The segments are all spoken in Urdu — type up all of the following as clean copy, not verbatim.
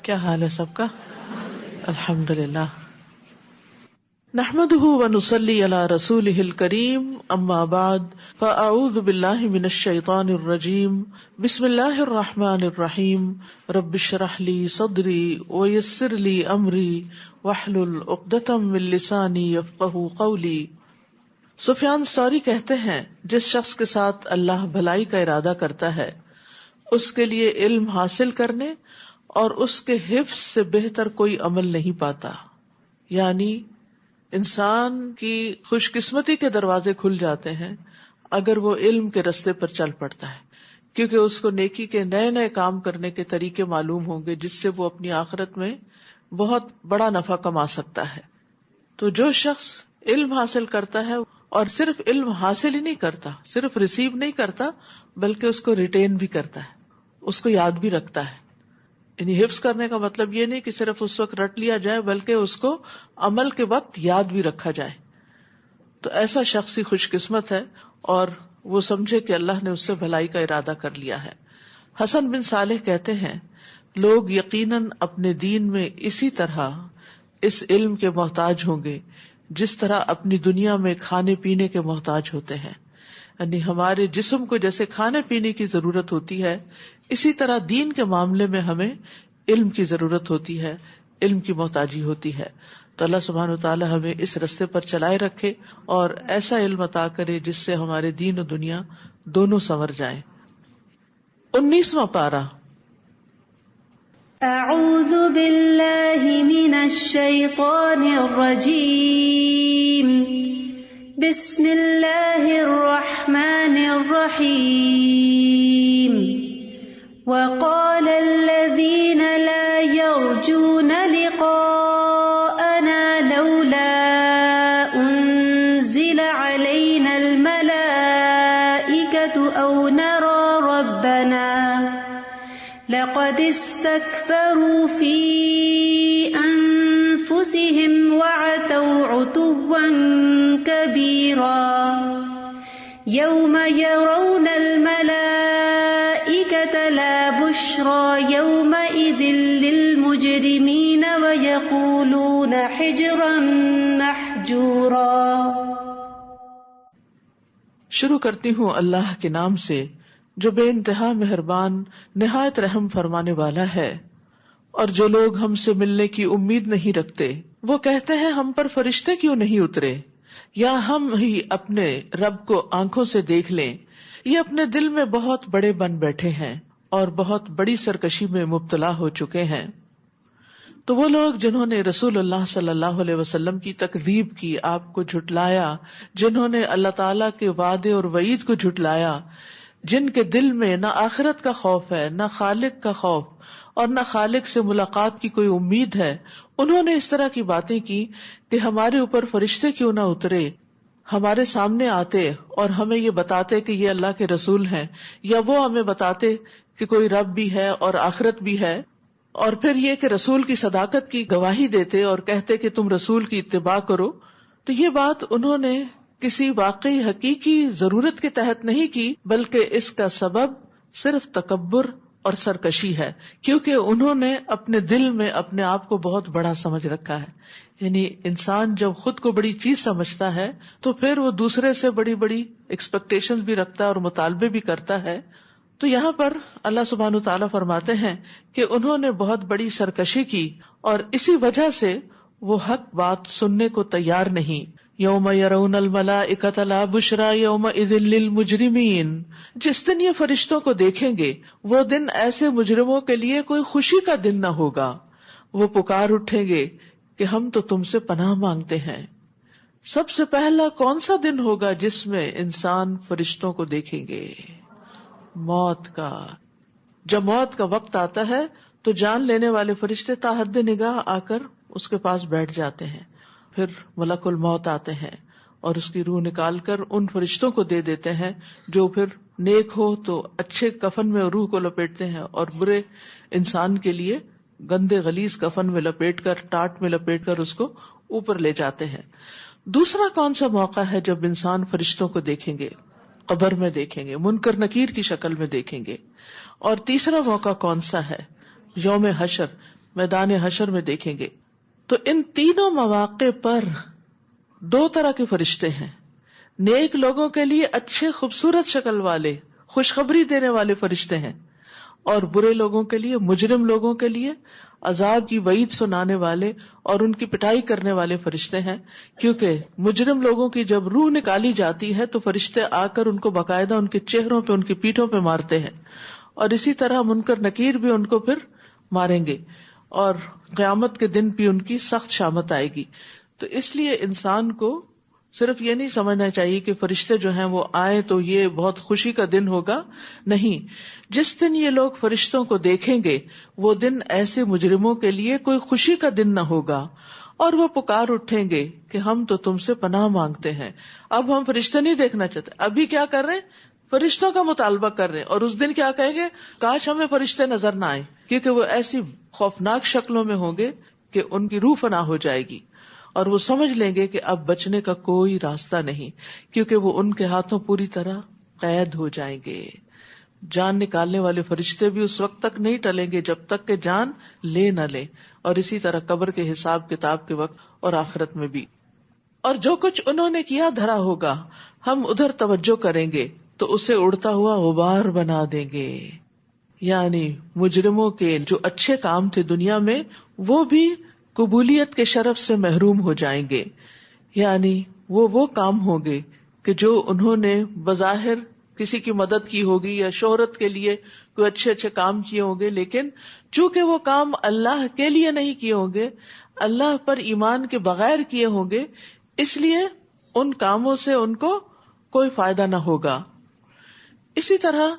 کیا حال ہے سب کا؟ الحمدللہ. نحمده ونصلی علی رسولہ الکریم، اما بعد فاعوذ باللہ من الشیطان الرجیم. بسم اللہ الرحمن الرحیم. رب اشرح لی صدری ویسر لی امری واحلل عقدۃ من لسانی یفقہوا قولی. سفیان ثوری کہتے ہیں، جس شخص کے ساتھ اللہ بھلائی کا ارادہ کرتا ہے اس کے لیے علم حاصل کرنے اور اس کے حفظ سے بہتر کوئی عمل نہیں پاتا. یعنی انسان کی خوش قسمتی کے دروازے کھل جاتے ہیں اگر وہ علم کے رستے پر چل پڑتا ہے، کیونکہ اس کو نیکی کے نئے نئے کام کرنے کے طریقے معلوم ہوں گے جس سے وہ اپنی آخرت میں بہت بڑا نفع کما سکتا ہے. تو جو شخص علم حاصل کرتا ہے اور صرف علم حاصل ہی نہیں کرتا، صرف ریسیو نہیں کرتا، بلکہ اس کو ریٹین بھی کرتا ہے، اس کو یاد بھی رکھتا ہے. یعنی حفظ کرنے کا مطلب یہ نہیں کہ صرف اس وقت رٹ لیا جائے، بلکہ اس کو عمل کے وقت یاد بھی رکھا جائے. تو ایسا شخص ہی خوش قسمت ہے اور وہ سمجھے کہ اللہ نے اس سے بھلائی کا ارادہ کر لیا ہے. حسن بن صالح کہتے ہیں، لوگ یقیناً اپنے دین میں اسی طرح اس علم کے محتاج ہوں گے جس طرح اپنی دنیا میں کھانے پینے کے محتاج ہوتے ہیں. یعنی ہمارے جسم کو جیسے کھانے پینے کی ضرورت ہوتی ہے، اسی طرح دین کے معاملے میں ہمیں علم کی ضرورت ہوتی ہے، علم کی محتاجی ہوتی ہے. تو اللہ سبحانہ وتعالی ہمیں اس رستے پر چلائے رکھے اور ایسا علم عطا کرے جس سے ہمارے دین و دنیا دونوں سنور جائیں. 19واں پارہ. اعوذ باللہ من الشیطان الرجیم. بسم اللہ الرحمن الرحیم. وقال الذین لا یرجون لقاءنا لولا انزل علینا الملائکۃ او نرى ربنا لقد استكبروا في أنفسهم وعتوا عتوا كبيرا. يوم يرون الملائكة لا بشرى يومئذ للمجرمين ويقولون حجرا محجورا. شروع کرتی ہوں اللہ کے نام سے جو بے انتہا مہربان نہایت رحم فرمانے والا ہے. اور جو لوگ ہم سے ملنے کی امید نہیں رکھتے وہ کہتے ہیں ہم پر فرشتے کیوں نہیں اترے، یا ہم ہی اپنے رب کو آنکھوں سے دیکھ لیں. یہ اپنے دل میں بہت بڑے بن بیٹھے ہیں اور بہت بڑی سرکشی میں مبتلا ہو چکے ہیں. تو وہ لوگ جنہوں نے رسول اللہ صلی اللہ علیہ وسلم کی تکذیب کی، آپ کو جھٹلایا، جنہوں نے اللہ تعالیٰ کے وعدے اور وعید کو جھٹلایا، جن کے دل میں نہ آخرت کا خوف ہے، نہ خالق کا خوف اور نہ خالق سے ملاقات کی کوئی امید ہے، انہوں نے اس طرح کی باتیں کی کہ ہمارے اوپر فرشتے کیوں نہ اترے، ہمارے سامنے آتے اور ہمیں یہ بتاتے کہ یہ اللہ کے رسول ہیں، یا وہ ہمیں بتاتے کہ کوئی رب بھی ہے اور آخرت بھی ہے، اور پھر یہ کہ رسول کی صداقت کی گواہی دیتے اور کہتے کہ تم رسول کی اتباع کرو. تو یہ بات انہوں نے کسی واقعی حقیقی ضرورت کے تحت نہیں کی، بلکہ اس کا سبب صرف تکبر اور سرکشی ہے، کیونکہ انہوں نے اپنے دل میں اپنے آپ کو بہت بڑا سمجھ رکھا ہے. یعنی انسان جب خود کو بڑی چیز سمجھتا ہے تو پھر وہ دوسرے سے بڑی بڑی ایکسپیکٹیشنز بھی رکھتا ہے اور مطالبے بھی کرتا ہے. تو یہاں پر اللہ سبحانہ تعالیٰ فرماتے ہیں کہ انہوں نے بہت بڑی سرکشی کی اور اسی وجہ سے وہ حق بات سننے کو تیار نہیں. یوم یرون الملائکۃ لا بشری یومئذ للمجرمین. جس دن یہ فرشتوں کو دیکھیں گے وہ دن ایسے مجرموں کے لیے کوئی خوشی کا دن نہ ہوگا. وہ پکار اٹھیں گے کہ ہم تو تم سے پناہ مانگتے ہیں. سب سے پہلا کون سا دن ہوگا جس میں انسان فرشتوں کو دیکھیں گے؟ موت کا. جب موت کا وقت آتا ہے تو جان لینے والے فرشتے تا حد نگاہ آ کر اس کے پاس بیٹھ جاتے ہیں. پھر ملک الموت آتے ہیں اور اس کی روح نکال کر ان فرشتوں کو دے دیتے ہیں، جو پھر نیک ہو تو اچھے کفن میں روح کو لپیٹتے ہیں اور برے انسان کے لیے گندے غلیظ کفن میں لپیٹ کر، ٹاٹ میں لپیٹ کر اس کو اوپر لے جاتے ہیں. دوسرا کون سا موقع ہے جب انسان فرشتوں کو دیکھیں گے؟ قبر میں دیکھیں گے، منکر نکیر کی شکل میں دیکھیں گے. اور تیسرا موقع کون سا ہے؟ یوم حشر. میدان حشر میں دیکھیں گے. تو ان تینوں مواقع پر دو طرح کے فرشتے ہیں. نیک لوگوں کے لیے اچھے خوبصورت شکل والے خوشخبری دینے والے فرشتے ہیں، اور برے لوگوں کے لیے، مجرم لوگوں کے لیے عذاب کی وعید سنانے والے اور ان کی پٹائی کرنے والے فرشتے ہیں. کیونکہ مجرم لوگوں کی جب روح نکالی جاتی ہے تو فرشتے آ کر ان کو باقاعدہ ان کے چہروں پہ، ان کی پیٹھوں پہ مارتے ہیں، اور اسی طرح منکر نکیر بھی ان کو پھر ماریں گے، اور قیامت کے دن بھی ان کی سخت شامت آئے گی. تو اس لیے انسان کو صرف یہ نہیں سمجھنا چاہیے کہ فرشتے جو ہیں وہ آئے تو یہ بہت خوشی کا دن ہوگا. نہیں، جس دن یہ لوگ فرشتوں کو دیکھیں گے وہ دن ایسے مجرموں کے لیے کوئی خوشی کا دن نہ ہوگا، اور وہ پکار اٹھیں گے کہ ہم تو تم سے پناہ مانگتے ہیں. اب ہم فرشتے نہیں دیکھنا چاہتے. ابھی کیا کر رہے ہیں؟ فرشتوں کا مطالبہ کر رہے ہیں. اور اس دن کیا کہیں گے؟ کاش ہمیں فرشتے نظر نہ آئے، کیونکہ وہ ایسی خوفناک شکلوں میں ہوں گے کہ ان کی روح فنا ہو جائے گی، اور وہ سمجھ لیں گے کہ اب بچنے کا کوئی راستہ نہیں، کیونکہ وہ ان کے ہاتھوں پوری طرح قید ہو جائیں گے. جان نکالنے والے فرشتے بھی اس وقت تک نہیں ٹلیں گے جب تک کہ جان لے نہ لے، اور اسی طرح قبر کے حساب کتاب کے وقت اور آخرت میں بھی. اور جو کچھ انہوں نے کیا دھرا ہوگا ہم ادھر توجہ کریں گے تو اسے اڑتا ہوا غبار بنا دیں گے. یعنی مجرموں کے جو اچھے کام تھے دنیا میں وہ بھی قبولیت کے شرف سے محروم ہو جائیں گے. یعنی وہ کام ہوں گے کہ جو انہوں نے بظاہر کسی کی مدد کی ہوگی یا شہرت کے لیے کوئی اچھے اچھے کام کیے ہوں گے، لیکن چونکہ وہ کام اللہ کے لیے نہیں کیے ہوں گے، اللہ پر ایمان کے بغیر کیے ہوں گے، اس لیے ان کاموں سے ان کو کوئی فائدہ نہ ہوگا. اسی طرح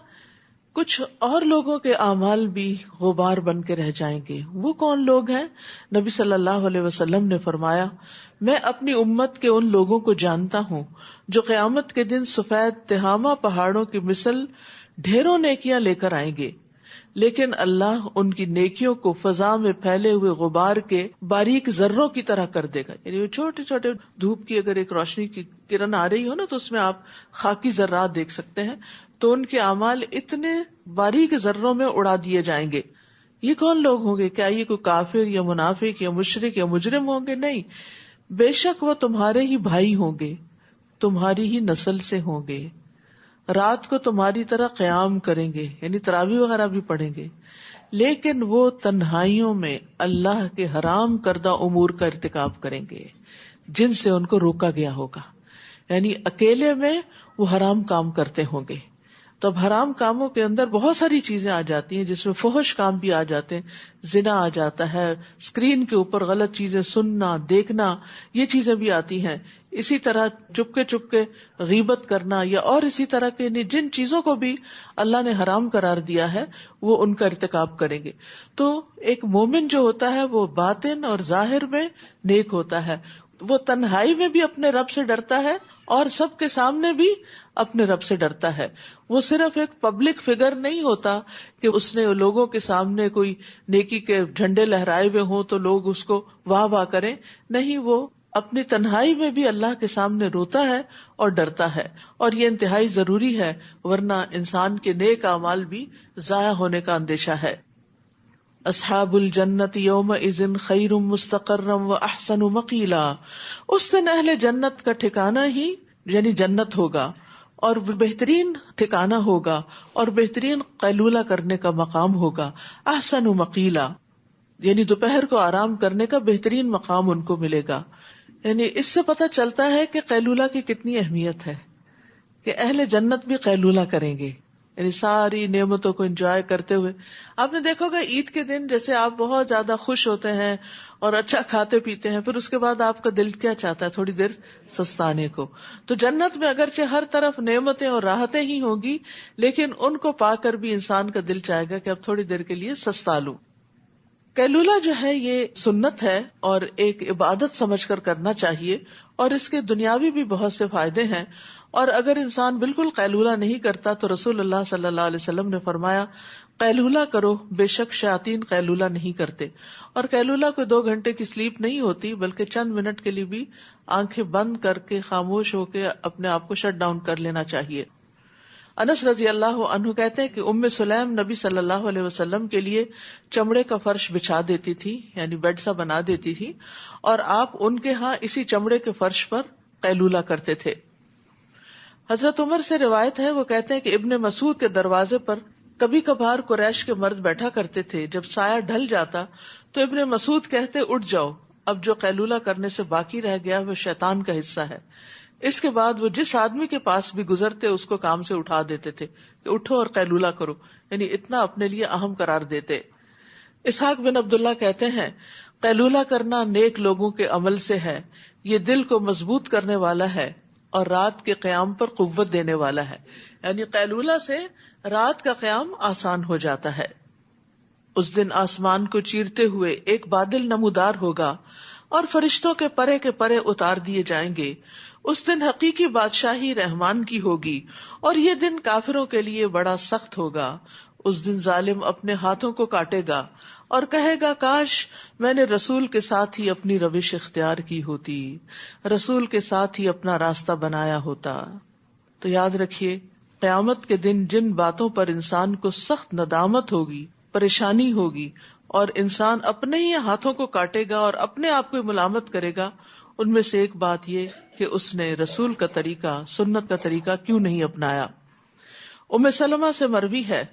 کچھ اور لوگوں کے اعمال بھی غبار بن کے رہ جائیں گے. وہ کون لوگ ہیں؟ نبی صلی اللہ علیہ وسلم نے فرمایا، میں اپنی امت کے ان لوگوں کو جانتا ہوں جو قیامت کے دن سفید تہامہ پہاڑوں کی مثل ڈھیروں نیکیاں لے کر آئیں گے، لیکن اللہ ان کی نیکیوں کو فضا میں پھیلے ہوئے غبار کے باریک ذروں کی طرح کر دے گا. یعنی وہ چھوٹے چھوٹے دھوپ کی اگر ایک روشنی کی کرن آ رہی ہو نا تو اس میں آپ خاکی ذرات دیکھ سکتے ہیں، تو ان کے اعمال اتنے باریک ذروں میں اڑا دیے جائیں گے. یہ کون لوگ ہوں گے؟ کیا یہ کوئی کافر یا منافق یا مشرک یا مجرم ہوں گے؟ نہیں، بے شک وہ تمہارے ہی بھائی ہوں گے، تمہاری ہی نسل سے ہوں گے، رات کو تمہاری طرح قیام کریں گے، یعنی تراویح وغیرہ بھی پڑھیں گے، لیکن وہ تنہائیوں میں اللہ کے حرام کردہ امور کا ارتکاب کریں گے جن سے ان کو روکا گیا ہوگا. یعنی اکیلے میں وہ حرام کام کرتے ہوں گے. تو اب حرام کاموں کے اندر بہت ساری چیزیں آ جاتی ہیں، جس میں فحش کام بھی آ جاتے ہیں، زنا آ جاتا ہے، اسکرین کے اوپر غلط چیزیں سننا دیکھنا، یہ چیزیں بھی آتی ہیں. اسی طرح چپ کے غیبت کرنا، یا اور اسی طرح کے جن چیزوں کو بھی اللہ نے حرام قرار دیا ہے وہ ان کا ارتکاب کریں گے. تو ایک مومن جو ہوتا ہے وہ باطن اور ظاہر میں نیک ہوتا ہے، وہ تنہائی میں بھی اپنے رب سے ڈرتا ہے اور سب کے سامنے بھی اپنے رب سے ڈرتا ہے. وہ صرف ایک پبلک فگر نہیں ہوتا کہ اس نے لوگوں کے سامنے کوئی نیکی کے جھنڈے لہرائے ہوئے ہوں تو لوگ اس کو واہ واہ کریں. نہیں، وہ اپنی تنہائی میں بھی اللہ کے سامنے روتا ہے اور ڈرتا ہے، اور یہ انتہائی ضروری ہے، ورنہ انسان کے نیک اعمال بھی ضائع ہونے کا اندیشہ ہے. اصحاب الجنت یومئذ خیر مستقرا واحسن مقیلا. اس دن اہل جنت کا ٹھکانہ ہی یعنی جنت ہوگا، اور بہترین ٹھکانہ ہوگا، اور بہترین قیلولہ کرنے کا مقام ہوگا. احسن مقیلا یعنی دوپہر کو آرام کرنے کا بہترین مقام ان کو ملے گا. یعنی اس سے پتہ چلتا ہے کہ قیلولہ کی کتنی اہمیت ہے، کہ اہل جنت بھی قیلولہ کریں گے، یعنی ساری نعمتوں کو انجوائے کرتے ہوئے. آپ نے دیکھو گا عید کے دن جیسے آپ بہت زیادہ خوش ہوتے ہیں اور اچھا کھاتے پیتے ہیں، پھر اس کے بعد آپ کا دل کیا چاہتا ہے؟ تھوڑی دیر سستانے کو. تو جنت میں اگرچہ ہر طرف نعمتیں اور راحتیں ہی ہوں گی، لیکن ان کو پا کر بھی انسان کا دل چاہے گا کہ اب تھوڑی دیر کے لیے سستا لوں. قیلولہ جو ہے یہ سنت ہے اور ایک عبادت سمجھ کر کرنا چاہیے، اور اس کے دنیاوی بھی بہت سے فائدے ہیں. اور اگر انسان بالکل قیلولہ نہیں کرتا تو رسول اللہ صلی اللہ علیہ وسلم نے فرمایا قیلولہ کرو، بے شک شیاطین قیلولہ نہیں کرتے. اور قیلولہ کوئی 2 گھنٹے کی سلیپ نہیں ہوتی، بلکہ چند منٹ کے لیے بھی آنکھیں بند کر کے خاموش ہو کے اپنے آپ کو شٹ ڈاؤن کر لینا چاہیے. انس رضی اللہ عنہ کہتے ہیں کہ ام سلیم نبی صلی اللہ علیہ وسلم کے لیے چمڑے کا فرش بچھا دیتی تھی، یعنی بیڈ سا بنا دیتی تھی، اور آپ ان کے ہاں اسی چمڑے کے فرش پر قیلولہ کرتے تھے۔ حضرت عمر سے روایت ہے، وہ کہتے ہیں کہ ابن مسعود کے دروازے پر کبھی کبھار قریش کے مرد بیٹھا کرتے تھے، جب سایہ ڈھل جاتا تو ابن مسعود کہتے اٹھ جاؤ، اب جو قیلولہ کرنے سے باقی رہ گیا وہ شیطان کا حصہ ہے۔ اس کے بعد وہ جس آدمی کے پاس بھی گزرتے اس کو کام سے اٹھا دیتے تھے کہ اٹھو اور قیلولہ کرو، یعنی اتنا اپنے لیے اہم قرار دیتے۔ اسحاق بن عبداللہ کہتے ہیں قیلولہ کرنا نیک لوگوں کے عمل سے ہے، یہ دل کو مضبوط کرنے والا ہے اور رات کے قیام پر قوت دینے والا ہے، یعنی قیلولہ سے رات کا قیام آسان ہو جاتا ہے۔ اس دن آسمان کو چیرتے ہوئے ایک بادل نمودار ہوگا اور فرشتوں کے پرے اتار دیے جائیں گے۔ اس دن حقیقی بادشاہی رحمان کی ہوگی اور یہ دن کافروں کے لیے بڑا سخت ہوگا۔ اس دن ظالم اپنے ہاتھوں کو کاٹے گا اور کہے گا کاش میں نے رسول کے ساتھ ہی اپنی روش اختیار کی ہوتی، رسول کے ساتھ ہی اپنا راستہ بنایا ہوتا۔ تو یاد رکھیے قیامت کے دن جن باتوں پر انسان کو سخت ندامت ہوگی، پریشانی ہوگی، اور انسان اپنے ہی ہاتھوں کو کاٹے گا اور اپنے آپ کو ملامت کرے گا، ان میں سے ایک بات یہ کہ اس نے رسول کا طریقہ، سنت کا طریقہ کیوں نہیں اپنایا۔ ام سلمہ سے مروی ہے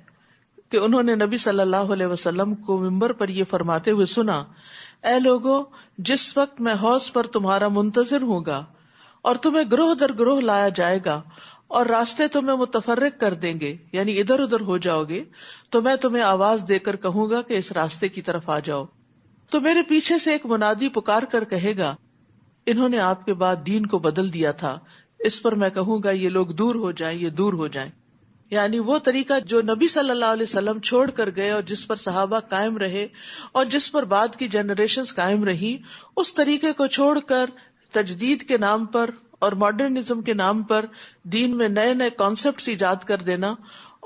کہ انہوں نے نبی صلی اللہ علیہ وسلم کو منبر پر یہ فرماتے ہوئے سنا، اے لوگو، جس وقت میں حوض پر تمہارا منتظر ہوں گا اور تمہیں گروہ در گروہ لایا جائے گا اور راستے تمہیں متفرق کر دیں گے، یعنی ادھر ادھر ہو جاؤ گے، تو میں تمہیں آواز دے کر کہوں گا کہ اس راستے کی طرف آ جاؤ، تو میرے پیچھے سے ایک منادی پکار کر کہے گا انہوں نے آپ کے بعد دین کو بدل دیا تھا، اس پر میں کہوں گا یہ لوگ دور ہو جائیں، یہ دور ہو جائیں، یعنی وہ طریقہ جو نبی صلی اللہ علیہ وسلم چھوڑ کر گئے اور جس پر صحابہ قائم رہے اور جس پر بعد کی جنریشنز قائم رہی، اس طریقے کو چھوڑ کر تجدید کے نام پر اور ماڈرنزم کے نام پر دین میں نئے نئے کانسیپٹس ایجاد کر دینا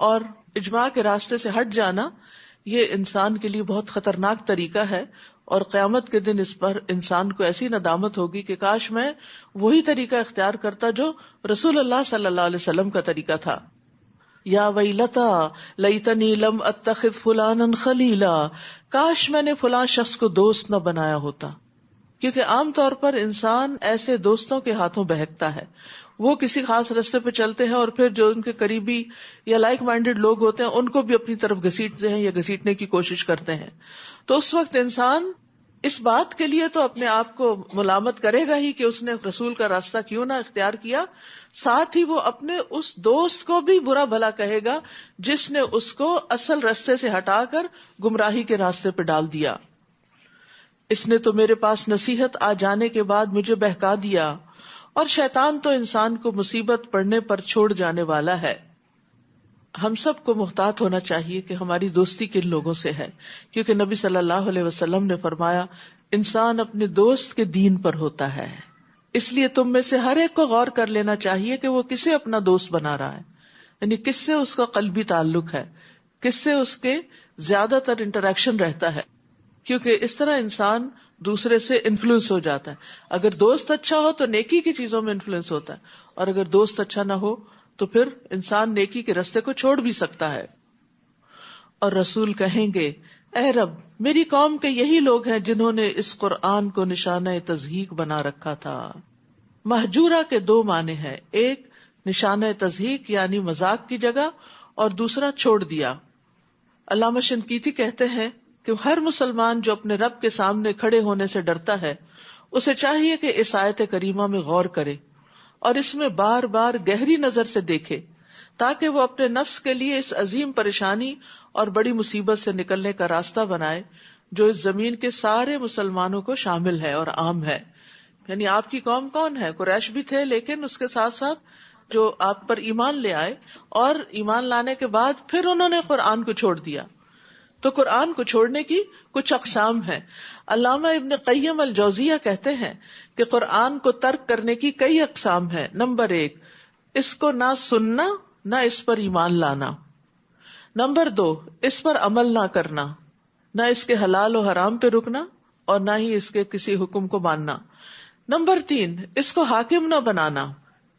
اور اجماع کے راستے سے ہٹ جانا، یہ انسان کے لیے بہت خطرناک طریقہ ہے، اور قیامت کے دن اس پر انسان کو ایسی ندامت ہوگی کہ کاش میں وہی طریقہ اختیار کرتا جو رسول اللہ صلی اللہ علیہ وسلم کا طریقہ تھا۔ یا ویلتا لیتنی لم اتخذ فلانا خلیلا، کاش میں نے فلاں شخص کو دوست نہ بنایا ہوتا، کیونکہ عام طور پر انسان ایسے دوستوں کے ہاتھوں بہکتا ہے، وہ کسی خاص راستے پہ چلتے ہیں اور پھر جو ان کے قریبی یا لائک مائنڈیڈ لوگ ہوتے ہیں ان کو بھی اپنی طرف گھسیٹتے ہیں یا گھسیٹنے کی کوشش کرتے ہیں۔ تو اس وقت انسان اس بات کے لیے تو اپنے آپ کو ملامت کرے گا ہی کہ اس نے رسول کا راستہ کیوں نہ اختیار کیا، ساتھ ہی وہ اپنے اس دوست کو بھی برا بھلا کہے گا جس نے اس کو اصل راستے سے ہٹا کر گمراہی کے راستے پہ ڈال دیا۔ اس نے تو میرے پاس نصیحت آ جانے کے بعد مجھے بہکا دیا، اور شیطان تو انسان کو مصیبت پڑنے پر چھوڑ جانے والا ہے۔ ہم سب کو محتاط ہونا چاہیے کہ ہماری دوستی کن لوگوں سے ہے، کیونکہ نبی صلی اللہ علیہ وسلم نے فرمایا انسان اپنے دوست کے دین پر ہوتا ہے، اس لیے تم میں سے ہر ایک کو غور کر لینا چاہیے کہ وہ کسے اپنا دوست بنا رہا ہے، یعنی کس سے اس کا قلبی تعلق ہے، کس سے اس کے زیادہ تر انٹریکشن رہتا ہے، کیونکہ اس طرح انسان دوسرے سے انفلوئنس ہو جاتا ہے۔ اگر دوست اچھا ہو تو نیکی کی چیزوں میں انفلوئنس ہوتا ہے، اور اگر دوست اچھا نہ ہو تو پھر انسان نیکی کے راستے کو چھوڑ بھی سکتا ہے۔ اور رسول کہیں گے اے رب، میری قوم کے یہی لوگ ہیں جنہوں نے اس قرآن کو نشانہ تضحیک بنا رکھا تھا۔ مہجورہ کے دو معنی ہیں، ایک نشانہ تضحیک یعنی مذاق کی جگہ، اور دوسرا چھوڑ دیا۔ علامہ شنقیطی کہتے ہیں کہ ہر مسلمان جو اپنے رب کے سامنے کھڑے ہونے سے ڈرتا ہے اسے چاہیے کہ اس آیت کریمہ میں غور کرے اور اس میں بار بار گہری نظر سے دیکھے، تاکہ وہ اپنے نفس کے لیے اس عظیم پریشانی اور بڑی مصیبت سے نکلنے کا راستہ بنائے جو اس زمین کے سارے مسلمانوں کو شامل ہے اور عام ہے۔ یعنی آپ کی قوم کون ہے؟ قریش بھی تھے، لیکن اس کے ساتھ ساتھ جو آپ پر ایمان لے آئے اور ایمان لانے کے بعد پھر انہوں نے قرآن کو چھوڑ دیا۔ تو قرآن کو چھوڑنے کی کچھ اقسام ہیں۔ علامہ ابن قیم الجوزیہ کہتے ہیں کہ قرآن کو ترک کرنے کی کئی اقسام ہیں۔ نمبر 1، اس کو نہ سننا نہ اس پر ایمان لانا۔ نمبر 2، اس پر عمل نہ کرنا، نہ اس کے حلال و حرام پہ رکنا اور نہ ہی اس کے کسی حکم کو ماننا۔ نمبر 3، اس کو حاکم نہ بنانا،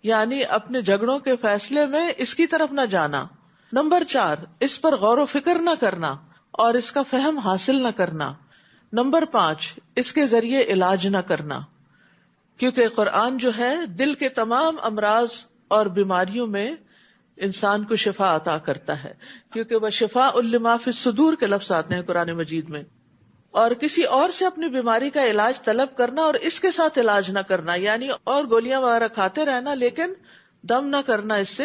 یعنی اپنے جھگڑوں کے فیصلے میں اس کی طرف نہ جانا. نمبر 4، اس پر غور و فکر نہ کرنا اور اس کا فہم حاصل نہ کرنا. نمبر 5، اس کے ذریعے علاج نہ کرنا، کیونکہ قرآن جو ہے دل کے تمام امراض اور بیماریوں میں انسان کو شفا عطا کرتا ہے، کیونکہ وہ شفاء لما فی الصدور کے لفظ آتے ہیں قرآن مجید میں. اور کسی اور سے اپنی بیماری کا علاج طلب کرنا اور اس کے ساتھ علاج نہ کرنا، یعنی اور گولیاں وغیرہ کھاتے رہنا لیکن دم نہ کرنا اس سے،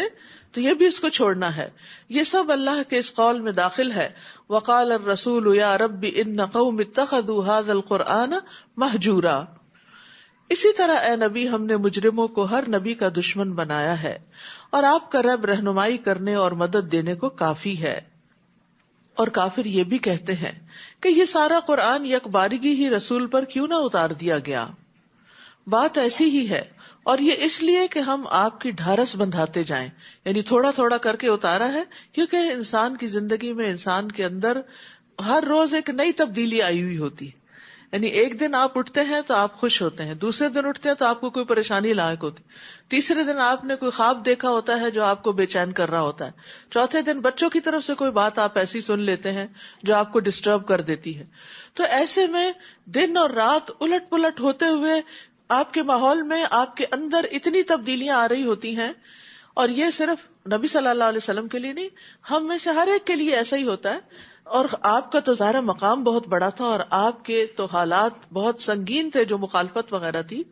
تو یہ بھی اس کو چھوڑنا ہے. یہ سب اللہ کے اس قول میں داخل ہے، وقال الرسول یا رب ان قوم اتخذوا هذا القرآن مہجورا. اسی طرح اے نبی ہم نے مجرموں کو ہر نبی کا دشمن بنایا ہے، اور آپ کا رب رہنمائی کرنے اور مدد دینے کو کافی ہے. اور کافر یہ بھی کہتے ہیں کہ یہ سارا قرآن یک بارگی ہی رسول پر کیوں نہ اتار دیا گیا. بات ایسی ہی ہے، اور یہ اس لیے کہ ہم آپ کی ڈھارس بندھاتے جائیں، یعنی تھوڑا تھوڑا کر کے اتارا ہے، کیونکہ انسان کی زندگی میں انسان کے اندر ہر روز ایک نئی تبدیلی آئی ہوئی ہوتی ہے. یعنی ایک دن آپ اٹھتے ہیں تو آپ خوش ہوتے ہیں، دوسرے دن اٹھتے ہیں تو آپ کو کوئی پریشانی لاحق ہوتی، تیسرے دن آپ نے کوئی خواب دیکھا ہوتا ہے جو آپ کو بے چین کر رہا ہوتا ہے، چوتھے دن بچوں کی طرف سے کوئی بات آپ ایسی سن لیتے ہیں جو آپ کو ڈسٹرب کر دیتی ہے. تو ایسے میں دن اور رات الٹ پلٹ ہوتے ہوئے آپ کے ماحول میں آپ کے اندر اتنی تبدیلیاں آ رہی ہوتی ہیں. اور یہ صرف نبی صلی اللہ علیہ وسلم کے لیے نہیں، ہم میں سے ہر ایک کے لیے ایسا ہی ہوتا ہے. اور آپ کا تو ظاہر مقام بہت بڑا تھا اور آپ کے تو حالات بہت سنگین تھے جو مخالفت وغیرہ تھی،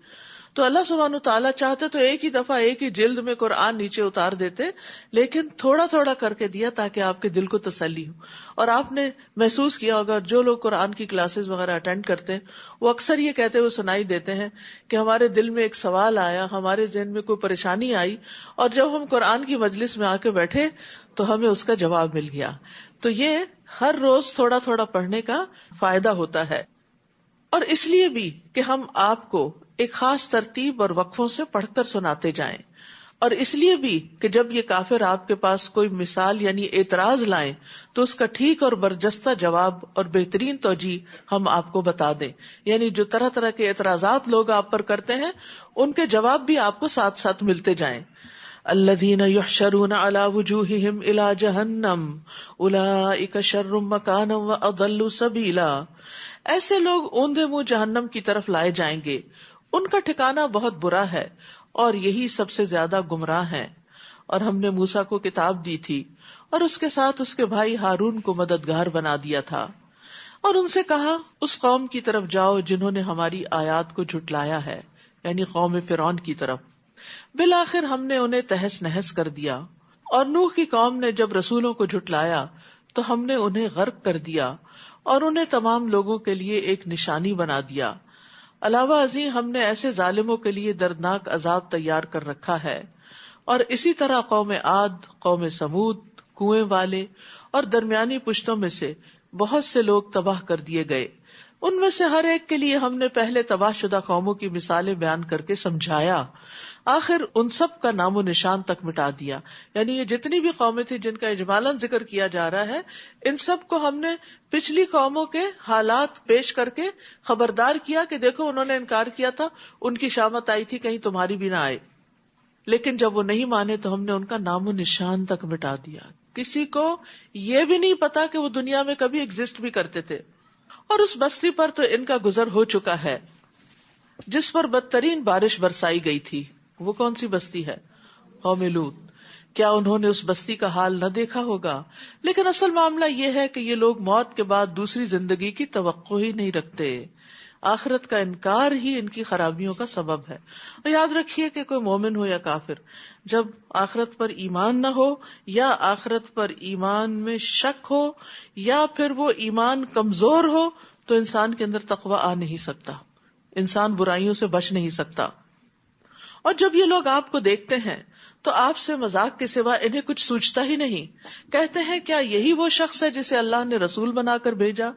تو اللہ سبحانہ تعالیٰ چاہتے تو ایک ہی دفعہ ایک ہی جلد میں قرآن نیچے اتار دیتے، لیکن تھوڑا تھوڑا کر کے دیا تاکہ آپ کے دل کو تسلی ہو. اور آپ نے محسوس کیا ہوگا جو لوگ قرآن کی کلاسز وغیرہ اٹینڈ کرتے ہیں وہ اکثر یہ کہتے ہوئے سنائی دیتے ہیں کہ ہمارے دل میں ایک سوال آیا، ہمارے ذہن میں کوئی پریشانی آئی، اور جب ہم قرآن کی مجلس میں آ کے بیٹھے تو ہمیں اس کا جواب مل گیا. تو یہ ہر روز تھوڑا تھوڑا پڑھنے کا فائدہ ہوتا ہے. اور اس لیے بھی کہ ہم آپ کو ایک خاص ترتیب اور وقفوں سے پڑھ کر سناتے جائیں، اور اس لیے بھی کہ جب یہ کافر آپ کے پاس کوئی مثال یعنی اعتراض لائیں تو اس کا ٹھیک اور برجستہ جواب اور بہترین توجیہ ہم آپ کو بتا دیں. یعنی جو طرح طرح کے اعتراضات لوگ آپ پر کرتے ہیں ان کے جواب بھی آپ کو ساتھ ساتھ ملتے جائیں. الذین یحشرون علی وجوہہم الی جہنم اولئک شر مکانا واضل سبیلا. ایسے لوگ اوندے منہ جہنم کی طرف لائے جائیں گے، ان کا ٹھکانہ بہت برا ہے اور یہی سب سے زیادہ گمراہ ہیں. اور ہم نے موسیٰ کو کتاب دی تھی اور اس کے ساتھ اس کے بھائی ہارون کو مددگار بنا دیا تھا، اور ان سے کہا اس قوم کی طرف جاؤ جنہوں نے ہماری آیات کو جھٹلایا ہے، یعنی قوم فرعون کی طرف. بالآخر ہم نے انہیں تہس نہس کر دیا. اور نوح کی قوم نے جب رسولوں کو جھٹلایا تو ہم نے انہیں غرق کر دیا اور انہیں تمام لوگوں کے لیے ایک نشانی بنا دیا. علاوہ ازیں ہم نے ایسے ظالموں کے لیے دردناک عذاب تیار کر رکھا ہے. اور اسی طرح قوم عاد، قوم سمود، کنویں والے اور درمیانی پشتوں میں سے بہت سے لوگ تباہ کر دیے گئے. ان میں سے ہر ایک کے لیے ہم نے پہلے تباہ شدہ قوموں کی مثالیں بیان کر کے سمجھایا، آخر ان سب کا نام و نشان تک مٹا دیا. یعنی یہ جتنی بھی قومیں تھیں جن کا اجمالاً ذکر کیا جا رہا ہے، ان سب کو ہم نے پچھلی قوموں کے حالات پیش کر کے خبردار کیا کہ دیکھو انہوں نے انکار کیا تھا، ان کی شامت آئی تھی، کہیں تمہاری بھی نہ آئے. لیکن جب وہ نہیں مانے تو ہم نے ان کا نام و نشان تک مٹا دیا. کسی کو یہ بھی نہیں پتا کہ وہ دنیا میں کبھی ایگزسٹ بھی کرتے تھے. اور اس بستی پر تو ان کا گزر ہو چکا ہے جس پر بدترین بارش برسائی گئی تھی. وہ کون سی بستی ہے؟ قوم لوط. کیا انہوں نے اس بستی کا حال نہ دیکھا ہوگا؟ لیکن اصل معاملہ یہ ہے کہ یہ لوگ موت کے بعد دوسری زندگی کی توقع ہی نہیں رکھتے. آخرت کا انکار ہی ان کی خرابیوں کا سبب ہے. اور یاد رکھیے کہ کوئی مومن ہو یا کافر، جب آخرت پر ایمان نہ ہو یا آخرت پر ایمان میں شک ہو یا پھر وہ ایمان کمزور ہو تو انسان کے اندر تقوی آ نہیں سکتا، انسان برائیوں سے بچ نہیں سکتا. اور جب یہ لوگ آپ کو دیکھتے ہیں تو آپ سے مذاق کے سوا انہیں کچھ سوچتا ہی نہیں. کہتے ہیں کیا یہی وہ شخص ہے جسے اللہ نے رسول بنا کر بھیجا؟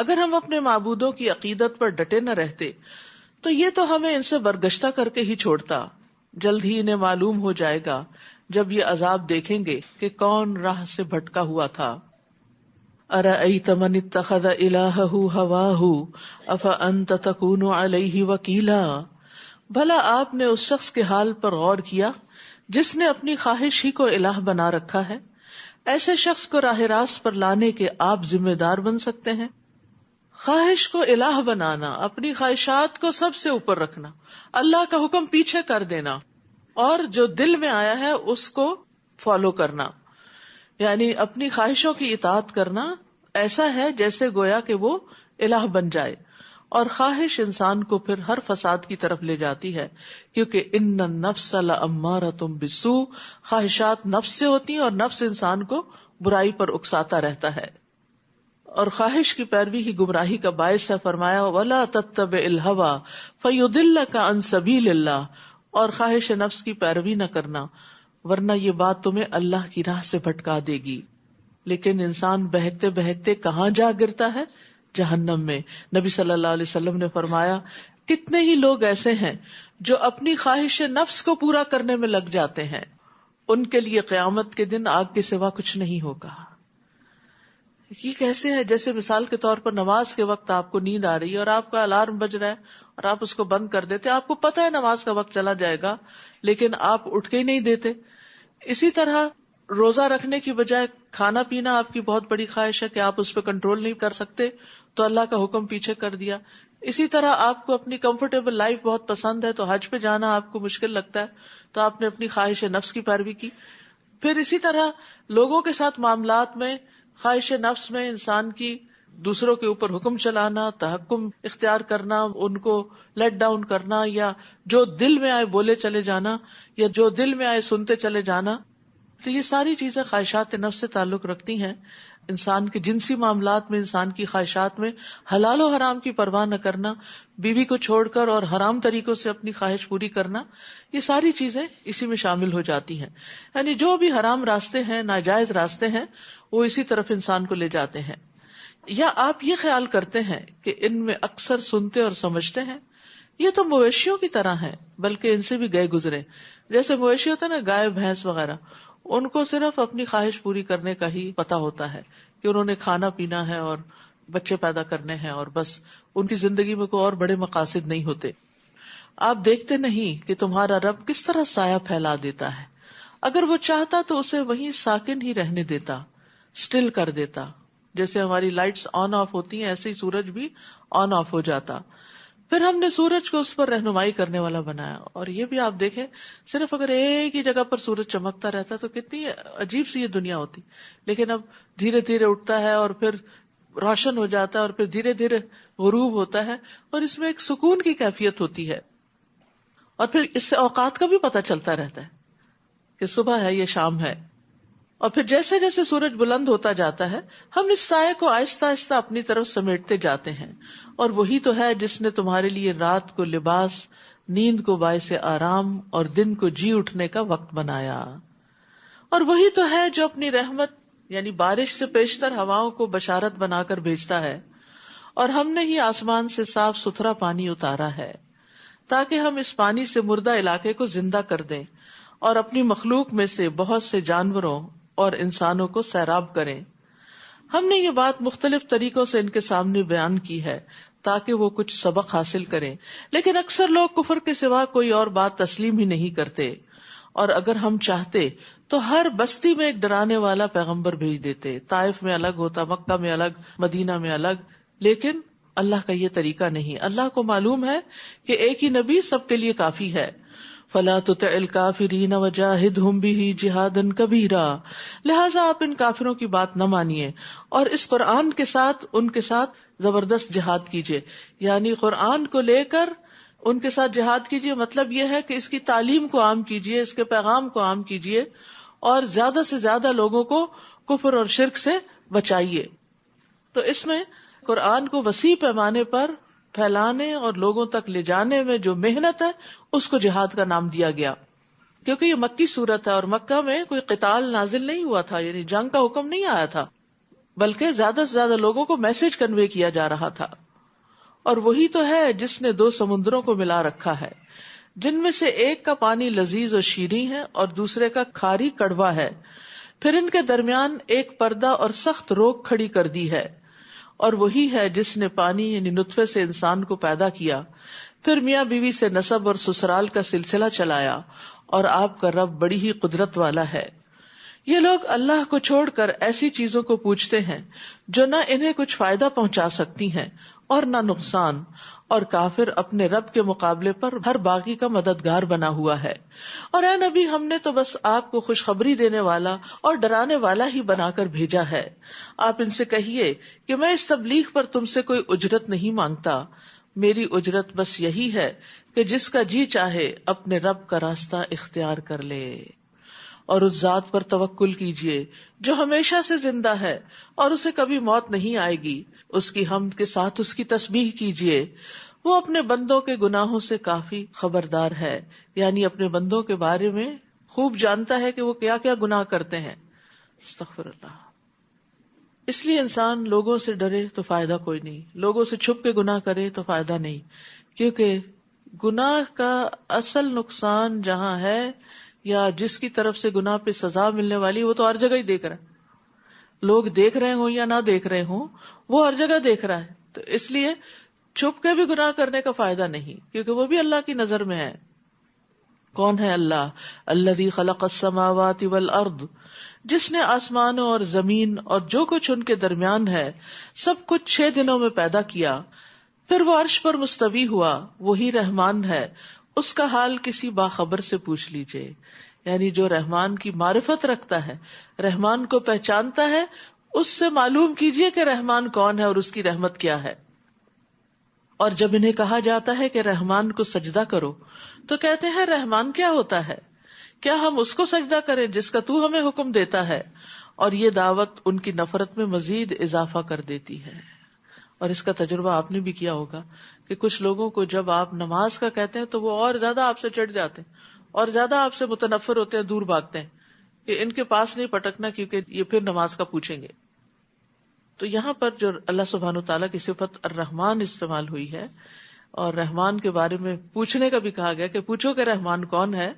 اگر ہم اپنے معبودوں کی عقیدت پر ڈٹے نہ رہتے تو یہ تو ہمیں ان سے برگشتہ کر کے ہی چھوڑتا. جلد ہی انہیں معلوم ہو جائے گا جب یہ عذاب دیکھیں گے کہ کون راہ سے بھٹکا ہوا تھا. ارأیت من اتخذ الہہ ہواہ افانت تکون علیہ وکیلا. بھلا آپ نے اس شخص کے حال پر غور کیا جس نے اپنی خواہش ہی کو الہ بنا رکھا ہے؟ ایسے شخص کو راہ راست پر لانے کے آپ ذمہ دار بن سکتے ہیں؟ خواہش کو الہ بنانا، اپنی خواہشات کو سب سے اوپر رکھنا، اللہ کا حکم پیچھے کر دینا، اور جو دل میں آیا ہے اس کو فالو کرنا، یعنی اپنی خواہشوں کی اطاعت کرنا، ایسا ہے جیسے گویا کہ وہ الہ بن جائے. اور خواہش انسان کو پھر ہر فساد کی طرف لے جاتی ہے، کیونکہ ان النفس لامارۃ بالسوء، خواہشات نفس سے ہوتی ہیں اور نفس انسان کو برائی پر اکساتا رہتا ہے، اور خواہش کی پیروی ہی گمراہی کا باعث ہے. فرمایا وَلَا تَتَّبِعِ الْهَوَىٰ فَيُضِلَّكَ عَن سَبِيلِ اللَّهِ، اور خواہش نفس کی پیروی نہ کرنا ورنہ یہ بات تمہیں اللہ کی راہ سے بھٹکا دے گی. لیکن انسان بہکتے بہکتے کہاں جا گرتا ہے؟ جہنم میں. نبی صلی اللہ علیہ وسلم نے فرمایا کتنے ہی لوگ ایسے ہیں جو اپنی خواہش نفس کو پورا کرنے میں لگ جاتے ہیں، ان کے لیے قیامت کے دن آگ کے سوا کچھ نہیں ہوگا. یہ کیسے ہے؟ جیسے مثال کے طور پر نماز کے وقت آپ کو نیند آ رہی ہے اور آپ کا الارم بج رہا ہے اور آپ اس کو بند کر دیتے، آپ کو پتا ہے نماز کا وقت چلا جائے گا لیکن آپ اٹھ کے ہی نہیں دیتے. اسی طرح روزہ رکھنے کی بجائے کھانا پینا آپ کی بہت بڑی خواہش ہے کہ آپ اس پہ کنٹرول نہیں کر سکتے تو اللہ کا حکم پیچھے کر دیا. اسی طرح آپ کو اپنی کمفرٹیبل لائف بہت پسند ہے تو حج پہ جانا آپ کو مشکل لگتا ہے تو آپ نے اپنی خواہش نفس کی پیروی کی. پھر اسی طرح لوگوں کے ساتھ معاملات میں خواہش نفس میں انسان کی دوسروں کے اوپر حکم چلانا، تحکم اختیار کرنا، ان کو لیٹ ڈاؤن کرنا، یا جو دل میں آئے بولے چلے جانا، یا جو دل میں آئے سنتے چلے جانا. تو یہ ساری چیزیں خواہشات نفس سے تعلق رکھتی ہیں. انسان کے جنسی معاملات میں، انسان کی خواہشات میں حلال و حرام کی پرواہ نہ کرنا، بیوی کو چھوڑ کر اور حرام طریقوں سے اپنی خواہش پوری کرنا، یہ ساری چیزیں اسی میں شامل ہو جاتی ہیں. یعنی جو بھی حرام راستے ہیں، ناجائز راستے ہیں، وہ اسی طرف انسان کو لے جاتے ہیں. یا آپ یہ خیال کرتے ہیں کہ ان میں اکثر سنتے اور سمجھتے ہیں؟ یہ تو مویشیوں کی طرح ہیں، بلکہ ان سے بھی گئے گزرے. جیسے مویشی ہوتا ہے نا، گائے بھینس وغیرہ، ان کو صرف اپنی خواہش پوری کرنے کا ہی پتا ہوتا ہے کہ انہوں نے کھانا پینا ہے اور بچے پیدا کرنے ہیں، اور بس ان کی زندگی میں کوئی اور بڑے مقاصد نہیں ہوتے. آپ دیکھتے نہیں کہ تمہارا رب کس طرح سایہ پھیلا دیتا ہے، اگر وہ چاہتا تو اسے وہیں ساکن ہی رہنے دیتا، سٹل کر دیتا. جیسے ہماری لائٹس آن آف ہوتی ہیں ایسے ہی سورج بھی آن آف ہو جاتا. پھر ہم نے سورج کو اس پر رہنمائی کرنے والا بنایا. اور یہ بھی آپ دیکھیں، صرف اگر ایک ہی جگہ پر سورج چمکتا رہتا تو کتنی عجیب سی یہ دنیا ہوتی. لیکن اب دھیرے دھیرے اٹھتا ہے اور پھر روشن ہو جاتا ہے اور پھر دھیرے دھیرے غروب ہوتا ہے، اور اس میں ایک سکون کی کیفیت ہوتی ہے. اور پھر اس سے اوقات کا بھی پتہ چلتا رہتا ہے کہ صبح ہے، یہ شام ہے. اور پھر جیسے جیسے سورج بلند ہوتا جاتا ہے، ہم اس سائے کو آہستہ آہستہ اپنی طرف سمیٹتے جاتے ہیں. اور وہی تو ہے جس نے تمہارے لیے رات کو لباس، نیند کو باعث آرام اور دن کو جی اٹھنے کا وقت بنایا. اور وہی تو ہے جو اپنی رحمت یعنی بارش سے پیشتر ہواؤں کو بشارت بنا کر بھیجتا ہے. اور ہم نے ہی آسمان سے صاف ستھرا پانی اتارا ہے تاکہ ہم اس پانی سے مردہ علاقے کو زندہ کر دیں اور اپنی مخلوق میں سے بہت سے جانوروں اور انسانوں کو سیراب کریں. ہم نے یہ بات مختلف طریقوں سے ان کے سامنے بیان کی ہے تاکہ وہ کچھ سبق حاصل کریں، لیکن اکثر لوگ کفر کے سوا کوئی اور بات تسلیم ہی نہیں کرتے. اور اگر ہم چاہتے تو ہر بستی میں ایک ڈرانے والا پیغمبر بھیج دیتے. طائف میں الگ ہوتا، مکہ میں الگ، مدینہ میں الگ، لیکن اللہ کا یہ طریقہ نہیں. اللہ کو معلوم ہے کہ ایک ہی نبی سب کے لیے کافی ہے. فَلَا تُطِعِ الْكَافِرِينَ وَجَاهِدْهُمْ بِهِ جِهَادًا كَبِيرًا، لہٰذا آپ ان کافروں کی بات نہ مانیے اور اس قرآن کے ساتھ ان کے ساتھ زبردست جہاد کیجیے. یعنی قرآن کو لے کر ان کے ساتھ جہاد کیجیے، مطلب یہ ہے کہ اس کی تعلیم کو عام کیجیے، اس کے پیغام کو عام کیجیے اور زیادہ سے زیادہ لوگوں کو کفر اور شرک سے بچائیے. تو اس میں قرآن کو وسیع پیمانے پر پھیلانے اور لوگوں تک لے جانے میں جو محنت ہے اس کو جہاد کا نام دیا گیا، کیونکہ یہ مکی صورت ہے اور مکہ میں کوئی قتال نازل نہیں ہوا تھا، یعنی جنگ کا حکم نہیں آیا تھا، بلکہ زیادہ سے زیادہ لوگوں کو میسج کنوے کیا جا رہا تھا. اور وہی تو ہے جس نے دو سمندروں کو ملا رکھا ہے، جن میں سے ایک کا پانی لذیذ اور شیریں ہے اور دوسرے کا کھاری کڑوا ہے، پھر ان کے درمیان ایک پردہ اور سخت روک کھڑی کر دی ہے. اور وہی ہے جس نے پانی یعنی نطفے سے انسان کو پیدا کیا، پھر میاں بیوی سے نسب اور سسرال کا سلسلہ چلایا، اور آپ کا رب بڑی ہی قدرت والا ہے۔ یہ لوگ اللہ کو چھوڑ کر ایسی چیزوں کو پوجتے ہیں جو نہ انہیں کچھ فائدہ پہنچا سکتی ہیں اور نہ نقصان، اور کافر اپنے رب کے مقابلے پر ہر باغی کا مددگار بنا ہوا ہے۔ اور اے نبی، ہم نے تو بس آپ کو خوشخبری دینے والا اور ڈرانے والا ہی بنا کر بھیجا ہے۔ آپ ان سے کہیے کہ میں اس تبلیغ پر تم سے کوئی اجرت نہیں مانگتا، میری اجرت بس یہی ہے کہ جس کا جی چاہے اپنے رب کا راستہ اختیار کر لے، اور اس ذات پر توکل کیجیے جو ہمیشہ سے زندہ ہے اور اسے کبھی موت نہیں آئے گی۔ اس کی حمد کے ساتھ اس کی تسبیح کیجیے، وہ اپنے بندوں کے گناہوں سے کافی خبردار ہے، یعنی اپنے بندوں کے بارے میں خوب جانتا ہے کہ وہ کیا کیا گناہ کرتے ہیں۔ استغفر اللہ۔ اس لیے انسان لوگوں سے ڈرے تو فائدہ کوئی نہیں، لوگوں سے چھپ کے گناہ کرے تو فائدہ نہیں، کیونکہ گناہ کا اصل نقصان جہاں ہے یا جس کی طرف سے گناہ پہ سزا ملنے والی، وہ تو ہر جگہ ہی دیکھ رہا ہے۔ لوگ دیکھ رہے ہوں یا نہ دیکھ رہے ہوں، وہ ہر جگہ دیکھ رہا ہے، تو اس لیے چھپ کے بھی گناہ کرنے کا فائدہ نہیں، کیونکہ وہ بھی اللہ کی نظر میں ہے۔ کون ہے اللہ؟ الذی خلق السماوات والارض، جس نے آسمانوں اور زمین اور جو کچھ ان کے درمیان ہے سب کچھ 6 دنوں میں پیدا کیا، پھر وہ عرش پر مستوی ہوا، وہی رحمان ہے، اس کا حال کسی باخبر سے پوچھ لیجئے۔ یعنی جو رحمان کی معرفت رکھتا ہے، رحمان کو پہچانتا ہے، اس سے معلوم کیجئے کہ رحمان کون ہے اور اس کی رحمت کیا ہے۔ اور جب انہیں کہا جاتا ہے کہ رحمان کو سجدہ کرو تو کہتے ہیں رحمان کیا ہوتا ہے؟ کیا ہم اس کو سجدہ کریں جس کا تو ہمیں حکم دیتا ہے؟ اور یہ دعوت ان کی نفرت میں مزید اضافہ کر دیتی ہے۔ اور اس کا تجربہ آپ نے بھی کیا ہوگا کہ کچھ لوگوں کو جب آپ نماز کا کہتے ہیں تو وہ اور زیادہ آپ سے چڑھ جاتے ہیں اور زیادہ آپ سے متنفر ہوتے ہیں، دور بھاگتے ہیں کہ ان کے پاس نہیں پٹکنا کیونکہ یہ پھر نماز کا پوچھیں گے۔ تو یہاں پر جو اللہ سبحانہ وتعالیٰ کی صفت الرحمن استعمال ہوئی ہے اور رحمان کے بارے میں پوچھنے کا بھی کہا گیا کہ پوچھو کہ رحمان کون ہے،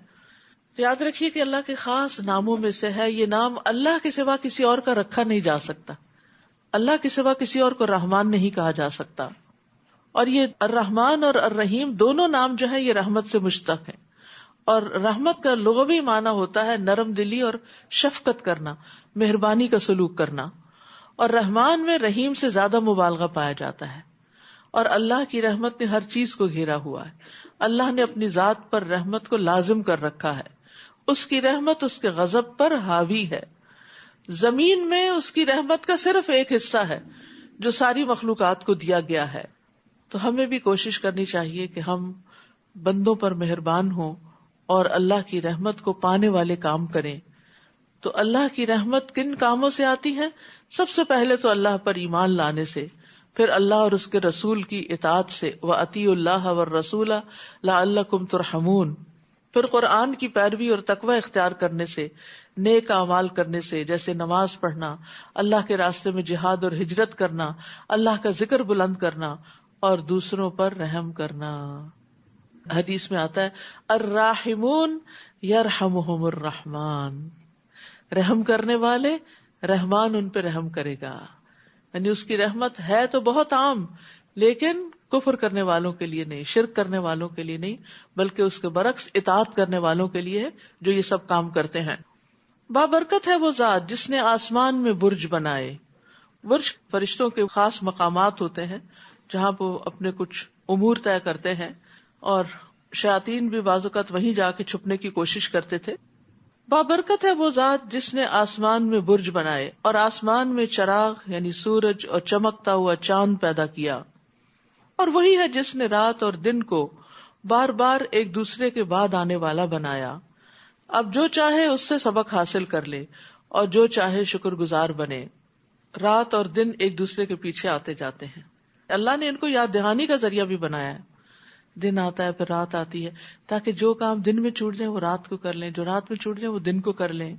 تو یاد رکھیے کہ اللہ کے خاص ناموں میں سے ہے۔ یہ نام اللہ کے سوا کسی اور کا رکھا نہیں جا سکتا، اللہ کے سوا کسی اور کو رحمان نہیں کہا جا سکتا۔ اور یہ الرحمن اور الرحیم دونوں نام جو ہیں یہ رحمت سے مشتق ہیں، اور رحمت کا لغوی معنی ہوتا ہے نرم دلی اور شفقت کرنا، مہربانی کا سلوک کرنا، اور رحمان میں رحیم سے زیادہ مبالغہ پایا جاتا ہے۔ اور اللہ کی رحمت نے ہر چیز کو گھیرا ہوا ہے، اللہ نے اپنی ذات پر رحمت کو لازم کر رکھا ہے، اس کی رحمت اس کے غضب پر حاوی ہے۔ زمین میں اس کی رحمت کا صرف ایک حصہ ہے جو ساری مخلوقات کو دیا گیا ہے۔ تو ہمیں بھی کوشش کرنی چاہیے کہ ہم بندوں پر مہربان ہوں اور اللہ کی رحمت کو پانے والے کام کریں۔ تو اللہ کی رحمت کن کاموں سے آتی ہے؟ سب سے پہلے تو اللہ پر ایمان لانے سے، پھر اللہ اور اس کے رسول کی اطاعت سے، وَأَطِیعُوا اللَّهَ وَالرَّسُولَ لَعَلَّکُمْ تُرْحَمُونَ، پھر قرآن کی پیروی اور تقوی اختیار کرنے سے، نیک اعمال کرنے سے، جیسے نماز پڑھنا، اللہ کے راستے میں جہاد اور ہجرت کرنا، اللہ کا ذکر بلند کرنا اور دوسروں پر رحم کرنا۔ حدیث میں آتا ہے الراحمون یرحمہم الرحمن، رحم کرنے والے رحمان ان پہ رحم کرے گا۔ یعنی اس کی رحمت ہے تو بہت عام، لیکن کفر کرنے والوں کے لیے نہیں، شرک کرنے والوں کے لیے نہیں، بلکہ اس کے برعکس اطاعت کرنے والوں کے لیے ہے جو یہ سب کام کرتے ہیں۔ بابرکت ہے وہ ذات جس نے آسمان میں برج بنائے۔ برج فرشتوں کے خاص مقامات ہوتے ہیں جہاں وہ اپنے کچھ امور طے کرتے ہیں، اور شیاطین بھی بعض اوقات وہیں جا کے چھپنے کی کوشش کرتے تھے۔ بابرکت ہے وہ ذات جس نے آسمان میں برج بنائے اور آسمان میں چراغ یعنی سورج اور چمکتا ہوا چاند پیدا کیا، اور وہی ہے جس نے رات اور دن کو بار بار ایک دوسرے کے بعد آنے والا بنایا۔ اب جو چاہے اس سے سبق حاصل کر لے اور جو چاہے شکر گزار بنے۔ رات اور دن ایک دوسرے کے پیچھے آتے جاتے ہیں، اللہ نے ان کو یاد دہانی کا ذریعہ بھی بنایا ہے۔ دن آتا ہے پھر رات آتی ہے، تاکہ جو کام دن میں چھوٹ جائیں وہ رات کو کر لیں، جو رات میں چھوٹ جائیں وہ دن کو کر لیں۔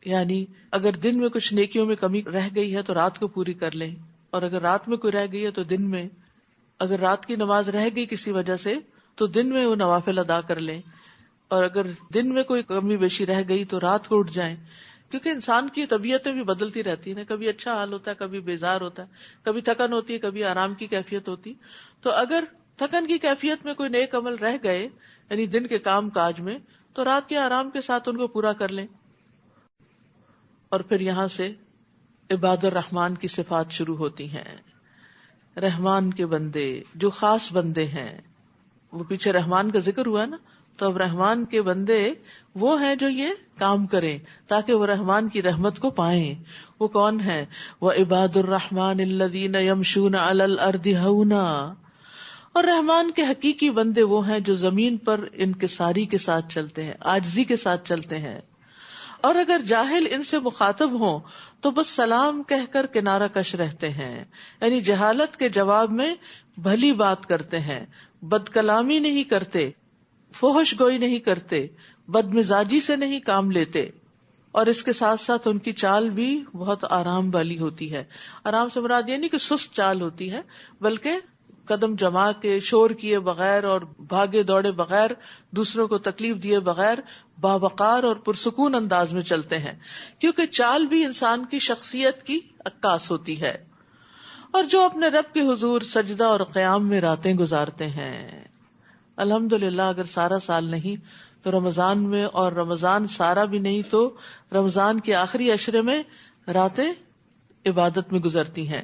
یعنی اگر دن میں کچھ نیکیوں میں کمی رہ گئی ہے تو رات کو پوری کر لیں، اور اگر رات میں کوئی رہ گئی ہے تو دن میں، اگر رات کی نماز رہ گئی کسی وجہ سے تو دن میں وہ نوافل ادا کر لیں، اور اگر دن میں کوئی کمی بیشی رہ گئی تو رات کو اٹھ جائیں۔ کیونکہ انسان کی طبیعتیں بھی بدلتی رہتی ہیں، کبھی اچھا حال ہوتا ہے، کبھی بیزار ہوتا ہے، کبھی تھکن ہوتی ہے، کبھی آرام کی کیفیت ہوتی۔ تو اگر تھکن کی کیفیت میں کوئی نیک عمل رہ گئے یعنی دن کے کام کاج میں، تو رات کے آرام کے ساتھ ان کو پورا کر لیں. اور پھر یہاں سے عباد الرحمن کی صفات شروع ہوتی ہیں. رحمان کے بندے جو خاص بندے ہیں، وہ پیچھے رحمان کا ذکر ہوا نا، تو اب رحمان کے بندے وہ ہیں جو یہ کام کریں تاکہ وہ رحمان کی رحمت کو پائیں. وہ کون ہیں؟ وَعِبَادُ الرَّحْمَنِ الَّذِينَ يَمْشُونَ عَلَى الْأَرْضِ هَوْنًا. اور رحمان کے حقیقی بندے وہ ہیں جو زمین پر انکساری کے ساتھ چلتے ہیں، عاجزی کے ساتھ چلتے ہیں. اور اگر جاہل ان سے مخاطب ہوں تو بس سلام کہہ کر کنارہ کش رہتے ہیں، یعنی جہالت کے جواب میں بھلی بات کرتے ہیں، بد کلامی نہیں کرتے، فحش گوئی نہیں کرتے، بد مزاجی سے نہیں کام لیتے. اور اس کے ساتھ ساتھ ان کی چال بھی بہت آرام والی ہوتی ہے. آرام سے مراد یہ نہیں کہ سست چال ہوتی ہے، بلکہ قدم جما کے، شور کیے بغیر اور بھاگے دوڑے بغیر، دوسروں کو تکلیف دیے بغیر باوقار اور پرسکون انداز میں چلتے ہیں، کیونکہ چال بھی انسان کی شخصیت کی عکاس ہوتی ہے. اور جو اپنے رب کے حضور سجدہ اور قیام میں راتیں گزارتے ہیں، الحمدللہ اگر سارا سال نہیں تو رمضان میں، اور رمضان سارا بھی نہیں تو رمضان کے آخری عشرے میں راتیں عبادت میں گزرتی ہیں.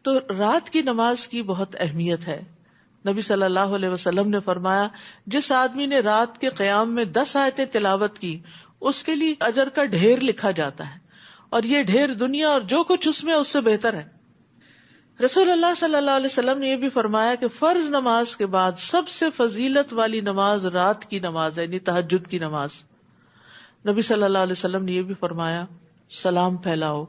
تو رات کی نماز کی بہت اہمیت ہے. نبی صلی اللہ علیہ وسلم نے فرمایا، جس آدمی نے رات کے قیام میں 10 آیتیں تلاوت کی اس کے لیے اجر کا ڈھیر لکھا جاتا ہے، اور یہ ڈھیر دنیا اور جو کچھ اس میں اس سے بہتر ہے. رسول اللہ صلی اللہ علیہ وسلم نے یہ بھی فرمایا کہ فرض نماز کے بعد سب سے فضیلت والی نماز رات کی نماز ہے، یعنی تہجد کی نماز. نبی صلی اللہ علیہ وسلم نے یہ بھی فرمایا، سلام پھیلاؤ،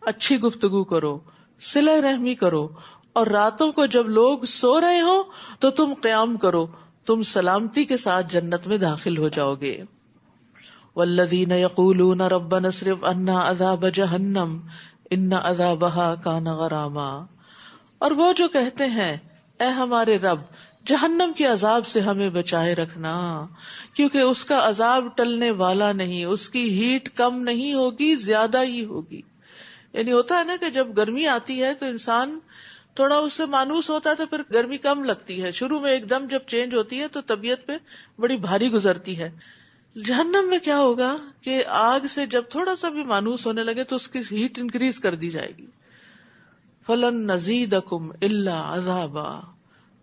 اچھی گفتگو کرو، صلہ رحمی کرو، اور راتوں کو جب لوگ سو رہے ہوں تو تم قیام کرو، تم سلامتی کے ساتھ جنت میں داخل ہو جاؤ گے. والذین یقولون ربنا اصرف عنا عذاب جہنم ان عذابها کان غراما. اور وہ جو کہتے ہیں، اے ہمارے رب جہنم کے عذاب سے ہمیں بچائے رکھنا، کیونکہ اس کا عذاب ٹلنے والا نہیں، اس کی ہیٹ کم نہیں ہوگی، زیادہ ہی ہوگی. یعنی ہوتا ہے نا کہ جب گرمی آتی ہے تو انسان تھوڑا اس سے مانوس ہوتا ہے، تو پھر گرمی کم لگتی ہے. شروع میں ایک دم جب چینج ہوتی ہے تو طبیعت پہ بڑی بھاری گزرتی ہے. جہنم میں کیا ہوگا کہ آگ سے جب تھوڑا سا بھی مانوس ہونے لگے تو اس کی ہیٹ انکریز کر دی جائے گی. فَلَن نَزِيدَكُمْ إِلَّا عَذَابًا.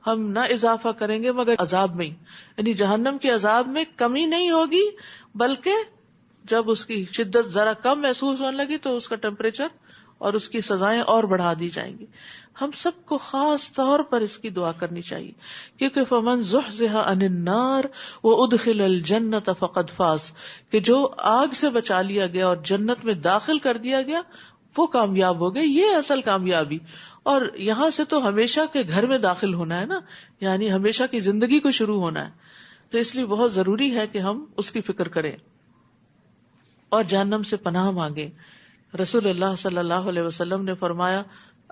ہم نہ اضافہ کریں گے مگر عذاب میں ہی، یعنی جہنم کے عذاب میں کمی نہیں ہوگی، بلکہ جب اس کی شدت ذرا کم محسوس ہونے لگی تو اس کا ٹیمپریچر اور اس کی سزائیں اور بڑھا دی جائیں گی. ہم سب کو خاص طور پر اس کی دعا کرنی چاہیے، کیونکہ فمن زحزح عن النار وادخل الجنۃ فقد فاز، کہ جو آگ سے بچا لیا گیا اور جنت میں داخل کر دیا گیا وہ کامیاب ہو گئے. یہ اصل کامیابی. اور یہاں سے تو ہمیشہ کے گھر میں داخل ہونا ہے نا، یعنی ہمیشہ کی زندگی کو شروع ہونا ہے. تو اس لیے بہت ضروری ہے کہ ہم اس کی فکر کریں اور جہنم سے پناہ مانگیں. رسول اللہ صلی اللہ علیہ وسلم نے فرمایا،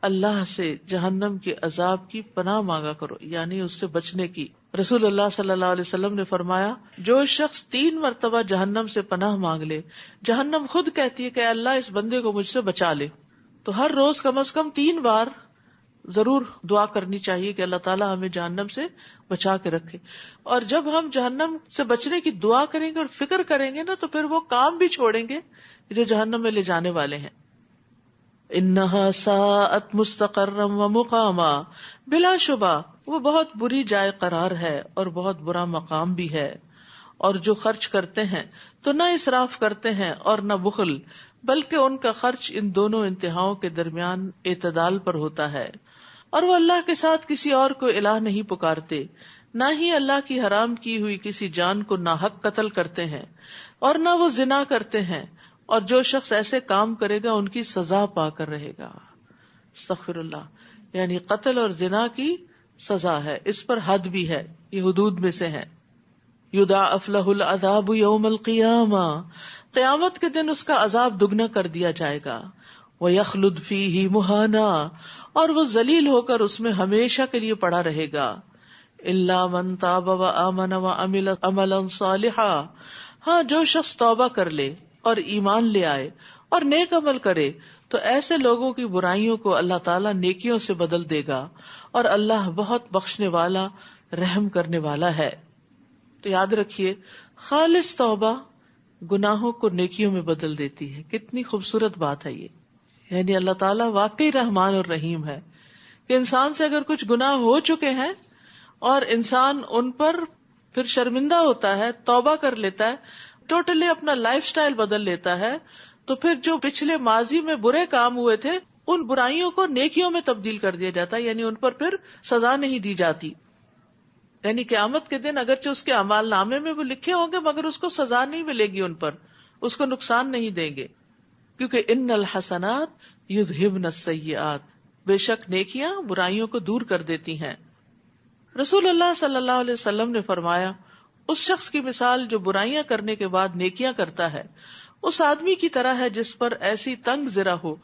اللہ سے جہنم کے عذاب کی پناہ مانگا کرو، یعنی اس سے بچنے کی. رسول اللہ صلی اللہ علیہ وسلم نے فرمایا، جو شخص 3 مرتبہ جہنم سے پناہ مانگ لے، جہنم خود کہتی ہے کہ اللہ اس بندے کو مجھ سے بچا لے. تو ہر روز کم از کم 3 بار ضرور دعا کرنی چاہیے کہ اللہ تعالیٰ ہمیں جہنم سے بچا کے رکھے. اور جب ہم جہنم سے بچنے کی دعا کریں گے اور فکر کریں گے نا، تو پھر وہ کام بھی چھوڑیں گے جو جہنم میں لے جانے والے ہیں. انہا ساءت مستقرا و مقاما. بلا شبہ وہ بہت بری جائے قرار ہے اور بہت برا مقام بھی ہے. اور جو خرچ کرتے ہیں تو نہ اسراف کرتے ہیں اور نہ بخل، بلکہ ان کا خرچ ان دونوں انتہاؤں کے درمیان اعتدال پر ہوتا ہے. اور وہ اللہ کے ساتھ کسی اور کو الہ نہیں پکارتے، نہ ہی اللہ کی حرام کی ہوئی کسی جان کو ناحق قتل کرتے ہیں، اور نہ وہ زنا کرتے ہیں. اور جو شخص ایسے کام کرے گا ان کی سزا پا کر رہے گا. استغفر اللہ. یعنی قتل اور زنا کی سزا ہے، اس پر حد بھی ہے، یہ حدود میں سے ہے. یضاعف لہ العذاب یوم القیامہ. قیامت کے دن اس کا عذاب دگنا کر دیا جائے گا. وَيَخْلُدْ فِيهِ مُهَانًا. اور وہ ذلیل ہو کر اس میں ہمیشہ کے لیے پڑا رہے گا. إِلَّا مَن تَابَ وَآمَنَ وَعَمِلَ عَمَلًا صَالِحًا. ہاں جو شخص توبہ کر لے اور ایمان لے آئے اور نیک عمل کرے تو ایسے لوگوں کی برائیوں کو اللہ تعالیٰ نیکیوں سے بدل دے گا، اور اللہ بہت بخشنے والا، رحم کرنے والا ہے۔ تو یاد رکھیے، خالص توبہ گناہوں کو نیکیوں میں بدل دیتی ہے۔ کتنی خوبصورت بات ہے یہ، یعنی اللہ تعالیٰ واقعی رحمان اور رحیم ہے کہ انسان سے اگر کچھ گناہ ہو چکے ہیں اور انسان ان پر پھر شرمندہ ہوتا ہے، توبہ کر لیتا ہے، ٹوٹلی اپنا لائف سٹائل بدل لیتا ہے، تو پھر جو پچھلے ماضی میں برے کام ہوئے تھے ان برائیوں کو نیکیوں میں تبدیل کر دیا جاتا ہے، یعنی ان پر پھر سزا نہیں دی جاتی۔ یعنی قیامت کے دن اگرچہ اس کے اعمال نامے میں وہ لکھے ہوں گے مگر اس کو سزا نہیں ملے گی، ان پر اس کو نقصان نہیں دیں گے، کیونکہ ان الحسنات یذہبن السیئات، بے شک نیکیاں برائیوں کو دور کر دیتی ہیں۔ رسول اللہ صلی اللہ علیہ وسلم نے فرمایا، اس شخص کی مثال جو برائیاں کرنے کے بعد نیکیاں کرتا ہے اس آدمی کی طرح ہے جس پر ایسی تنگ زرہ ہو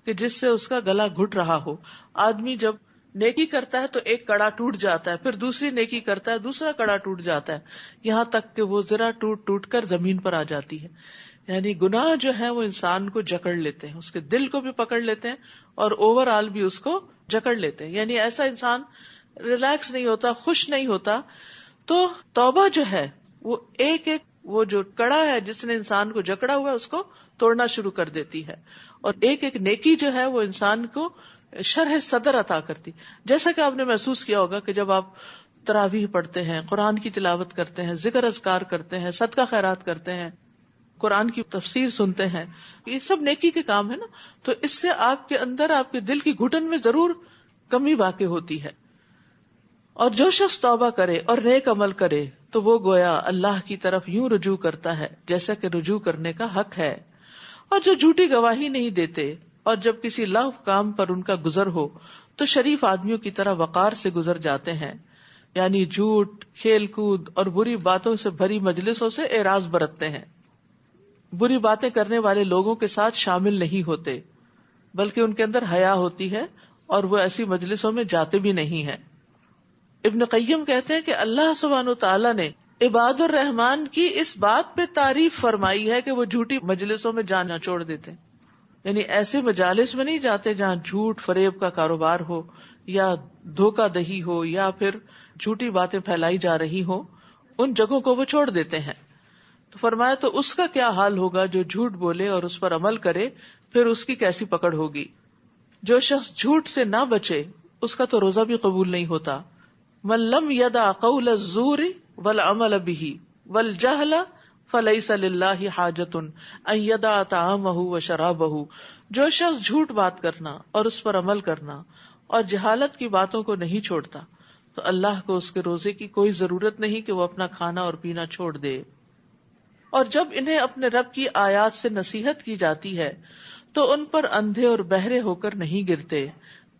کہ جس سے اس کا گلا گھٹ رہا ہو۔ آدمی جب نیکی کرتا ہے تو ایک کڑا ٹوٹ جاتا ہے، پھر دوسری نیکی کرتا ہے دوسرا کڑا ٹوٹ جاتا ہے، یہاں تک کہ وہ زرہ ٹوٹ ٹوٹ کر زمین پر آ جاتی ہے۔ یعنی گناہ جو ہے وہ انسان کو جکڑ لیتے ہیں، اس کے دل کو بھی پکڑ لیتے ہیں اور اوور آل بھی اس کو جکڑ لیتے ہیں، یعنی ایسا انسان ریلیکس نہیں ہوتا، خوش نہیں ہوتا۔ تو توبہ جو ہے وہ ایک ایک وہ جو کڑا ہے جس نے انسان کو جکڑا ہوا ہے اس کو توڑنا شروع کر دیتی ہے، اور ایک ایک نیکی جو ہے وہ انسان کو شرح صدر عطا کرتی۔ جیسا کہ آپ نے محسوس کیا ہوگا کہ جب آپ تراویح پڑھتے ہیں، قرآن کی تلاوت کرتے ہیں، ذکر اذکار کرتے ہیں، صدقہ خیرات کرتے ہیں، قرآن کی تفسیر سنتے ہیں، یہ سب نیکی کے کام ہے نا، تو اس سے آپ کے اندر، آپ کے دل کی گھٹن میں ضرور کمی واقع ہوتی ہے۔ اور جو شخص توبہ کرے اور نیک عمل کرے تو وہ گویا اللہ کی طرف یوں رجوع کرتا ہے جیسا کہ رجوع کرنے کا حق ہے، اور جو جھوٹی گواہی نہیں دیتے اور جب کسی لغو کام پر ان کا گزر ہو تو شریف آدمیوں کی طرح وقار سے گزر جاتے ہیں، یعنی جھوٹ، کھیل کود اور بری باتوں سے بھری مجلسوں سے اعراض برتتے ہیں، بری باتیں کرنے والے لوگوں کے ساتھ شامل نہیں ہوتے بلکہ ان کے اندر حیا ہوتی ہے اور وہ ایسی مجلسوں میں جاتے بھی نہیں ہیں۔ ابن قیم کہتے ہیں کہ اللہ سبحانہ وتعالی نے عباد الرحمان کی اس بات پہ تعریف فرمائی ہے کہ وہ جھوٹی مجلسوں میں جانا چھوڑ دیتے، یعنی ایسے مجالس میں نہیں جاتے جہاں جھوٹ فریب کا کاروبار ہو یا دھوکہ دہی ہو یا پھر جھوٹی باتیں پھیلائی جا رہی ہو، ان جگہوں کو وہ چھوڑ دیتے ہیں۔ تو فرمایا تو اس کا کیا حال ہوگا جو جھوٹ بولے اور اس پر عمل کرے، پھر اس کی کیسی پکڑ ہوگی۔ جو شخص جھوٹ سے نہ بچے اس کا تو روزہ بھی قبول نہیں ہوتا۔ من لم يدع قول الزور والعمل به والجهل فليس لله حاجة ان يدع طعامه وشرابه، جو شخص جھوٹ بات کرنا اور اس پر عمل کرنا اور جہالت کی باتوں کو نہیں چھوڑتا تو اللہ کو اس کے روزے کی کوئی ضرورت نہیں کہ وہ اپنا کھانا اور پینا چھوڑ دے۔ اور جب انہیں اپنے رب کی آیات سے نصیحت کی جاتی ہے تو ان پر اندھے اور بہرے ہو کر نہیں گرتے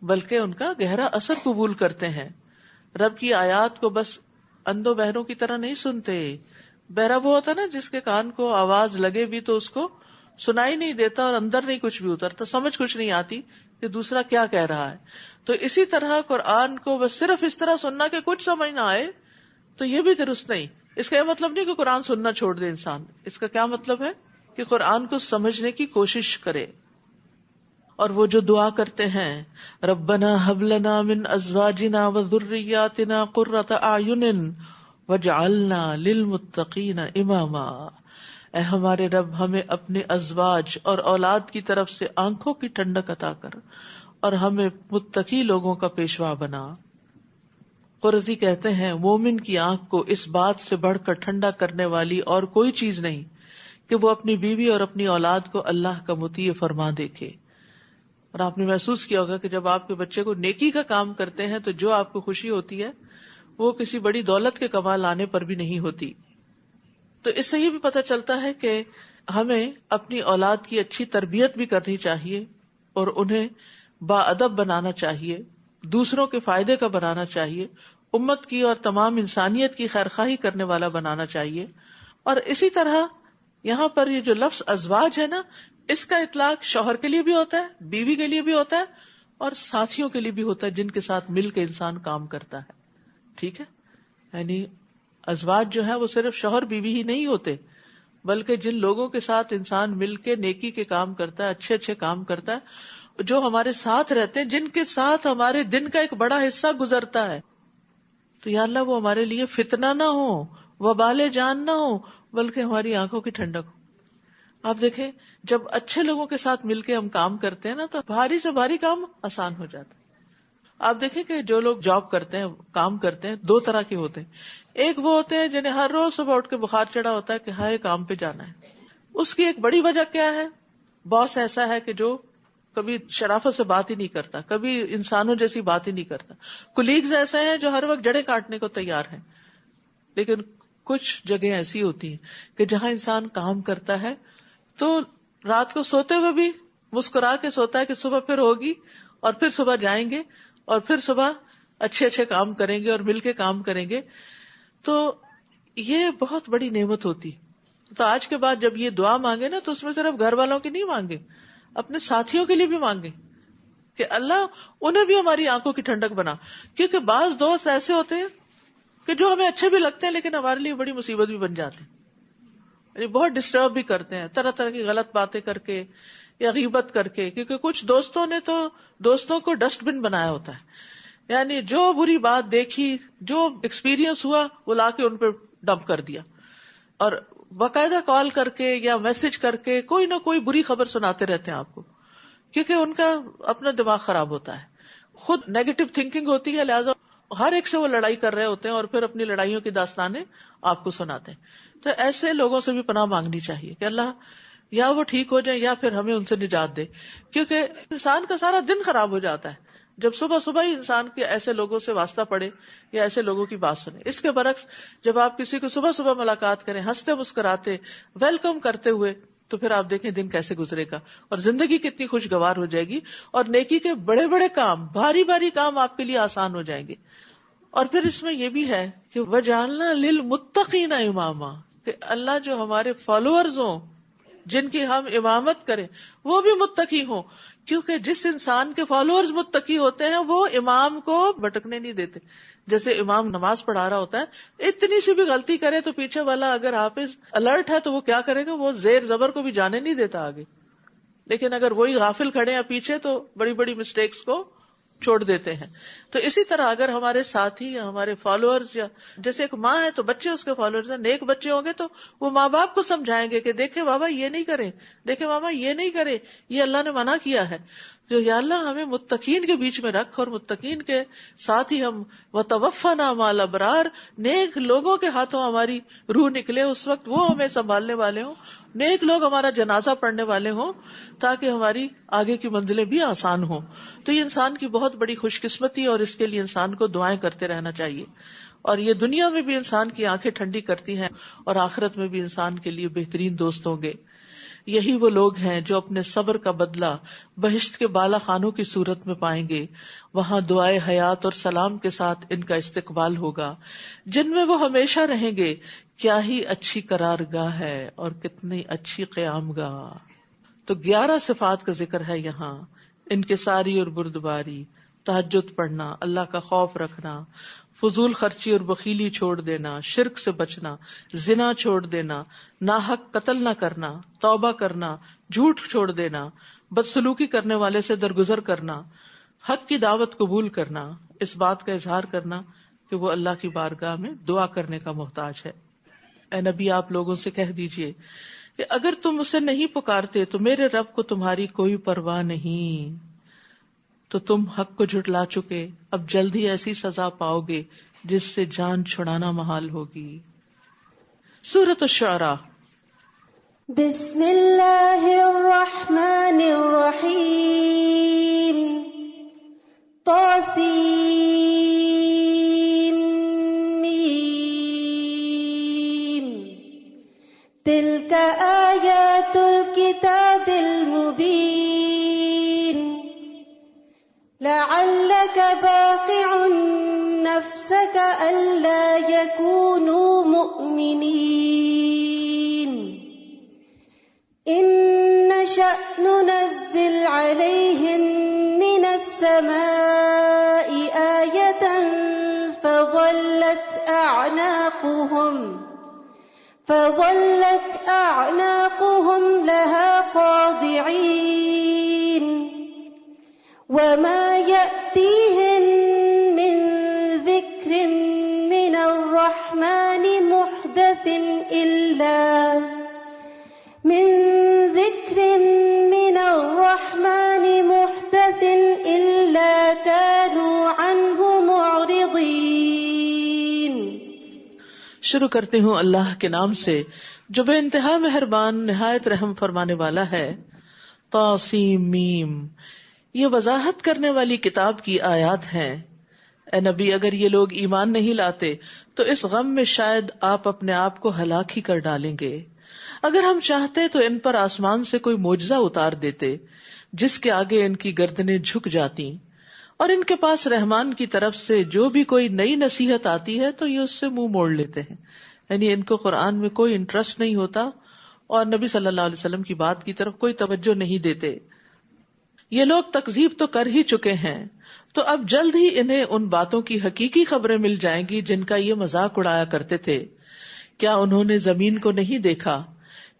بلکہ ان کا گہرا اثر قبول کرتے ہیں۔ رب کی آیات کو بس اندھوں بہروں کی طرح نہیں سنتے۔ بہرا وہ ہوتا نا جس کے کان کو آواز لگے بھی تو اس کو سنائی نہیں دیتا اور اندر نہیں کچھ بھی اترتا، سمجھ کچھ نہیں آتی کہ دوسرا کیا کہہ رہا ہے۔ تو اسی طرح قرآن کو بس صرف اس طرح سننا کہ کچھ سمجھ نہ آئے تو یہ بھی درست نہیں۔ اس کا یہ مطلب نہیں کہ قرآن سننا چھوڑ دے انسان، اس کا کیا مطلب ہے کہ قرآن کو سمجھنے کی کوشش کرے۔ اور وہ جو دعا کرتے ہیں ربنا ہب لنا من ازواجنا وذریاتنا قرۃ اعین واجعلنا للمتقین اماما، اے ہمارے رب ہمیں اپنے ازواج اور اولاد کی طرف سے آنکھوں کی ٹھنڈک عطا کر اور ہمیں متقی لوگوں کا پیشوا بنا۔ قرضی کہتے ہیں مومن کی آنکھ کو اس بات سے بڑھ کر ٹھنڈا کرنے والی اور کوئی چیز نہیں کہ وہ اپنی بیوی اور اپنی اولاد کو اللہ کا مطیع فرما دیکھے۔ اور آپ نے محسوس کیا ہوگا کہ جب آپ کے بچے کو نیکی کا کام کرتے ہیں تو جو آپ کو خوشی ہوتی ہے وہ کسی بڑی دولت کے کما لانے پر بھی نہیں ہوتی۔ تو اس سے یہ بھی پتہ چلتا ہے کہ ہمیں اپنی اولاد کی اچھی تربیت بھی کرنی چاہیے اور انہیں با ادب بنانا چاہیے، دوسروں کے فائدے کا بنانا چاہیے، امت کی اور تمام انسانیت کی خیرخواہی کرنے والا بنانا چاہیے۔ اور اسی طرح یہاں پر یہ جو لفظ ازواج ہے نا، اس کا اطلاق شوہر کے لیے بھی ہوتا ہے، بیوی کے لیے بھی ہوتا ہے اور ساتھیوں کے لیے بھی ہوتا ہے جن کے ساتھ مل کے انسان کام کرتا ہے۔ ٹھیک ہے، یعنی ازواج جو ہے وہ صرف شوہر بیوی ہی نہیں ہوتے بلکہ جن لوگوں کے ساتھ انسان مل کے نیکی کے کام کرتا ہے، اچھے اچھے کام کرتا ہے، جو ہمارے ساتھ رہتے ہیں، جن کے ساتھ ہمارے دن کا ایک بڑا حصہ گزرتا ہے، تو یا اللہ وہ ہمارے لیے فتنہ نہ ہو، وبال جان نہ ہو، بلکہ ہماری آنکھوں کی ٹھنڈک ہو۔ آپ دیکھیں جب اچھے لوگوں کے ساتھ مل کے ہم کام کرتے ہیں نا تو بھاری سے بھاری کام آسان ہو جاتا ہے۔ آپ دیکھیں کہ جو لوگ جاب کرتے ہیں، کام کرتے ہیں، دو طرح کے ہوتے ہیں۔ ایک وہ ہوتے ہیں جنہیں ہر روز صبح اٹھ کے بخار چڑھا ہوتا ہے کہ ہائے کام پہ جانا ہے۔ اس کی ایک بڑی وجہ کیا ہے؟ باس ایسا ہے کہ جو کبھی شرافت سے بات ہی نہیں کرتا، کبھی انسانوں جیسی بات ہی نہیں کرتا۔ کولیگز ایسے ہیں جو ہر وقت جڑیں کاٹنے کو تیار ہیں۔ لیکن کچھ جگہیں ایسی ہوتی ہیں کہ جہاں انسان کام کرتا ہے تو رات کو سوتے ہوئے بھی مسکرا کے سوتا ہے کہ صبح پھر ہوگی، اور پھر صبح جائیں گے، اور پھر صبح اچھے اچھے کام کریں گے اور مل کے کام کریں گے۔ تو یہ بہت بڑی نعمت ہوتی۔ تو آج کے بعد جب یہ دعا مانگے نا تو اس میں صرف گھر والوں کی نہیں مانگے، اپنے ساتھیوں کے لیے بھی مانگے کہ اللہ انہیں بھی ہماری آنکھوں کی ٹھنڈک بنا۔ کیونکہ بعض دوست ایسے ہوتے ہیں کہ جو ہمیں اچھے بھی لگتے ہیں لیکن ہمارے لیے بڑی مصیبت بھی بن جاتے ہیں، یعنی بہت ڈسٹرب بھی کرتے ہیں طرح طرح کی غلط باتیں کر کے یا غیبت کر کے، کیونکہ کچھ دوستوں نے تو دوستوں کو ڈسٹ بن بنایا ہوتا ہے، یعنی جو بری بات دیکھی، جو ایکسپیرینس ہوا وہ لا کے ان پہ ڈمپ کر دیا، اور باقاعدہ کال کر کے یا میسج کر کے کوئی نہ کوئی بری خبر سناتے رہتے ہیں آپ کو، کیونکہ ان کا اپنا دماغ خراب ہوتا ہے، خود نیگیٹو تھنکنگ ہوتی ہے، لہٰذا ہر ایک سے وہ لڑائی کر رہے ہوتے ہیں اور پھر اپنی لڑائیوں کی داستانیں آپ کو سناتے ہیں۔ تو ایسے لوگوں سے بھی پناہ مانگنی چاہیے کہ اللہ یا وہ ٹھیک ہو جائے یا پھر ہمیں ان سے نجات دے، کیونکہ انسان کا سارا دن خراب ہو جاتا ہے جب صبح صبح ہی انسان کے ایسے لوگوں سے واسطہ پڑے یا ایسے لوگوں کی بات سنے۔ اس کے برعکس جب آپ کسی کو صبح صبح ملاقات کریں، ہنستے مسکراتے ویلکم کرتے ہوئے، تو پھر آپ دیکھیں دن کیسے گزرے گا اور زندگی کتنی خوشگوار ہو جائے گی، اور نیکی کے بڑے بڑے کام، بھاری بھاری کام آپ کے لیے آسان ہو جائیں گے۔ اور پھر اس میں یہ بھی ہے کہ وَجَعَلْنَا لِلْمُتَّقِينَ إِمَامًا، کہ اللہ جو ہمارے فالوورز ہوں، جن کی ہم امامت کریں، وہ بھی متقی ہوں، کیونکہ جس انسان کے فالوورز متقی ہوتے ہیں وہ امام کو بھٹکنے نہیں دیتے۔ جیسے امام نماز پڑھا رہا ہوتا ہے، اتنی سی بھی غلطی کرے تو پیچھے والا اگر حافظ الرٹ ہے تو وہ کیا کرے گا، وہ زیر زبر کو بھی جانے نہیں دیتا آگے، لیکن اگر وہی غافل کھڑے ہیں پیچھے تو بڑی بڑی مسٹیکس کو چھوڑ دیتے ہیں۔ تو اسی طرح اگر ہمارے ساتھی یا ہمارے فالوورز، یا جیسے ایک ماں ہے تو بچے اس کے فالوورز ہیں، نیک بچے ہوں گے تو وہ ماں باپ کو سمجھائیں گے کہ دیکھیں بابا یہ نہیں کریں، دیکھیں ماما یہ نہیں کرے، یہ اللہ نے منع کیا ہے۔ تو یا اللہ ہمیں متقین کے بیچ میں رکھ، اور متقین کے ساتھ ہی ہم وَتَوَفَّنَا مَعَ الْأَبْرَارِ، نیک لوگوں کے ہاتھوں ہماری روح نکلے، اس وقت وہ ہمیں سنبھالنے والے ہوں، نیک لوگ ہمارا جنازہ پڑھنے والے ہوں، تاکہ ہماری آگے کی منزلیں بھی آسان ہوں۔ تو یہ انسان کی بہت بڑی خوش قسمتی، اور اس کے لیے انسان کو دعائیں کرتے رہنا چاہیے، اور یہ دنیا میں بھی انسان کی آنکھیں ٹھنڈی کرتی ہیں، اور آخرت میں بھی انسان کے لیے بہترین دوست ہوں گے۔ یہی وہ لوگ ہیں جو اپنے صبر کا بدلہ بہشت کے بالا خانوں کی صورت میں پائیں گے، وہاں دعائے حیات اور سلام کے ساتھ ان کا استقبال ہوگا، جن میں وہ ہمیشہ رہیں گے۔ کیا ہی اچھی قرارگاہ ہے اور کتنی اچھی قیام گاہ۔ تو 11 صفات کا ذکر ہے یہاں، انکساری اور بردباری، تہجد پڑھنا، اللہ کا خوف رکھنا، فضول خرچی اور بخیلی چھوڑ دینا، شرک سے بچنا، زنا چھوڑ دینا، ناحق قتل نہ کرنا، توبہ کرنا، جھوٹ چھوڑ دینا، بدسلوکی کرنے والے سے درگزر کرنا، حق کی دعوت قبول کرنا، اس بات کا اظہار کرنا کہ وہ اللہ کی بارگاہ میں دعا کرنے کا محتاج ہے۔ اے نبی آپ لوگوں سے کہہ دیجئے کہ اگر تم اسے نہیں پکارتے تو میرے رب کو تمہاری کوئی پرواہ نہیں، تو تم حق کو جھٹلا چکے، اب جلدی ایسی سزا پاؤ گے جس سے جان چھڑانا محال ہوگی۔ سورۃ الشعراء۔ بسم اللہ الرحمن الرحیم، طاسیم تلک آیات الکتاب المبین لعلک باخع نفسک الا یکونوا مؤمنین ان نشأ ننزل علیہم من السماء آیة فظلت أعناقهم فظلت أعناقهم لها خاضعين وما يأتيهم من ذكر من الرحمن محدث إلا كانوا عنه معرضين. شروع کرتی ہوں اللہ کے نام سے جو بے انتہا مہربان نہایت رحم فرمانے والا ہے. طاسیم میم، یہ وضاحت کرنے والی کتاب کی آیات ہیں. اے نبی، اگر یہ لوگ ایمان نہیں لاتے تو اس غم میں شاید آپ اپنے آپ کو ہلاک ہی کر ڈالیں گے. اگر ہم چاہتے تو ان پر آسمان سے کوئی معجزہ اتار دیتے جس کے آگے ان کی گردنیں جھک جاتی، اور ان کے پاس رحمان کی طرف سے جو بھی کوئی نئی نصیحت آتی ہے تو یہ اس سے منہ موڑ لیتے ہیں. یعنی ان کو قرآن میں کوئی انٹرسٹ نہیں ہوتا اور نبی صلی اللہ علیہ وسلم کی بات کی طرف کوئی توجہ نہیں دیتے. یہ لوگ تکذیب تو کر ہی چکے ہیں، تو اب جلد ہی انہیں ان باتوں کی حقیقی خبریں مل جائیں گی جن کا یہ مذاق اڑایا کرتے تھے. کیا انہوں نے زمین کو نہیں دیکھا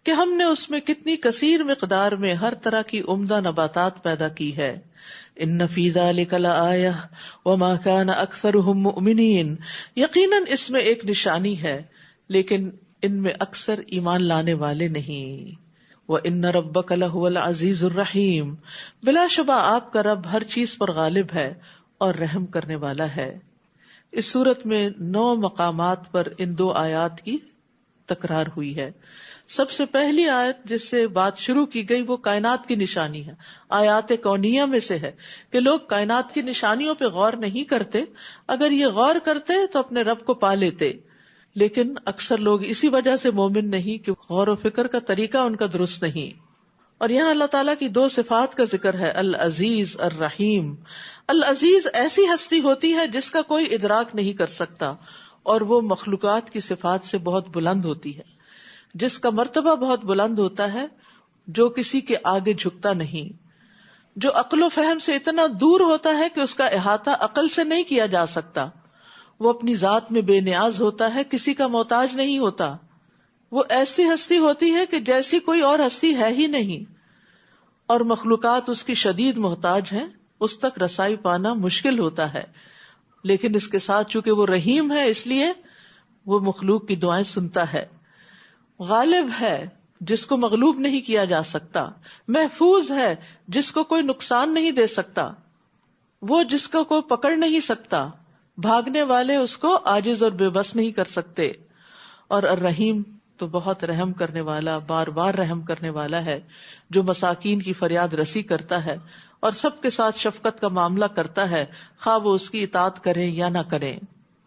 کہ ہم نے اس میں کتنی کثیر مقدار میں ہر طرح کی عمدہ نباتات پیدا کی ہے. ان فی ذلک لآیہ وما کان اکثرهم مؤمنین، یقیناً اس میں ایک نشانی ہے لیکن ان میں اکثر ایمان لانے والے نہیں. وَإِنَّ رَبَّكَ لَهُوَ الْعَزِيزُ الرَّحِيمُ، بلا شبہ آپ کا رب ہر چیز پر غالب ہے اور رحم کرنے والا ہے. اس صورت میں 9 مقامات پر ان 2 آیات کی تکرار ہوئی ہے. سب سے پہلی آیت جس سے بات شروع کی گئی وہ کائنات کی نشانی ہے. آیات کونیہ میں سے ہے کہ لوگ کائنات کی نشانیوں پہ غور نہیں کرتے. اگر یہ غور کرتے تو اپنے رب کو پا لیتے، لیکن اکثر لوگ اسی وجہ سے مومن نہیں کہ غور و فکر کا طریقہ ان کا درست نہیں. اور یہاں اللہ تعالیٰ کی 2 صفات کا ذکر ہے، العزیز الرحیم. العزیز ایسی ہستی ہوتی ہے جس کا کوئی ادراک نہیں کر سکتا، اور وہ مخلوقات کی صفات سے بہت بلند ہوتی ہے، جس کا مرتبہ بہت بلند ہوتا ہے، جو کسی کے آگے جھکتا نہیں، جو عقل و فہم سے اتنا دور ہوتا ہے کہ اس کا احاطہ عقل سے نہیں کیا جا سکتا. وہ اپنی ذات میں بے نیاز ہوتا ہے، کسی کا محتاج نہیں ہوتا. وہ ایسی ہستی ہوتی ہے کہ جیسی کوئی اور ہستی ہے ہی نہیں، اور مخلوقات اس کی شدید محتاج ہیں، اس تک رسائی پانا مشکل ہوتا ہے. لیکن اس کے ساتھ چونکہ وہ رحیم ہے اس لیے وہ مخلوق کی دعائیں سنتا ہے. غالب ہے جس کو مغلوب نہیں کیا جا سکتا، محفوظ ہے جس کو کوئی نقصان نہیں دے سکتا، وہ جس کو کوئی پکڑ نہیں سکتا، بھاگنے والے اس کو عاجز اور بے بس نہیں کر سکتے. اور الرحیم تو بہت رحم کرنے والا، بار بار رحم کرنے والا ہے، جو مساکین کی فریاد رسی کرتا ہے اور سب کے ساتھ شفقت کا معاملہ کرتا ہے، خواہ وہ اس کی اطاعت کریں یا نہ کریں.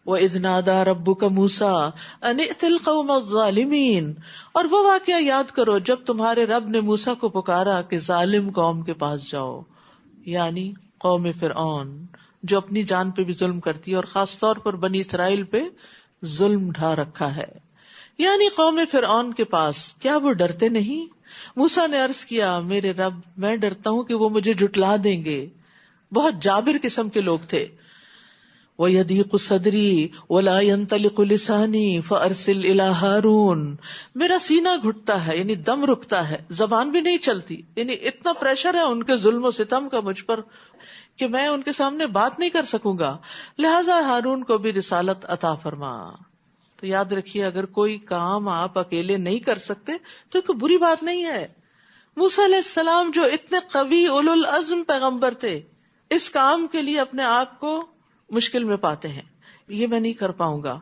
وَإِذْ نَادَى رَبُّكَ مُوسَىٰ أَنِ ائْتِ الْقَوْمَ الظَّالِمِينَ، اور وہ واقعہ یاد کرو جب تمہارے رب نے موسیٰ کو پکارا کہ ظالم قوم کے پاس جاؤ، یعنی قوم فرعون جو اپنی جان پہ بھی ظلم کرتی ہے اور خاص طور پر بنی اسرائیل پہ ظلم ڈھا رکھا ہے. یعنی قوم فرعون کے پاس. کیا وہ ڈرتے نہیں؟ موسیٰ نے عرض کیا، میرے رب میں ڈرتا ہوں کہ وہ مجھے جھٹلا دیں گے. بہت جابر قسم کے لوگ تھے. وَيَضِيقُ صَدْرِي وَلَا يَنطَلِقُ لِسَانِي فَأَرْسِلْ إِلَىٰ هَارُونَ، میرا سینہ گھٹتا ہے یعنی دم رکتا ہے، زبان بھی نہیں چلتی، یعنی اتنا پریشر ہے ان کے ظلم و ستم کا مجھ پر کہ میں ان کے سامنے بات نہیں کر سکوں گا، لہذا ہارون کو بھی رسالت عطا فرما. تو یاد رکھیے اگر کوئی کام آپ اکیلے نہیں کر سکتے تو کوئی بری بات نہیں ہے. موسیٰ علیہ السلام جو اتنے قوی اولو العزم پیغمبر تھے، اس کام کے لیے اپنے آپ کو مشکل میں پاتے ہیں، یہ میں نہیں کر پاؤں گا.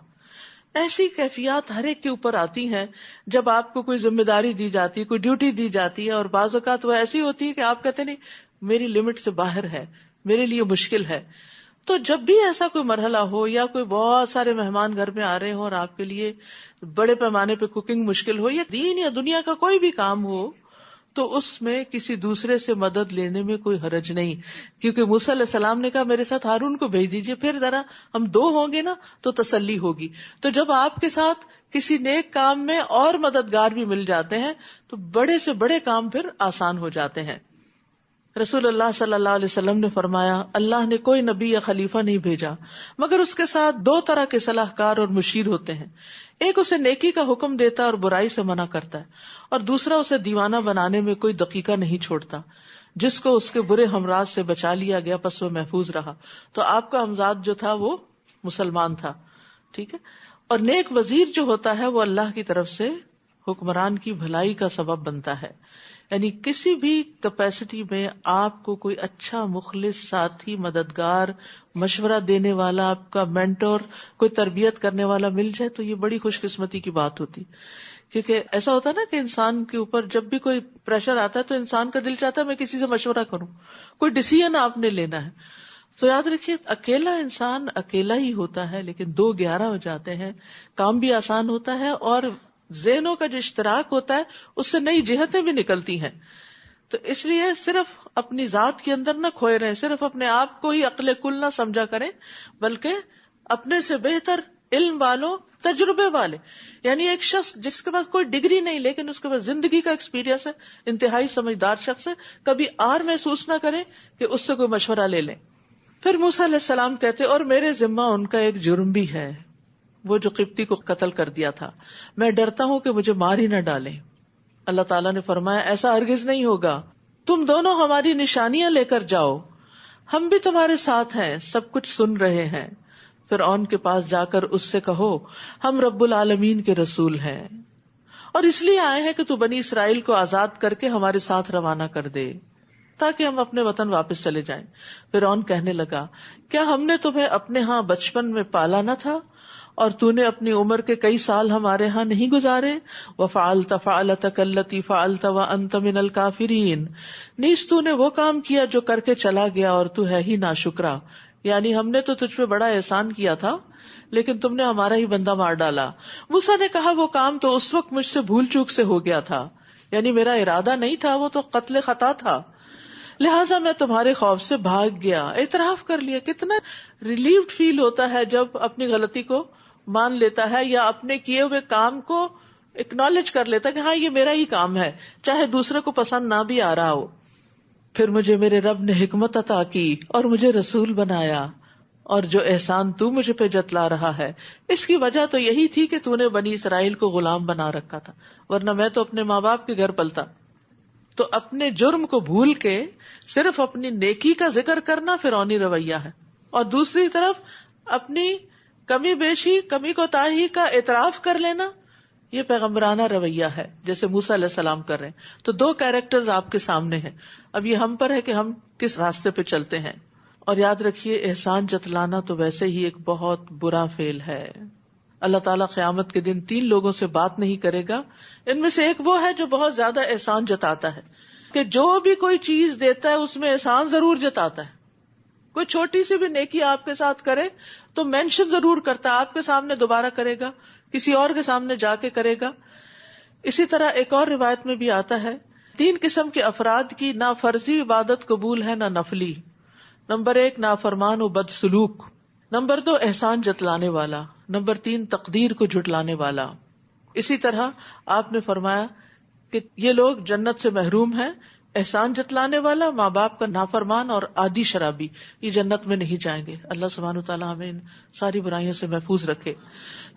ایسی کیفیات ہر ایک کے اوپر آتی ہیں جب آپ کو کوئی ذمہ داری دی جاتی ہے، کوئی ڈیوٹی دی جاتی ہے، اور بعض اوقات وہ ایسی ہوتی ہے کہ آپ کہتے نہیں میری لمٹ سے باہر ہے، میرے لیے مشکل ہے. تو جب بھی ایسا کوئی مرحلہ ہو یا کوئی بہت سارے مہمان گھر میں آ رہے ہوں اور آپ کے لیے بڑے پیمانے پہ کوکنگ مشکل ہو، یا دین یا دنیا کا کوئی بھی کام ہو، تو اس میں کسی دوسرے سے مدد لینے میں کوئی حرج نہیں. کیونکہ موسیٰ علیہ السلام نے کہا میرے ساتھ ہارون کو بھیج دیجئے، پھر ذرا ہم 2 ہوں گے نا تو تسلی ہوگی. تو جب آپ کے ساتھ کسی نیک کام میں اور مددگار بھی مل جاتے ہیں تو بڑے سے بڑے کام پھر آسان ہو جاتے ہیں. رسول اللہ صلی اللہ علیہ وسلم نے فرمایا اللہ نے کوئی نبی یا خلیفہ نہیں بھیجا مگر اس کے ساتھ دو طرح کے صلاح کار اور مشیر ہوتے ہیں، ایک اسے نیکی کا حکم دیتا اور برائی سے منع کرتا ہے، اور دوسرا اسے دیوانہ بنانے میں کوئی دقیقہ نہیں چھوڑتا۔ جس کو اس کے برے ہمراز سے بچا لیا گیا پس وہ محفوظ رہا۔ تو آپ کا ہمزاد جو تھا وہ مسلمان تھا، ٹھیک ہے۔ اور نیک وزیر جو ہوتا ہے وہ اللہ کی طرف سے حکمران کی بھلائی کا سبب بنتا ہے، یعنی کسی بھی کیپیسٹی میں آپ کو کوئی اچھا مخلص ساتھی، مددگار، مشورہ دینے والا، آپ کا مینٹور، کوئی تربیت کرنے والا مل جائے تو یہ بڑی خوش قسمتی کی بات ہوتی، کیونکہ ایسا ہوتا ہے نا کہ انسان کے اوپر جب بھی کوئی پریشر آتا ہے تو انسان کا دل چاہتا ہے میں کسی سے مشورہ کروں، کوئی ڈیسیژن آپ نے لینا ہے۔ تو یاد رکھیے اکیلا انسان اکیلا ہی ہوتا ہے، لیکن 2-11 ہو جاتے ہیں، کام بھی آسان ہوتا ہے اور ذہنوں کا جو اشتراک ہوتا ہے اس سے نئی جہتیں بھی نکلتی ہیں۔ تو اس لیے صرف اپنی ذات کے اندر نہ کھوئے رہیں، صرف اپنے آپ کو ہی عقل کل نہ سمجھا کریں، بلکہ اپنے سے بہتر علم والوں، تجربے والے، یعنی ایک شخص جس کے پاس کوئی ڈگری نہیں لیکن اس کے پاس زندگی کا ایکسپیرینس ہے، انتہائی سمجھدار شخص ہے، کبھی آر محسوس نہ کریں کہ اس سے کوئی مشورہ لے لیں۔ پھر موسیٰ علیہ السلام کہتے اور میرے ذمہ ان کا ایک جرم بھی ہے، وہ جو قبطی کو قتل کر دیا تھا، میں ڈرتا ہوں کہ مجھے مار ہی نہ ڈالیں۔ اللہ تعالیٰ نے فرمایا ایسا ہرگز نہیں ہوگا، تم دونوں ہماری نشانیاں لے کر جاؤ، ہم بھی تمہارے ساتھ ہیں، سب کچھ سن رہے ہیں۔ فرعون کے پاس جا کر اس سے کہو ہم رب العالمین کے رسول ہیں اور اس لیے آئے ہیں کہ تو بنی اسرائیل کو آزاد کر کے ہمارے ساتھ روانہ کر دے تاکہ ہم اپنے وطن واپس چلے جائیں۔ فرعون کہنے لگا کیا ہم نے تمہیں اپنے ہاں بچپن میں پالا نہ تھا اور تو نے اپنی عمر کے کئی سال ہمارے ہاں نہیں گزارے؟ وَفَعَلْتَ فَعَلَتَكَ الَّتِي فَعَلْتَ وَأَنْتَ مِنَ الْكَافِرِينَ، نیز تو نے وہ کام کیا جو کر کے چلا گیا اور تو ہے ہی ناشکرا، یعنی ہم نے تو تجھ پہ بڑا احسان کیا تھا لیکن تم نے ہمارا ہی بندہ مار ڈالا۔ موسیٰ نے کہا وہ کام تو اس وقت مجھ سے بھول چوک سے ہو گیا تھا، یعنی میرا ارادہ نہیں تھا، وہ تو قتل خطا تھا، لہٰذا میں تمہارے خوف سے بھاگ گیا۔ اعتراف کر لیا، کتنا ریلیوڈ فیل ہوتا ہے جب اپنی غلطی کو مان لیتا ہے یا اپنے کیے ہوئے کام کو اکنالج کر لیتا ہے کہ ہاں یہ میرا ہی کام ہے، چاہے دوسرے کو پسند نہ بھی آ رہا ہو۔ پھر مجھے میرے رب نے حکمت عطا کی اور مجھے رسول بنایا، اور جو احسان تو مجھے پہ جتلا رہا ہے اس کی وجہ تو یہی تھی کہ تو نے بنی اسرائیل کو غلام بنا رکھا تھا، ورنہ میں تو اپنے ماں باپ کے گھر پلتا۔ تو اپنے جرم کو بھول کے صرف اپنی نیکی کا ذکر کرنا فرعونی رویہ ہے، اور دوسری طرف اپنی کمی بیشی، کمی کوتاہی کا اعتراف کر لینا یہ پیغمبرانہ رویہ ہے، جیسے موسیٰ علیہ السلام کر رہے ہیں۔ تو 2 کیریکٹرز آپ کے سامنے ہیں، اب یہ ہم پر ہے کہ ہم کس راستے پہ چلتے ہیں۔ اور یاد رکھیے احسان جتلانا تو ویسے ہی ایک بہت برا فعل ہے۔ اللہ تعالیٰ قیامت کے دن 3 لوگوں سے بات نہیں کرے گا، ان میں سے ایک وہ ہے جو بہت زیادہ احسان جتاتا ہے، کہ جو بھی کوئی چیز دیتا ہے اس میں احسان ضرور جتاتا ہے۔ کوئی چھوٹی سی بھی نیکی آپ کے ساتھ کرے تو مینشن ضرور کرتا ہے، آپ کے سامنے دوبارہ کرے گا، کسی اور کے سامنے جا کے کرے گا۔ اسی طرح ایک اور روایت میں بھی آتا ہے 3 قسم کے افراد کی نہ فرضی عبادت قبول ہے نہ نفلی۔ نمبر 1 نافرمان و بد سلوک، نمبر 2 احسان جتلانے والا، نمبر 3 تقدیر کو جھٹلانے والا۔ اسی طرح آپ نے فرمایا کہ یہ لوگ جنت سے محروم ہیں، احسان جتلانے والا، ماں باپ کا نافرمان اور عادی شرابی، یہ جنت میں نہیں جائیں گے۔ اللہ سبحانہ وتعالیٰ ہمیں ان ساری برائیوں سے محفوظ رکھے۔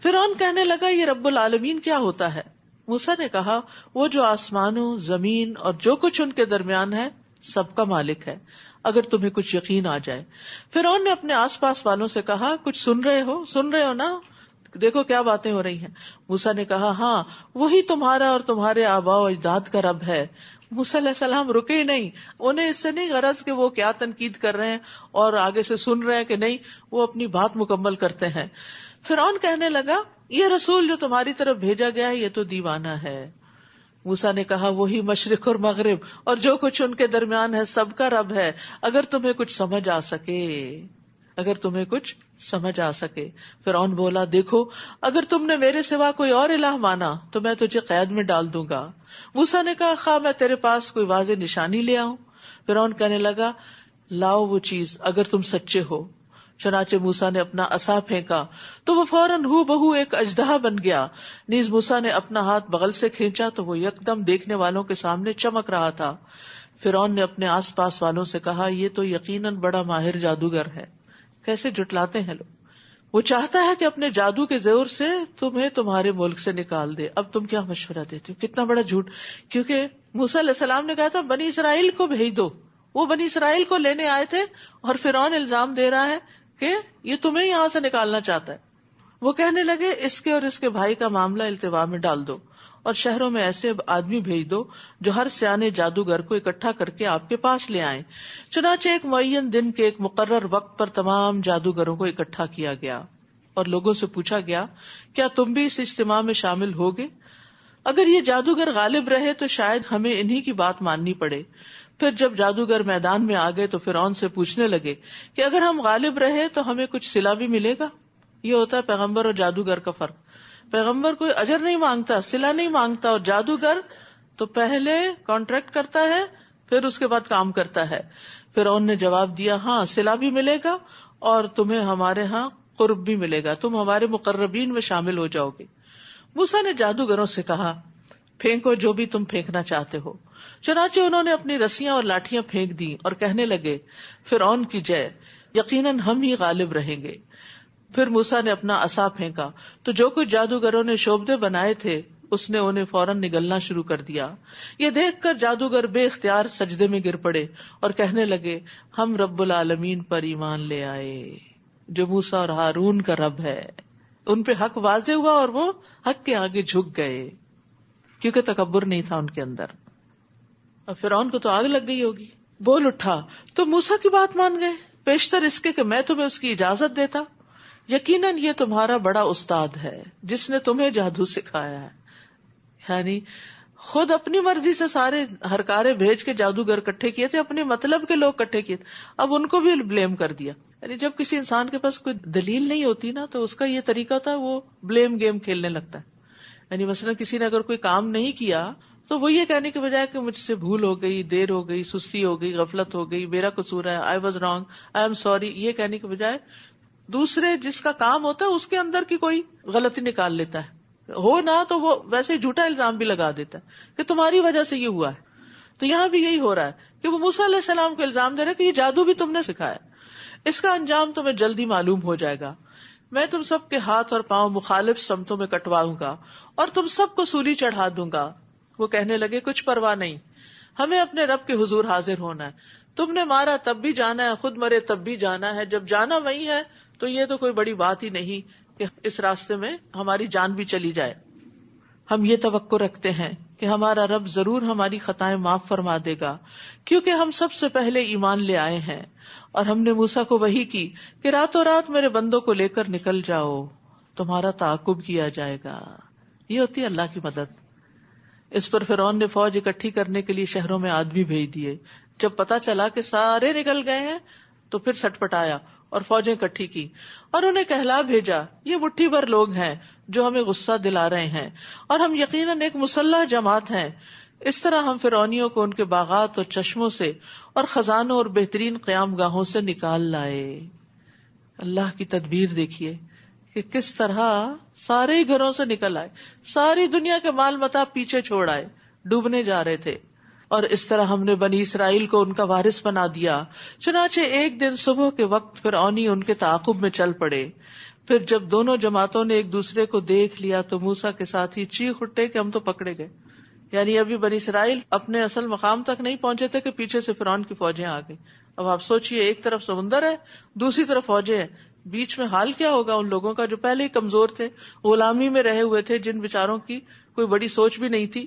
فرعون کہنے لگا یہ رب العالمین کیا ہوتا ہے؟ موسیٰ نے کہا وہ جو آسمانوں، زمین اور جو کچھ ان کے درمیان ہے سب کا مالک ہے، اگر تمہیں کچھ یقین آ جائے۔ فرعون نے اپنے آس پاس والوں سے کہا کچھ سن رہے ہو نا؟ دیکھو کیا باتیں ہو رہی ہیں۔ موسیٰ نے کہا ہاں وہی تمہارا اور تمہارے آباء و اجداد کا رب ہے۔ موسیٰ علیہ السلام رکے ہی نہیں، انہیں اس سے نہیں غرض کہ وہ کیا تنقید کر رہے ہیں اور آگے سے سن رہے ہیں کہ نہیں، وہ اپنی بات مکمل کرتے ہیں۔ فرعون کہنے لگا یہ رسول جو تمہاری طرف بھیجا گیا ہے یہ تو دیوانہ ہے۔ موسیٰ نے کہا وہی مشرق اور مغرب اور جو کچھ ان کے درمیان ہے سب کا رب ہے، اگر تمہیں کچھ سمجھ آ سکے۔ فرعون بولا دیکھو اگر تم نے میرے سوا کوئی اور الہ مانا تو میں تجھے قید میں ڈال دوں گا۔ موسیٰ نے کہا خواہ میں تیرے پاس کوئی واضح نشانی لے آؤں؟ فرعون کہنے لگا لاؤ وہ چیز اگر تم سچے ہو۔ چنانچہ موسیٰ نے اپنا عصا پھینکا تو وہ فوراً ہو بہو ایک اژدہا بن گیا۔ نیز موسیٰ نے اپنا ہاتھ بغل سے کھینچا تو وہ یکدم دیکھنے والوں کے سامنے چمک رہا تھا۔ فرعون نے اپنے آس پاس والوں سے کہا یہ تو یقیناً بڑا ماہر جادوگر ہے. کیسے جھٹلاتے ہیں لوگ. وہ چاہتا ہے کہ اپنے جادو کے زور سے تمہیں تمہارے ملک سے نکال دے. اب تم کیا مشورہ دیتے ہو؟ کتنا بڑا جھوٹ. کیونکہ موسیٰ علیہ السلام نے کہا تھا بنی اسرائیل کو بھیج دو. وہ بنی اسرائیل کو لینے آئے تھے اور فرعون الزام دے رہا ہے کہ یہ تمہیں یہاں سے نکالنا چاہتا ہے. وہ کہنے لگے اس کے اور اس کے بھائی کا معاملہ التوا میں ڈال دو اور شہروں میں ایسے آدمی بھیج دو جو ہر سیانے جادوگر کو اکٹھا کر کے آپ کے پاس لے آئیں. چنانچہ ایک معین دن کے ایک مقرر وقت پر تمام جادوگروں کو اکٹھا کیا گیا اور لوگوں سے پوچھا گیا کیا تم بھی اس اجتماع میں شامل ہوگے؟ اگر یہ جادوگر غالب رہے تو شاید ہمیں انہی کی بات ماننی پڑے. پھر جب جادوگر میدان میں آ گئے تو فرعون سے پوچھنے لگے کہ اگر ہم غالب رہے تو ہمیں کچھ صلہ بھی ملے گا. یہ ہوتا ہے پیغمبر اور جادوگر کا فرق. پیغمبر کوئی اجر نہیں مانگتا، صلہ نہیں مانگتا، اور جادوگر تو پہلے کانٹریکٹ کرتا ہے پھر اس کے بعد کام کرتا ہے. فرعون نے جواب دیا ہاں صلہ بھی ملے گا اور تمہیں ہمارے ہاں قرب بھی ملے گا، تم ہمارے مقربین میں شامل ہو جاؤ گے. موسیٰ نے جادوگروں سے کہا پھینکو جو بھی تم پھینکنا چاہتے ہو. چنانچہ انہوں نے اپنی رسیاں اور لاٹھیاں پھینک دی اور کہنے لگے فرعون کی جے، یقیناً ہم ہی غالب رہیں گے. پھر موسیٰ نے اپنا عصا پھینکا تو جو کچھ جادوگروں نے شوبدے بنائے تھے اس نے انہیں فوراً نگلنا شروع کر دیا. یہ دیکھ کر جادوگر بے اختیار سجدے میں گر پڑے اور کہنے لگے ہم رب العالمین پر ایمان لے آئے جو موسیٰ اور ہارون کا رب ہے. ان پہ حق واضح ہوا اور وہ حق کے آگے جھک گئے کیونکہ تکبر نہیں تھا ان کے اندر. اور فرعون کو تو آگ لگ گئی ہوگی. بول اٹھا تو موسیٰ کی بات مان گئے پیشتر اس کے کہ میں تمہیں اس کی اجازت دیتا. یقیناً یہ تمہارا بڑا استاد ہے جس نے تمہیں جادو سکھایا ہے. یعنی خود اپنی مرضی سے سارے ہرکارے بھیج کے جادوگر کٹھے کیے تھے، اپنے مطلب کے لوگ کٹھے کیے تھے، اب ان کو بھی بلیم کر دیا. یعنی جب کسی انسان کے پاس کوئی دلیل نہیں ہوتی نا تو اس کا یہ طریقہ ہوتا ہے وہ بلیم گیم کھیلنے لگتا ہے. یعنی مثلا کسی نے اگر کوئی کام نہیں کیا تو وہ یہ کہنے کے بجائے کہ مجھ سے بھول ہو گئی، دیر ہو گئی، سستی ہو گئی، غفلت ہو گئی، میرا قصور ہے، I was wrong, I am sorry, یہ کہنے کے بجائے دوسرے جس کا کام ہوتا ہے اس کے اندر کی کوئی غلطی نکال لیتا ہے. ہو نہ تو وہ ویسے جھوٹا الزام بھی لگا دیتا ہے کہ تمہاری وجہ سے یہ ہوا ہے. تو یہاں بھی یہی ہو رہا ہے کہ وہ موسیٰ علیہ السلام کو الزام دے رہے کہ یہ جادو بھی تم نے سکھایا، اس کا انجام تمہیں جلدی معلوم ہو جائے گا. میں تم سب کے ہاتھ اور پاؤں مخالف سمتوں میں کٹواؤں گا اور تم سب کو سولی چڑھا دوں گا. وہ کہنے لگے کچھ پرواہ نہیں، ہمیں اپنے رب کے حضور حاضر ہونا ہے. تم نے مارا تب بھی جانا ہے، خود مرے تب بھی جانا ہے، جب جانا وہی ہے تو یہ تو کوئی بڑی بات ہی نہیں کہ اس راستے میں ہماری جان بھی چلی جائے. ہم یہ توقع رکھتے ہیں کہ ہمارا رب ضرور ہماری خطائیں معاف فرما دے گا کیونکہ ہم سب سے پہلے ایمان لے آئے ہیں. اور ہم نے موسیٰ کو وحی کی کہ راتوں رات میرے بندوں کو لے کر نکل جاؤ، تمہارا تعاقب کیا جائے گا. یہ ہوتی ہے اللہ کی مدد. اس پر فرعون نے فوج اکٹھی کرنے کے لیے شہروں میں آدمی بھیج دیے. جب پتا چلا کہ سارے نکل گئے ہیں تو پھر سٹ پٹایا اور فوجیں اکٹھی کی اور انہیں کہلا بھیجا یہ مٹھی بھر لوگ ہیں جو ہمیں غصہ دلا رہے ہیں اور ہم یقیناً ایک مسلح جماعت ہیں. اس طرح ہم فرعونیوں کو ان کے باغات اور چشموں سے اور خزانوں اور بہترین قیام گاہوں سے نکال لائے. اللہ کی تدبیر دیکھیے کہ کس طرح سارے ہی گھروں سے نکل آئے، ساری دنیا کے مال متاع پیچھے چھوڑ آئے، ڈوبنے جا رہے تھے. اور اس طرح ہم نے بنی اسرائیل کو ان کا وارث بنا دیا. چنانچہ ایک دن صبح کے وقت فرعونی ان کے تعاقب میں چل پڑے. پھر جب دونوں جماعتوں نے ایک دوسرے کو دیکھ لیا تو موسیٰ کے ساتھ ہی چیخ اٹھے کہ ہم تو پکڑے گئے. یعنی ابھی بنی اسرائیل اپنے اصل مقام تک نہیں پہنچے تھے کہ پیچھے سے فرعون کی فوجیں آ گئی. اب آپ سوچئے ایک طرف سمندر ہے، دوسری طرف فوجیں ہیں، بیچ میں حال کیا ہوگا ان لوگوں کا جو پہلے ہی کمزور تھے، غلامی میں رہے ہوئے تھے، جن بیچاروں کی کوئی بڑی سوچ بھی نہیں تھی.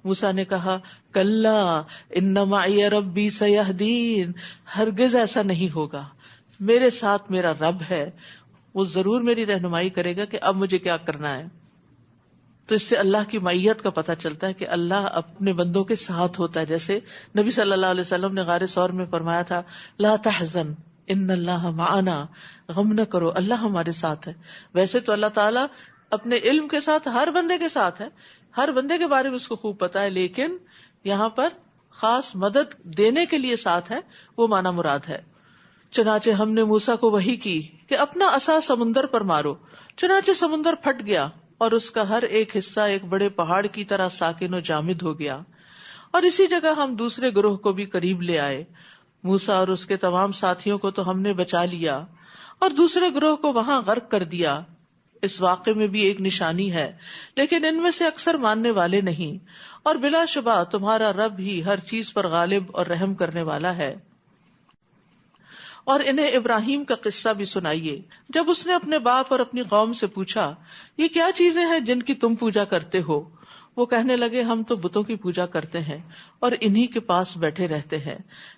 موسیٰ نے کہا کلا ان معی ربی سیہدین، ہرگز ایسا نہیں ہوگا، میرے ساتھ میرا رب ہے، وہ ضرور میری رہنمائی کرے گا کہ اب مجھے کیا کرنا ہے. تو اس سے اللہ کی معیت کا پتہ چلتا ہے کہ اللہ اپنے بندوں کے ساتھ ہوتا ہے. جیسے نبی صلی اللہ علیہ وسلم نے غار ثور میں فرمایا تھا لا تحزن ان اللہ معنا، غم نہ کرو اللہ ہمارے ساتھ ہے. ویسے تو اللہ تعالیٰ اپنے علم کے ساتھ ہر بندے کے ساتھ ہے، ہر بندے کے بارے میں اس کو خوب پتا ہے، لیکن یہاں پر خاص مدد دینے کے لیے ساتھ ہے، وہ معنی مراد ہے. چنانچہ ہم نے موسیٰ کو وحی کی کہ اپنا عصا سمندر پر مارو. چنانچہ سمندر پھٹ گیا اور اس کا ہر ایک حصہ ایک بڑے پہاڑ کی طرح ساکن و جامد ہو گیا. اور اسی جگہ ہم دوسرے گروہ کو بھی قریب لے آئے. موسیٰ اور اس کے تمام ساتھیوں کو تو ہم نے بچا لیا اور دوسرے گروہ کو وہاں غرق کر دیا. اس واقعے میں بھی ایک نشانی ہے، لیکن ان میں سے اکثر ماننے والے نہیں. اور بلا شبہ تمہارا رب ہی ہر چیز پر غالب اور رحم کرنے والا ہے. اور انہیں ابراہیم کا قصہ بھی سنائیے جب اس نے اپنے باپ اور اپنی قوم سے پوچھا، یہ کیا چیزیں ہیں جن کی تم پوجا کرتے ہو؟ وہ کہنے لگے، ہم تو بتوں کی پوجا کرتے ہیں اور انہی کے پاس بیٹھے رہتے ہیں.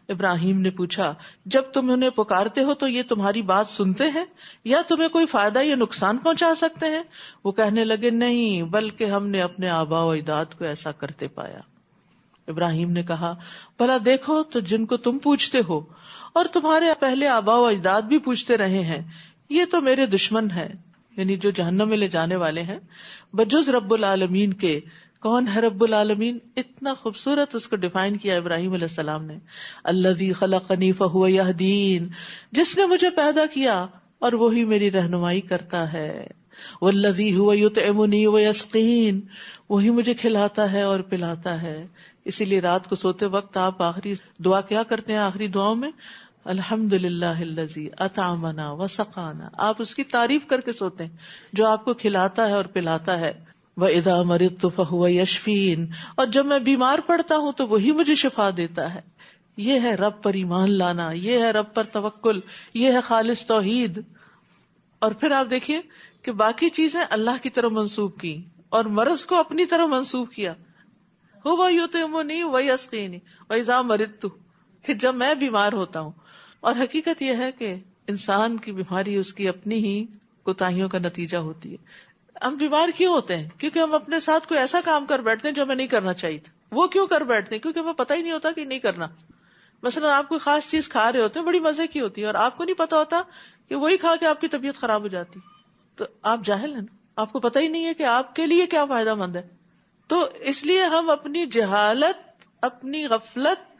ابراہیم نے پوچھا، جب تم انہیں پکارتے ہو تو یہ تمہاری بات سنتے ہیں یا تمہیں کوئی فائدہ یا نقصان پہنچا سکتے ہیں؟ وہ کہنے لگے، نہیں، بلکہ ہم نے اپنے آباء و اجداد کو ایسا کرتے پایا. ابراہیم نے کہا، بھلا دیکھو تو جن کو تم پوچھتے ہو اور تمہارے پہلے آباء و اجداد بھی پوچھتے رہے ہیں، یہ تو میرے دشمن ہیں، یعنی جو جہنم میں لے جانے والے ہیں، بجز رب العالمین کے. کون ہے رب العالمین؟ اتنا خوبصورت اس کو ڈیفائن کیا ابراہیم علیہ السلام نے. الذی خلقنی فہو یہدین، جس نے مجھے پیدا کیا اور وہی میری رہنمائی کرتا ہے. والذی هو یطعمنی ویسقین، وہی مجھے کھلاتا ہے اور پلاتا ہے. اسی لیے رات کو سوتے وقت آپ آخری دعا کیا کرتے ہیں؟ آخری دعاؤں میں الحمدللہ الذی اطعمنا وسقانا، آپ اس کی تعریف کر کے سوتے ہیں جو آپ کو کھلاتا ہے اور پلاتا ہے. وَإِذَا مَرِضْتُ فَهُوَ يَشْفِينِ، اور جب میں بیمار پڑتا ہوں تو وہی مجھے شفا دیتا ہے. یہ ہے رب پر ایمان لانا، یہ ہے رب پر توکل، یہ ہے خالص توحید. اور پھر آپ دیکھیے کہ باقی چیزیں اللہ کی طرف منسوب کی اور مرض کو اپنی طرف منسوب کیا. هُوَ يُطْعِمُنِي وَيَسْقِينِ وَإِذَا مَرِضْتُ، کہ جب میں بیمار ہوتا ہوں. اور حقیقت یہ ہے کہ انسان کی بیماری اس کی اپنی ہی کوتاہیوں کا نتیجہ ہوتی ہے. ہم بیمار کیوں ہوتے ہیں؟ کیونکہ ہم اپنے ساتھ کوئی ایسا کام کر بیٹھتے ہیں جو ہمیں نہیں کرنا چاہیے تھا. وہ کیوں کر بیٹھتے ہیں؟ کیونکہ ہمیں پتہ ہی نہیں ہوتا کہ نہیں کرنا. مثلا آپ کوئی خاص چیز کھا رہے ہوتے ہیں، بڑی مزے کی ہوتی ہے، اور آپ کو نہیں پتا ہوتا کہ وہی کھا کے آپ کی طبیعت خراب ہو جاتی، تو آپ جاہل ہیں نا، آپ کو پتہ ہی نہیں ہے کہ آپ کے لیے کیا فائدہ مند ہے. تو اس لیے ہم اپنی جہالت، اپنی غفلت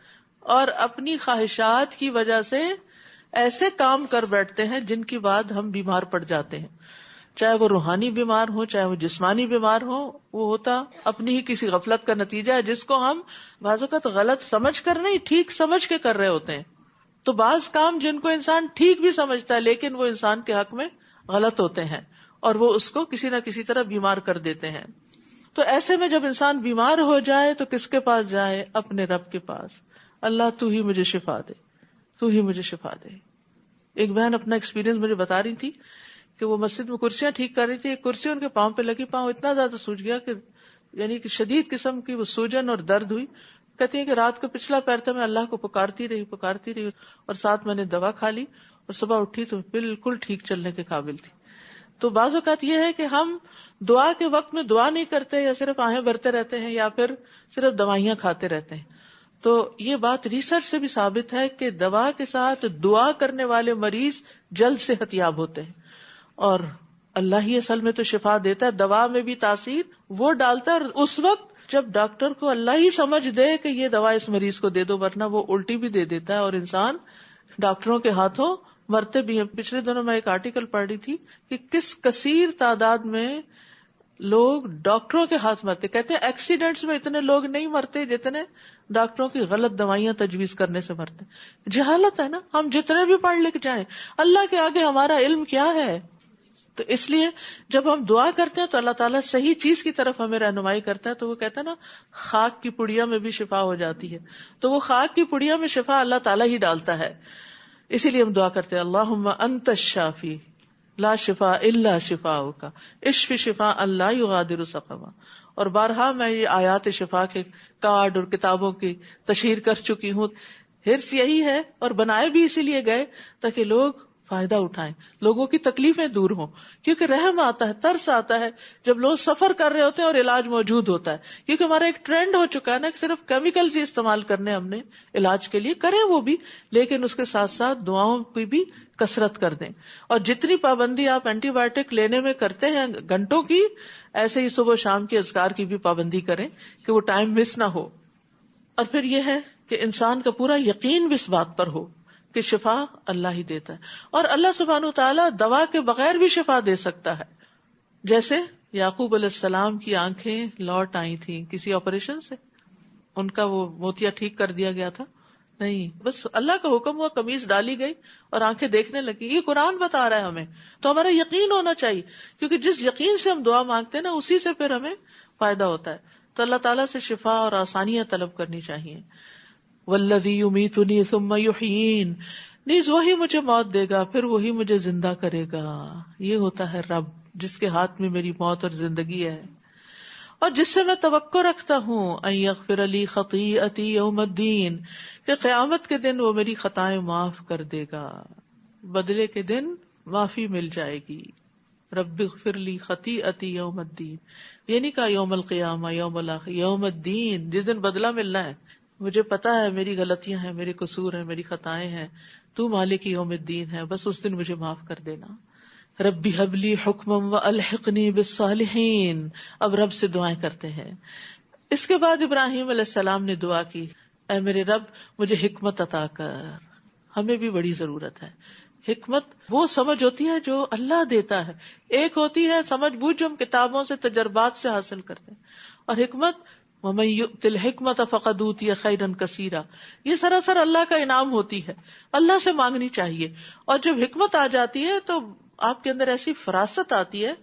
اور اپنی خواہشات کی وجہ سے ایسے کام کر بیٹھتے ہیں جن کی بعد ہم بیمار پڑ جاتے ہیں. چاہے وہ روحانی بیمار ہو، چاہے وہ جسمانی بیمار ہو، وہ ہوتا اپنی ہی کسی غفلت کا نتیجہ ہے جس کو ہم بعض اوقات غلط سمجھ کر نہیں، ٹھیک سمجھ کے کر رہے ہوتے ہیں. تو بعض کام جن کو انسان ٹھیک بھی سمجھتا ہے لیکن وہ انسان کے حق میں غلط ہوتے ہیں اور وہ اس کو کسی نہ کسی طرح بیمار کر دیتے ہیں. تو ایسے میں جب انسان بیمار ہو جائے تو کس کے پاس جائے؟ اپنے رب کے پاس. اللہ تو ہی مجھے شفا دے، تو ہی مجھے شفا دے. ایک بہن اپنا ایکسپیرینس مجھے بتا رہی تھی کہ وہ مسجد میں کرسیاں ٹھیک کر رہی تھی، ایک کرسی ان کے پاؤں پہ لگی، پاؤں اتنا زیادہ سوج گیا کہ یعنی کہ شدید قسم کی وہ سوجن اور درد ہوئی. کہتی ہے کہ رات کو پچھلا پیر تھا، میں اللہ کو پکارتی رہی اور ساتھ میں نے دوا کھا لی اور صبح اٹھی تو بالکل ٹھیک چلنے کے قابل تھی. تو بعض اوقات یہ ہے کہ ہم دعا کے وقت میں دعا نہیں کرتے، یا صرف آہیں بھرتے رہتے ہیں، یا پھر صرف دوائیاں کھاتے رہتے ہیں. تو یہ بات ریسرچ سے بھی ثابت ہے کہ دوا کے ساتھ دعا کرنے والے مریض جلد صحت یاب ہوتے ہیں. اور اللہ ہی اصل میں تو شفا دیتا ہے، دوا میں بھی تاثیر وہ ڈالتا ہے اس وقت جب ڈاکٹر کو اللہ ہی سمجھ دے کہ یہ دوا اس مریض کو دے دو، ورنہ وہ الٹی بھی دے دیتا ہے اور انسان ڈاکٹروں کے ہاتھوں مرتے بھی ہیں. پچھلے دنوں میں ایک آرٹیکل پڑھ رہی تھی کہ کس کثیر تعداد میں لوگ ڈاکٹروں کے ہاتھ مرتے. کہتے ہیں ایکسیڈنٹس میں اتنے لوگ نہیں مرتے جتنے ڈاکٹروں کی غلط دوائیاں تجویز کرنے سے مرتے. جہالت ہے نا، ہم جتنے بھی پڑھ لکھ جائیں، اللہ کے آگے ہمارا علم کیا ہے؟ تو اس لیے جب ہم دعا کرتے ہیں تو اللہ تعالیٰ صحیح چیز کی طرف ہمیں رہنمائی کرتا ہے. تو وہ کہتا ہے نا، خاک کی پڑیا میں بھی شفا ہو جاتی ہے. تو وہ خاک کی پڑیا میں شفا اللہ تعالیٰ ہی ڈالتا ہے. اسی لیے ہم دعا کرتے ہیں، اللہم انت الشافی لا شفاء الا شفاؤک اشف شفاء لا یغادر سقما. اور بارہا میں یہ آیات شفا کے کارڈ اور کتابوں کی تشہیر کر چکی ہوں. حرص یہی ہے، اور بنائے بھی اسی لیے گئے تاکہ لوگ فائدہ اٹھائیں، لوگوں کی تکلیفیں دور ہوں. کیونکہ رحم آتا ہے، ترس آتا ہے جب لوگ سفر کر رہے ہوتے ہیں اور علاج موجود ہوتا ہے. کیونکہ ہمارا ایک ٹرینڈ ہو چکا ہے نا کہ صرف کیمیکلز ہی استعمال کرنے ہم نے علاج کے لیے، کریں وہ بھی، لیکن اس کے ساتھ ساتھ دعاؤں کی بھی کثرت کر دیں. اور جتنی پابندی آپ اینٹی بایوٹک لینے میں کرتے ہیں گھنٹوں کی، ایسے ہی صبح شام کے اذکار کی بھی پابندی کریں کہ وہ ٹائم مس نہ ہو. اور پھر یہ ہے کہ انسان کا پورا یقین بھی اس بات پر ہو کہ شفا اللہ ہی دیتا ہے، اور اللہ سبحانہ وتعالیٰ دوا کے بغیر بھی شفا دے سکتا ہے. جیسے یعقوب علیہ السلام کی آنکھیں لوٹ آئی تھیں کسی آپریشن سے، ان کا وہ موتیا ٹھیک کر دیا گیا تھا؟ نہیں، بس اللہ کا حکم ہوا، قمیص ڈالی گئی اور آنکھیں دیکھنے لگی. یہ قرآن بتا رہا ہے ہمیں، تو ہمارا یقین ہونا چاہیے، کیونکہ جس یقین سے ہم دعا مانگتے ہیں نا اسی سے پھر ہمیں فائدہ ہوتا ہے. تو اللہ تعالیٰ سے شفا اور آسانیاں طلب کرنی چاہیے. والذی یمیتنی ثم یحیین، نیز وہی مجھے موت دے گا پھر وہی مجھے زندہ کرے گا. یہ ہوتا ہے رب جس کے ہاتھ میں میری موت اور زندگی ہے، اور جس سے میں توقع رکھتا ہوں ان یغفر لی خطیئتی یوم الدین، کہ قیامت کے دن وہ میری خطائیں معاف کر دے گا، بدلے کے دن معافی مل جائے گی. رب اغفر لی خطیئتی یوم الدین، یہ نہیں کہا یوم القیامہ، یوم الاخر، یوم الدین، جس دن بدلہ ملنا ہے. مجھے پتا ہے میری غلطیاں ہیں، میرے قصور ہیں، میری خطائیں ہیں، تو مالک یوم الدین ہے، بس اس دن مجھے معاف کر دینا. ربی حب لی حکما والحقنی بالصالحین. اب رب سے دعائیں کرتے ہیں. اس کے بعد ابراہیم علیہ السلام نے دعا کی، اے میرے رب مجھے حکمت عطا کر. ہمیں بھی بڑی ضرورت ہے. حکمت وہ سمجھ ہوتی ہے جو اللہ دیتا ہے، ایک ہوتی ہے سمجھ بوجھ جو ہم کتابوں سے تجربات سے حاصل کرتے ہیں، اور حکمت وَمَن يُؤْتِ الْحِكْمَةَ فَقَدْ أُوتِيَ خَيْرًا كَثِيرًا، یہ سراسر اللہ کا انعام ہوتی ہے، اللہ سے مانگنی چاہیے. اور جب حکمت آ جاتی ہے تو آپ کے اندر ایسی فراست آتی ہے،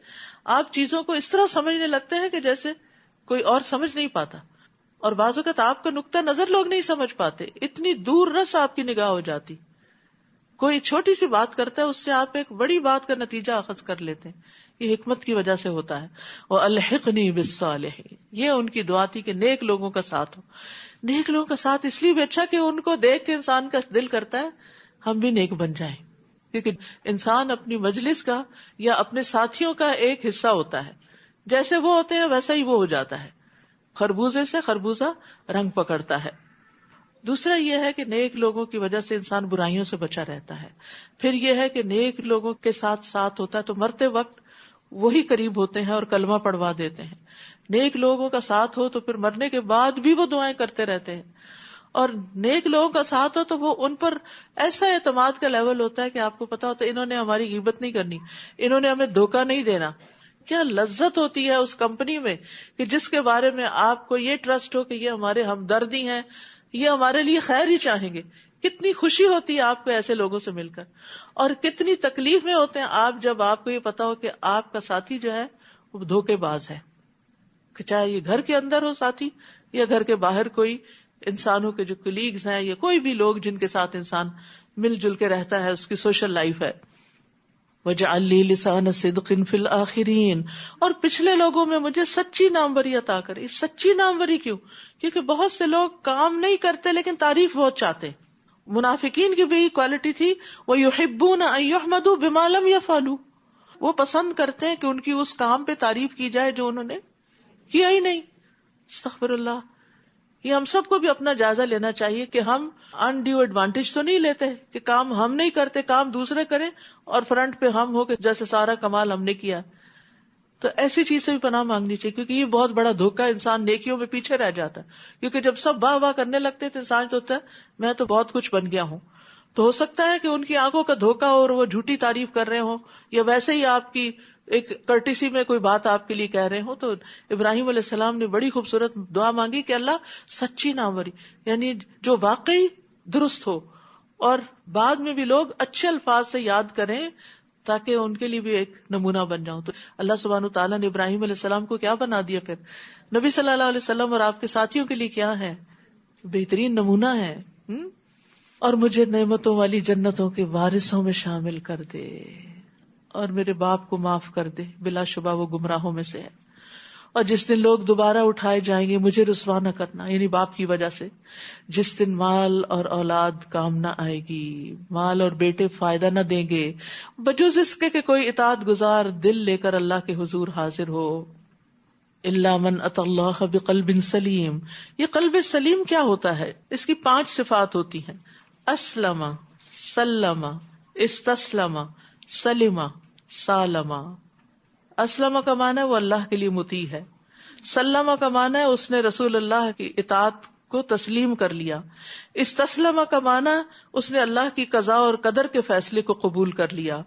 آپ چیزوں کو اس طرح سمجھنے لگتے ہیں کہ جیسے کوئی اور سمجھ نہیں پاتا، اور بعض اوقات آپ کا نقطہ نظر لوگ نہیں سمجھ پاتے، اتنی دور رس آپ کی نگاہ ہو جاتی. کوئی چھوٹی سی بات کرتا ہے، اس سے آپ ایک بڑی بات کا نتیجہ اخذ کر لیتے ہیں. یہ حکمت کی وجہ سے ہوتا ہے. وَأَلْحِقْنِي بِالصَّالِحِينَ، یہ ان کی دعا تھی کہ نیک لوگوں کا ساتھ ہو. نیک لوگوں کا ساتھ اس لیے بھی اچھا کہ ان کو دیکھ کے انسان کا دل کرتا ہے ہم بھی نیک بن جائیں، کیونکہ انسان اپنی مجلس کا یا اپنے ساتھیوں کا ایک حصہ ہوتا ہے. جیسے وہ ہوتے ہیں ویسا ہی وہ ہو جاتا ہے. خربوزے سے خربوزہ رنگ پکڑتا ہے. دوسرا یہ ہے کہ نیک لوگوں کی وجہ سے انسان برائیوں سے بچا رہتا ہے. پھر یہ ہے کہ نیک لوگوں کے ساتھ ہوتا ہے تو مرتے وقت وہی قریب ہوتے ہیں اور کلمہ پڑھوا دیتے ہیں. نیک لوگوں کا ساتھ ہو تو پھر مرنے کے بعد بھی وہ دعائیں کرتے رہتے ہیں. اور نیک لوگوں کا ساتھ ہو تو وہ ان پر ایسا اعتماد کا لیول ہوتا ہے کہ آپ کو پتا ہوتا ہے انہوں نے ہماری غیبت نہیں کرنی، انہوں نے ہمیں دھوکہ نہیں دینا. کیا لذت ہوتی ہے اس کمپنی میں کہ جس کے بارے میں آپ کو یہ ٹرسٹ ہو کہ یہ ہمارے ہمدردی ہیں، یہ ہمارے لیے خیر ہی چاہیں گے. کتنی خوشی ہوتی ہے آپ کو ایسے لوگوں سے مل کر، اور کتنی تکلیف میں ہوتے ہیں آپ جب آپ کو یہ پتا ہو کہ آپ کا ساتھی جو ہے وہ دھوکے باز ہے، کہ چاہے یہ گھر کے اندر ہو ساتھی یا گھر کے باہر کوئی انسانوں کے جو کلیگز ہیں یا کوئی بھی لوگ جن کے ساتھ انسان مل جل کے رہتا ہے، اس کی سوشل لائف ہے. وَاجْعَلْ لِي لِسَانَ صِدْقٍ فِي الْآخِرِينَ، اور پچھلے لوگوں میں مجھے سچی ناموری عطا کرے. سچی ناموری کیوں؟ کیونکہ بہت سے لوگ کام نہیں کرتے لیکن تعریف بہت چاہتے. منافقین کی بھی کوالٹی تھی، وَيُحِبُّونَ أَن يُحْمَدُوا بِمَا لَمْ يَفْعَلُوا، وہ پسند کرتے ہیں کہ ان کی اس کام پہ تعریف کی جائے جو انہوں نے کیا ہی نہیں. استغفر اللہ. یہ ہم سب کو بھی اپنا جائزہ لینا چاہیے کہ ہم انڈیو ایڈوانٹیج تو نہیں لیتے کہ کام ہم نہیں کرتے، کام دوسرے کریں اور فرنٹ پہ ہم ہو کہ جیسے سارا کمال ہم نے کیا. تو ایسی چیز سے بھی پناہ مانگنی چاہیے، کیونکہ یہ بہت بڑا دھوکہ، انسان نیکیوں میں پیچھے رہ جاتا ہے. کیونکہ جب سب واہ واہ کرنے لگتے تو انسان تو ہوتا ہے میں تو بہت کچھ بن گیا ہوں. تو ہو سکتا ہے کہ ان کی آنکھوں کا دھوکہ اور وہ جھوٹی تعریف کر رہے ہوں، یا ویسے ہی آپ کی ایک کرٹیسی میں کوئی بات آپ کے لیے کہہ رہے ہوں. تو ابراہیم علیہ السلام نے بڑی خوبصورت دعا مانگی کہ اللہ سچی ناموری، یعنی جو واقعی درست ہو اور بعد میں بھی لوگ اچھے الفاظ سے یاد کریں تاکہ ان کے لیے بھی ایک نمونہ بن جاؤں. تو اللہ سبحانہ تعالیٰ نے ابراہیم علیہ السلام کو کیا بنا دیا، پھر نبی صلی اللہ علیہ وسلم اور آپ کے ساتھیوں کے لیے کیا ہے، بہترین نمونہ ہے. اور مجھے نعمتوں والی جنتوں کے وارثوں میں شامل کر دے، اور میرے باپ کو معاف کر دے، بلا شبہ وہ گمراہوں میں سے ہے. اور جس دن لوگ دوبارہ اٹھائے جائیں گے مجھے رسوا نہ کرنا، یعنی باپ کی وجہ سے. جس دن مال اور اولاد کام نہ آئے گی، مال اور بیٹے فائدہ نہ دیں گے، بجز اس کے کہ کوئی اطاعت گزار دل لے کر اللہ کے حضور حاضر ہو. الا من اتى اللہ بقلب سلیم. یہ قلب سلیم کیا ہوتا ہے؟ اس کی 5 صفات ہوتی ہیں: اسلم، سلم، استسلم، سلم، سالم. اسلم کا معنی ہے وہ اللہ کے لیے مطیع ہے. سلم کا معنی ہے اس نے رسول اللہ کی اطاعت کو تسلیم کر لیا. استسلم کا معنی اس نے اللہ کی قضاء اور قدر کے فیصلے کو قبول کر لیا.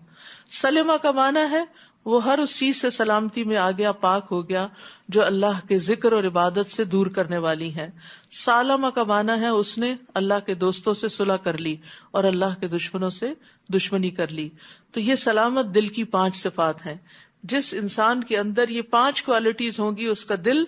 سلمہ کا معنی ہے وہ ہر اس چیز سے سلامتی میں آ گیا، پاک ہو گیا جو اللہ کے ذکر اور عبادت سے دور کرنے والی ہے. سالمہ کا معنی ہے اس نے اللہ کے دوستوں سے صلح کر لی اور اللہ کے دشمنوں سے دشمنی کر لی. تو یہ سلامت دل کی 5 صفات ہیں. جس انسان کے اندر یہ 5 کوالٹیز ہوں گی، اس کا دل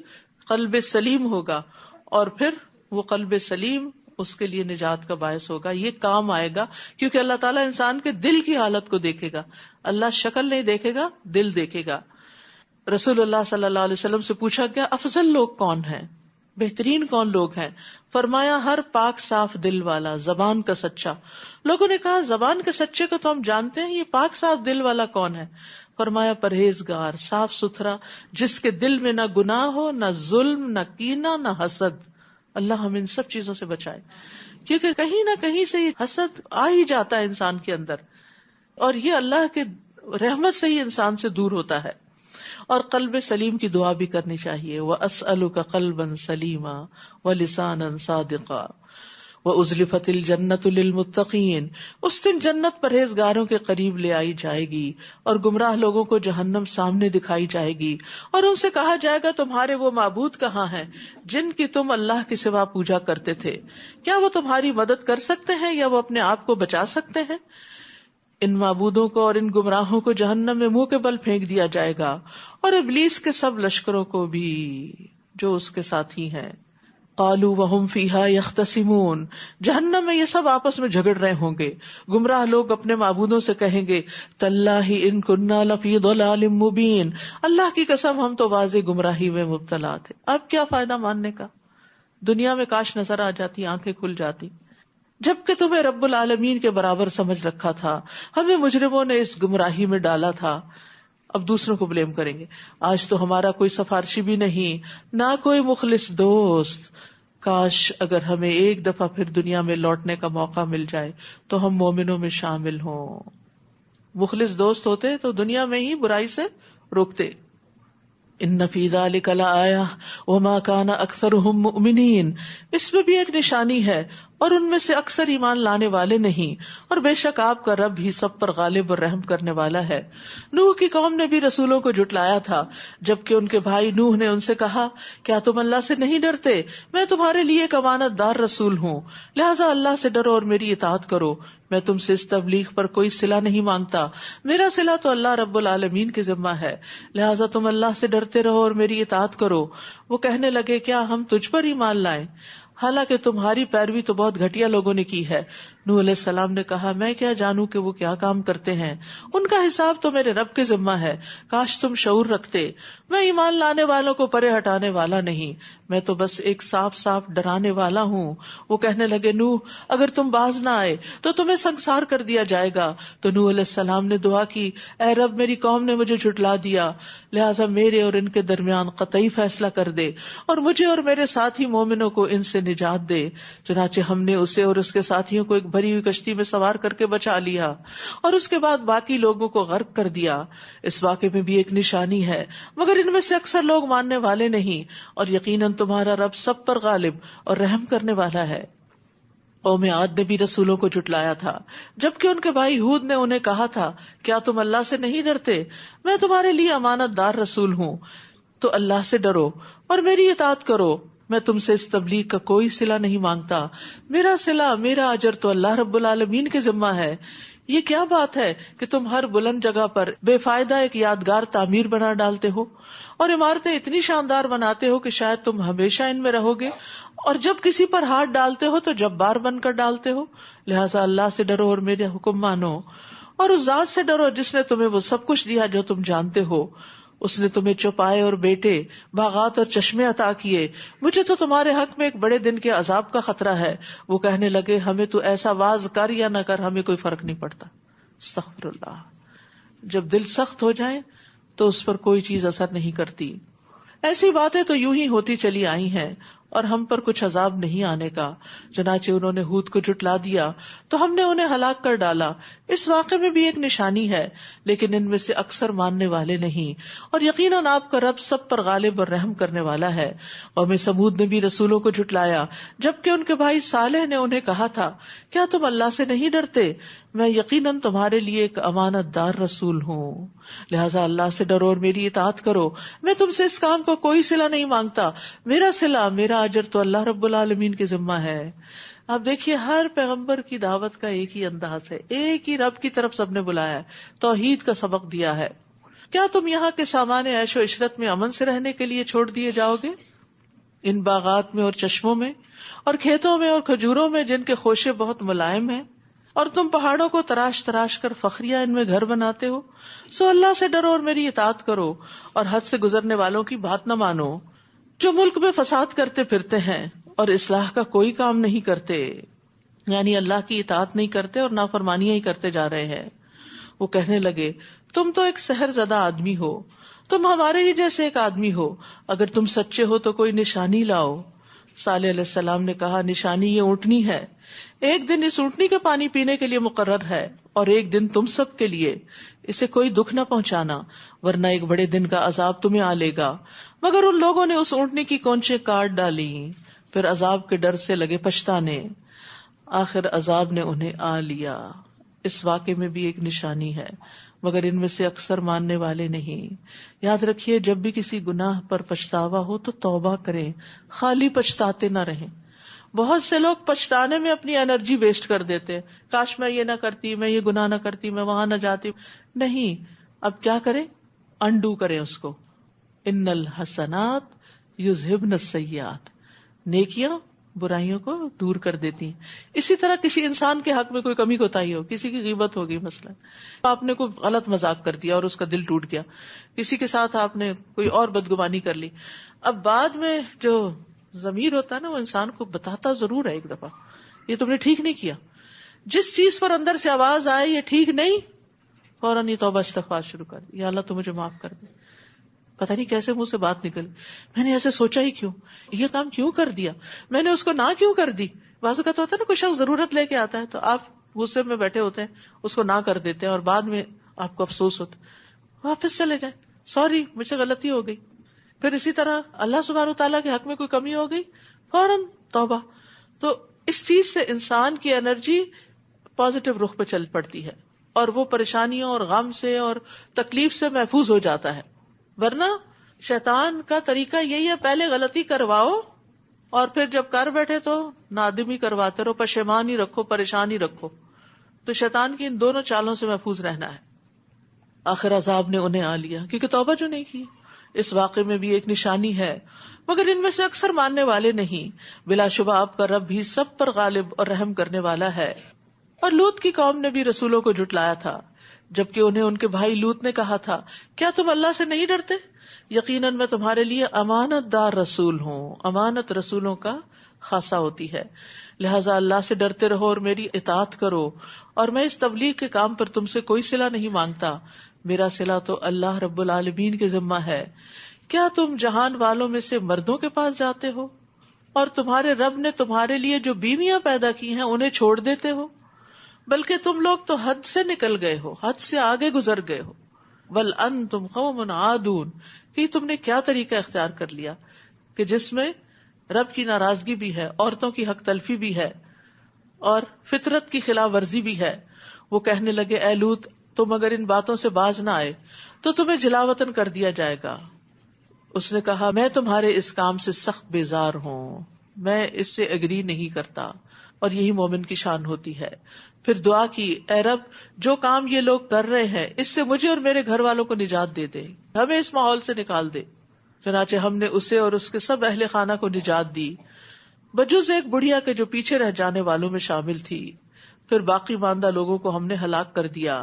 قلب سلیم ہوگا، اور پھر وہ قلب سلیم اس کے لیے نجات کا باعث ہوگا. یہ کام آئے گا کیونکہ اللہ تعالیٰ انسان کے دل کی حالت کو دیکھے گا. اللہ شکل نہیں دیکھے گا، دل دیکھے گا. رسول اللہ صلی اللہ علیہ وسلم سے پوچھا گیا افضل لوگ کون ہیں، بہترین کون لوگ ہیں؟ فرمایا ہر پاک صاف دل والا، زبان کا سچا. لوگوں نے کہا زبان کے سچے کو تو ہم جانتے ہیں، یہ پاک صاف دل والا کون ہے؟ فرمایا پرہیزگار، صاف ستھرا، جس کے دل میں نہ گناہ ہو، نہ ظلم، نہ کینہ، نہ حسد. اللہ ہم ان سب چیزوں سے بچائے، کیونکہ کہیں نہ کہیں سے یہ حسد آ ہی جاتا ہے انسان کے اندر، اور یہ اللہ کے رحمت سے ہی انسان سے دور ہوتا ہے. اور قلب سلیم کی دعا بھی کرنی چاہیے. وَأَسْأَلُكَ قَلْبًا سَلِيمًا وَلِسَانًا صَادِقًا وَأُزْلِفَتِ الْجَنَّةُ لِلْمُتَّقِينَ. اس دن جنت پرہیزگاروں کے قریب لے آئی جائے گی اور گمراہ لوگوں کو جہنم سامنے دکھائی جائے گی، اور ان سے کہا جائے گا تمہارے وہ معبود کہاں ہیں جن کی تم اللہ کے سوا پوجا کرتے تھے؟ کیا وہ تمہاری مدد کر سکتے ہیں یا وہ اپنے آپ کو بچا سکتے ہیں؟ ان معبودوں کو اور ان گمراہوں کو جہنم میں منہ کے بل پھینک دیا جائے گا، اور ابلیس کے سب لشکروں کو بھی جو اس کے ساتھی ہیں. قالوا وهم فيها يختصمون. جہنم میں یہ سب آپس میں جھگڑ رہے ہوں گے. گمراہ لوگ اپنے معبودوں سے کہیں گے تاللہ ان كنا لفی ضلال مبین، اللہ کی قسم ہم تو واضح گمراہی میں مبتلا تھے. اب کیا فائدہ ماننے کا؟ دنیا میں کاش نظر آ جاتی، آنکھیں کھل جاتی. جبکہ تمہیں رب العالمین کے برابر سمجھ رکھا تھا، ہمیں مجرموں نے اس گمراہی میں ڈالا تھا. اب دوسروں کو بلیم کریں گے. آج تو ہمارا کوئی سفارشی بھی نہیں، نہ کوئی مخلص دوست. کاش اگر ہمیں ایک دفعہ پھر دنیا میں لوٹنے کا موقع مل جائے تو ہم مومنوں میں شامل ہوں. مخلص دوست ہوتے تو دنیا میں ہی برائی سے روکتے. ان فی ذلک لآیہ وما کان اکثرهم مؤمنین. اس میں بھی ایک نشانی ہے اور ان میں سے اکثر ایمان لانے والے نہیں، اور بے شک آپ کا رب ہی سب پر غالب اور رحم کرنے والا ہے. نوح کی قوم نے بھی رسولوں کو جھٹلایا تھا، جبکہ ان کے بھائی نوح نے ان سے کہا کیا تم اللہ سے نہیں ڈرتے؟ میں تمہارے لیے ایک امانت دار رسول ہوں، لہٰذا اللہ سے ڈرو اور میری اطاعت کرو. میں تم سے اس تبلیغ پر کوئی صلہ نہیں مانگتا، میرا صلہ تو اللہ رب العالمین کے ذمہ ہے، لہٰذا تم اللہ سے ڈرتے رہو اور میری اطاعت کرو. وہ کہنے لگے کیا ہم تجھ پر ایمان لائیں، حالانکہ تمہاری پیروی تو بہت گھٹیا لوگوں نے کی ہے. نوح علیہ السلام نے کہا میں کیا جانوں کہ وہ کیا کام کرتے ہیں، ان کا حساب تو میرے رب کے ذمہ ہے. کاش تم شعور رکھتے. میں ایمان لانے والوں کو پرے ہٹانے والا نہیں، میں تو بس ایک صاف صاف ڈرانے والا ہوں. وہ کہنے لگے نوح اگر تم باز نہ آئے تو تمہیں سنسار کر دیا جائے گا. تو نوح علیہ السلام نے دعا کی اے رب میری قوم نے مجھے جھٹلا دیا، لہٰذا میرے اور ان کے درمیان قطعی فیصلہ کر دے اور مجھے اور میرے ساتھی مومنوں کو ان سے نجات دے. چنانچہ ہم نے اسے اور اس کے ساتھیوں کو ایک بھری ہوئی کشتی میں سوار کر کے بچا لیا اور اس کے بعد باقی لوگوں کو غرق کر دیا. اس واقعے میں بھی ایک نشانی ہے، مگر ان میں سے اکثر لوگ ماننے والے نہیں، اور یقیناً تمہارا رب سب پر غالب اور رحم کرنے والا ہے. قوم عاد نے بھی رسولوں کو جھٹلایا تھا، جبکہ ان کے بھائی ہود نے انہیں کہا تھا کیا تم اللہ سے نہیں ڈرتے؟ میں تمہارے لیے امانت دار رسول ہوں، تو اللہ سے ڈرو اور میری اطاعت کرو. میں تم سے اس تبلیغ کا کوئی صلہ نہیں مانگتا، میرا صلہ میرا اجر تو اللہ رب العالمین کے ذمہ ہے. یہ کیا بات ہے کہ تم ہر بلند جگہ پر بے فائدہ ایک یادگار تعمیر بنا ڈالتے ہو اور عمارتیں اتنی شاندار بناتے ہو کہ شاید تم ہمیشہ ان میں رہو گے، اور جب کسی پر ہاتھ ڈالتے ہو تو جبار بن کر ڈالتے ہو. لہٰذا اللہ سے ڈرو اور میرے حکم مانو، اور اس ذات سے ڈرو جس نے تمہیں وہ سب کچھ دیا جو تم جانتے ہو. اس نے تمہیں چوپائے اور بیٹے، باغات اور چشمے عطا کیے. مجھے تو تمہارے حق میں ایک بڑے دن کے عذاب کا خطرہ ہے. وہ کہنے لگے ہمیں تو ایسا واز کر یا نہ کر ہمیں کوئی فرق نہیں پڑتا. استغفر اللہ. جب دل سخت ہو جائے تو اس پر کوئی چیز اثر نہیں کرتی. ایسی باتیں تو یوں ہی ہوتی چلی آئی ہیں اور ہم پر کچھ عذاب نہیں آنے کا، چنانچہ انہوں نے ہود کو جھٹلا دیا تو ہم نے انہیں ہلاک کر ڈالا۔ اس واقعے میں بھی ایک نشانی ہے، لیکن ان میں سے اکثر ماننے والے نہیں، اور یقیناً آپ کا رب سب پر غالب اور رحم کرنے والا ہے۔ قوم سمود نے بھی رسولوں کو جھٹلایا، جبکہ ان کے بھائی صالح نے انہیں کہا تھا، کیا تم اللہ سے نہیں ڈرتے؟ میں یقیناً تمہارے لیے ایک امانت دار رسول ہوں، لہٰذا اللہ سے ڈرو اور میری اطاعت کرو۔ میں تم سے اس کام کو کوئی صلہ نہیں مانگتا، میرا صلہ، میرا اجر تو اللہ رب العالمین کے ذمہ ہے۔ آپ دیکھیے ہر پیغمبر کی دعوت کا ایک ہی انداز ہے، ایک ہی رب کی طرف سب نے بلایا ہے، توحید کا سبق دیا ہے۔ کیا تم یہاں کے سامان عیش و عشرت میں امن سے رہنے کے لیے چھوڑ دیے جاؤ گے؟ ان باغات میں اور چشموں میں اور کھیتوں میں اور کھجوروں میں جن کے خوشے بہت ملائم ہیں، اور تم پہاڑوں کو تراش تراش کر فخریہ ان میں گھر بناتے ہو۔ سو اللہ سے ڈرو اور میری اطاعت کرو، اور حد سے گزرنے والوں کی بات نہ مانو، جو ملک میں فساد کرتے پھرتے ہیں اور اصلاح کا کوئی کام نہیں کرتے، یعنی اللہ کی اطاعت نہیں کرتے اور نافرمانیاں ہی کرتے جا رہے ہیں۔ وہ کہنے لگے، تم تو ایک سحر زدہ آدمی ہو، تم ہمارے ہی جیسے ایک آدمی ہو، اگر تم سچے ہو تو کوئی نشانی لاؤ۔ صالح علیہ السلام نے کہا، نشانی یہ اونٹنی ہے، ایک دن اس اونٹنی کے پانی پینے کے لیے مقرر ہے، اور ایک دن تم سب کے لیے، اسے کوئی دکھ نہ پہنچانا، ورنہ ایک بڑے دن کا عذاب تمہیں آ لے گا۔ مگر ان لوگوں نے اس اونٹنی کی کونچیں کاٹ ڈالی، پھر عذاب کے ڈر سے لگے پچھتانے، آخر عذاب نے انہیں آ لیا۔ اس واقعے میں بھی ایک نشانی ہے، مگر ان میں سے اکثر ماننے والے نہیں۔ یاد رکھیے، جب بھی کسی گناہ پر پچھتاوا ہو تو توبہ کریں، خالی پچھتاتے نہ رہیں۔ بہت سے لوگ پچھتانے میں اپنی انرجی ویسٹ کر دیتے، کاش میں یہ نہ کرتی، میں یہ گناہ نہ کرتی، میں وہاں نہ جاتی۔ نہیں، اب کیا کریں؟ انڈو کریں اس کو۔ ان الحسنات یذہبن السیئات، نیکیاں برائیوں کو دور کر دیتی ہیں۔ اسی طرح کسی انسان کے حق میں کوئی کمی کوتاہی ہو، کسی کی غیبت ہوگی مثلا، آپ نے کوئی غلط مذاق کر دیا اور اس کا دل ٹوٹ گیا، کسی کے ساتھ آپ نے کوئی اور بدگمانی کر لی، اب بعد میں جو ضمیر ہوتا ہے نا، وہ انسان کو بتاتا ضرور ہے ایک دفعہ، یہ تم نے ٹھیک نہیں کیا۔ جس چیز پر اندر سے آواز آئے یہ ٹھیک نہیں، فوراً یہ توبہ استغفار شروع کر دی، یا اللہ تو مجھے معاف کر دے۔ پتہ نہیں کیسے منہ سے بات نکلی، میں نے ایسے سوچا ہی کیوں، یہ کام کیوں کر دیا، میں نے اس کو نہ کیوں کر دی۔ بعض اوقات ہوتا ہے نا، کوئی شخص ضرورت لے کے آتا ہے تو آپ غصے میں بیٹھے ہوتے ہیں، اس کو نہ کر دیتے ہیں، اور بعد میں آپ کو افسوس ہوتا ہے، واپس چلے جائیں، سوری مجھ سے غلطی ہو گئی۔ پھر اسی طرح اللہ سبحانہ وتعالیٰ کے حق میں کوئی کمی ہو گئی، فوراً توبہ۔ تو اس چیز سے انسان کی انرجی پازیٹو رخ پہ چل پڑتی ہے، اور وہ پریشانیوں اور غم سے اور تکلیف سے محفوظ ہو جاتا ہے۔ ورنہ شیطان کا طریقہ یہی ہے، پہلے غلطی کرواؤ اور پھر جب کر بیٹھے تو نادمی کرواتے رہو، پشیمانی رکھو، پریشانی رکھو۔ تو شیطان کی ان دونوں چالوں سے محفوظ رہنا ہے۔ آخر عذاب نے انہیں آ لیا کیونکہ توبہ جو نہیں کی۔ اس واقعے میں بھی ایک نشانی ہے، مگر ان میں سے اکثر ماننے والے نہیں۔ بلا شبہ آپ کا رب بھی سب پر غالب اور رحم کرنے والا ہے۔ اور لوط کی قوم نے بھی رسولوں کو جھٹلایا تھا، جبکہ انہیں ان کے بھائی لوط نے کہا تھا، کیا تم اللہ سے نہیں ڈرتے؟ یقیناً میں تمہارے لیے امانت دار رسول ہوں۔ امانت رسولوں کا خاصہ ہوتی ہے، لہٰذا اللہ سے ڈرتے رہو اور میری اطاعت کرو، اور میں اس تبلیغ کے کام پر تم سے کوئی صلہ نہیں مانگتا، میرا صلہ تو اللہ رب العالمین کے ذمہ ہے۔ کیا تم جہان والوں میں سے مردوں کے پاس جاتے ہو اور تمہارے رب نے تمہارے لیے جو بیویاں پیدا کی ہیں انہیں چھوڑ دیتے ہو؟ بلکہ تم لوگ تو حد سے نکل گئے ہو، حد سے آگے گزر گئے ہو۔ بل انتم قوم عادون، کہ تم نے کیا طریقہ اختیار کر لیا کہ جس میں رب کی ناراضگی بھی ہے، عورتوں کی حق تلفی بھی ہے، اور فطرت کی خلاف ورزی بھی ہے۔ وہ کہنے لگے، اے لوط، تم اگر ان باتوں سے باز نہ آئے تو تمہیں جلاوطن کر دیا جائے گا۔ اس نے کہا، میں تمہارے اس کام سے سخت بیزار ہوں، میں اس سے اگری نہیں کرتا، اور یہی مومن کی شان ہوتی ہے۔ پھر دعا کی، اے رب، جو کام یہ لوگ کر رہے ہیں اس سے مجھے اور میرے گھر والوں کو نجات دے دے، ہمیں اس ماحول سے نکال دے۔ چنانچہ ہم نے اسے اور اس کے سب اہل خانہ کو نجات دی، بجز ایک بڑھیا کے جو پیچھے رہ جانے والوں میں شامل تھی۔ پھر باقی ماندہ لوگوں کو ہم نے ہلاک کر دیا،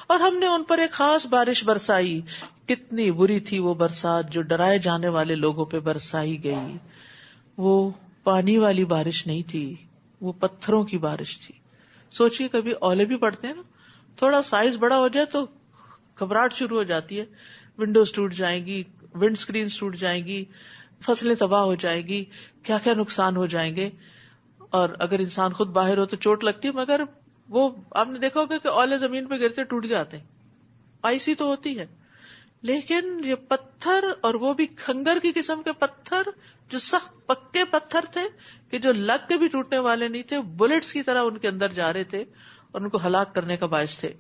اور ہم نے ان پر ایک خاص بارش برسائی۔ کتنی بری تھی وہ برسات جو ڈرائے جانے والے لوگوں پہ برسائی گئی۔ وہ پانی والی بارش نہیں تھی، وہ پتھروں کی بارش تھی۔ سوچئے کبھی اولے بھی پڑتے ہیں نا، تھوڑا سائز بڑا ہو جائے تو گھبراہٹ شروع ہو جاتی ہے، ونڈوز ٹوٹ جائیں گی، ونڈ سکرین ٹوٹ جائیں گی، فصلیں تباہ ہو جائیں گی، کیا کیا نقصان ہو جائیں گے. اور اگر انسان خود باہر ہو تو چوٹ لگتی ہے، مگر وہ آپ نے دیکھا ہوگا کہ اولے زمین پہ گرتے ٹوٹ جاتے ہیں، آئسی تو ہوتی ہے. لیکن یہ پتھر، اور وہ بھی کھنگر کی قسم کے پتھر جو سخت پکے پتھر تھے کہ جو لگ کے بھی ٹوٹنے والے نہیں تھے، بلٹس کی طرح ان کے اندر جا رہے تھے اور ان کو ہلاک کرنے کا باعث تھے.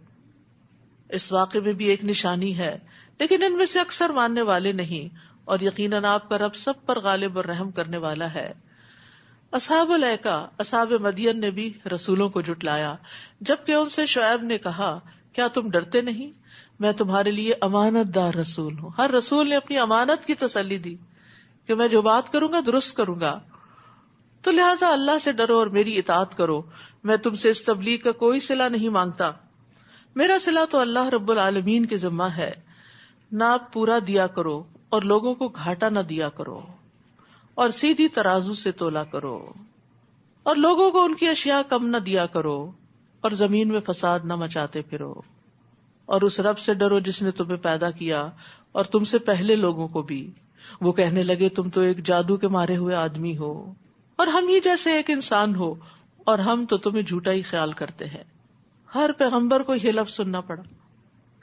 اس واقعے میں بھی ایک نشانی ہے، لیکن ان میں سے اکثر ماننے والے نہیں، اور یقیناً آپ کا رب سب پر غالب اور رحم کرنے والا ہے. اصحاب الایکا، اصحاب مدین نے بھی رسولوں کو جھٹلایا، جبکہ ان سے شعیب نے کہا کیا تم ڈرتے نہیں، میں تمہارے لیے امانت دار رسول ہوں. ہر رسول نے اپنی امانت کی تسلی دی کہ میں جو بات کروں گا درست کروں گا، تو لہٰذا اللہ سے ڈرو اور میری اطاعت کرو. میں تم سے اس تبلیغ کا کوئی صلہ نہیں مانگتا، میرا صلہ تو اللہ رب العالمین کے ذمہ ہے. ناپ پورا دیا کرو اور لوگوں کو گھاٹا نہ دیا کرو، اور سیدھی ترازو سے تولا کرو، اور لوگوں کو ان کی اشیاء کم نہ دیا کرو، اور زمین میں فساد نہ مچاتے پھرو. اور اس رب سے ڈرو جس نے تمہیں پیدا کیا اور تم سے پہلے لوگوں کو بھی. وہ کہنے لگے تم تو ایک جادو کے مارے ہوئے آدمی ہو، اور ہم ہی جیسے ایک انسان ہو، اور ہم تو تمہیں جھوٹا ہی خیال کرتے ہیں. ہر پیغمبر کو یہ لفظ سننا پڑا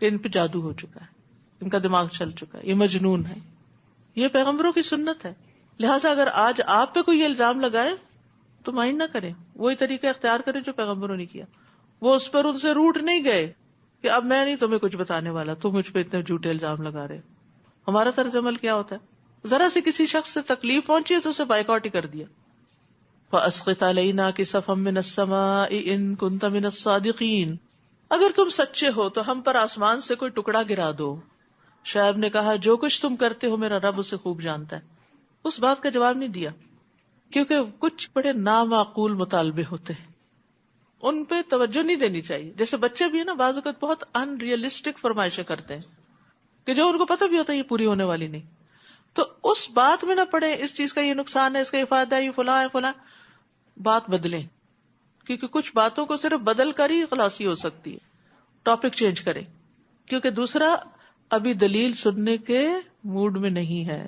کہ ان پہ جادو ہو چکا ہے، ان کا دماغ چل چکا ہے، یہ مجنون ہے. یہ پیغمبروں کی سنت ہے. لہٰذا اگر آج آپ پہ کوئی الزام لگائے تو مائنڈ نہ کریں، وہی طریقہ اختیار کریں جو پیغمبروں نے کیا. وہ اس پر ان سے روٹ نہیں گئے کہ اب میں نہیں تمہیں کچھ بتانے والا، تم مجھ پہ اتنے جھوٹے الزام لگا رہے. ہمارا طرز عمل کیا ہوتا ہے، ذرا سے کسی شخص سے تکلیف پہنچی ہے تو اسے بائیکاٹ ہی کر دیا. فَأَسْقِطْ عَلَيْنَا كِسَفًا مِّنَ السَّمَاءِ إِن كُنتَ مِنَ الصَّادِقِينَ. اگر تم سچے ہو تو ہم پر آسمان سے کوئی ٹکڑا گرا دو. شعیب نے کہا جو کچھ تم کرتے ہو میرا رب اسے خوب جانتا ہے. اس بات کا جواب نہیں دیا کیونکہ کچھ بڑے نامعقول مطالبے ہوتے ہیں، ان پہ توجہ نہیں دینی چاہیے. جیسے بچے بھی ہے نا، بعض اوقات بہت ان ریئلسٹک فرمائشیں کرتے ہیں کہ جو ان کو پتہ بھی ہوتا ہے یہ پوری ہونے والی نہیں. تو اس بات میں نہ پڑے اس چیز کا یہ نقصان ہے، اس کا یہ فائدہ ہے، یہ فلاں ہے فلاں. بات بدلیں، کیونکہ کچھ باتوں کو صرف بدل کر ہی خلاصی ہو سکتی ہے. ٹاپک چینج کریں، کیونکہ دوسرا ابھی دلیل سننے کے موڈ میں نہیں ہے.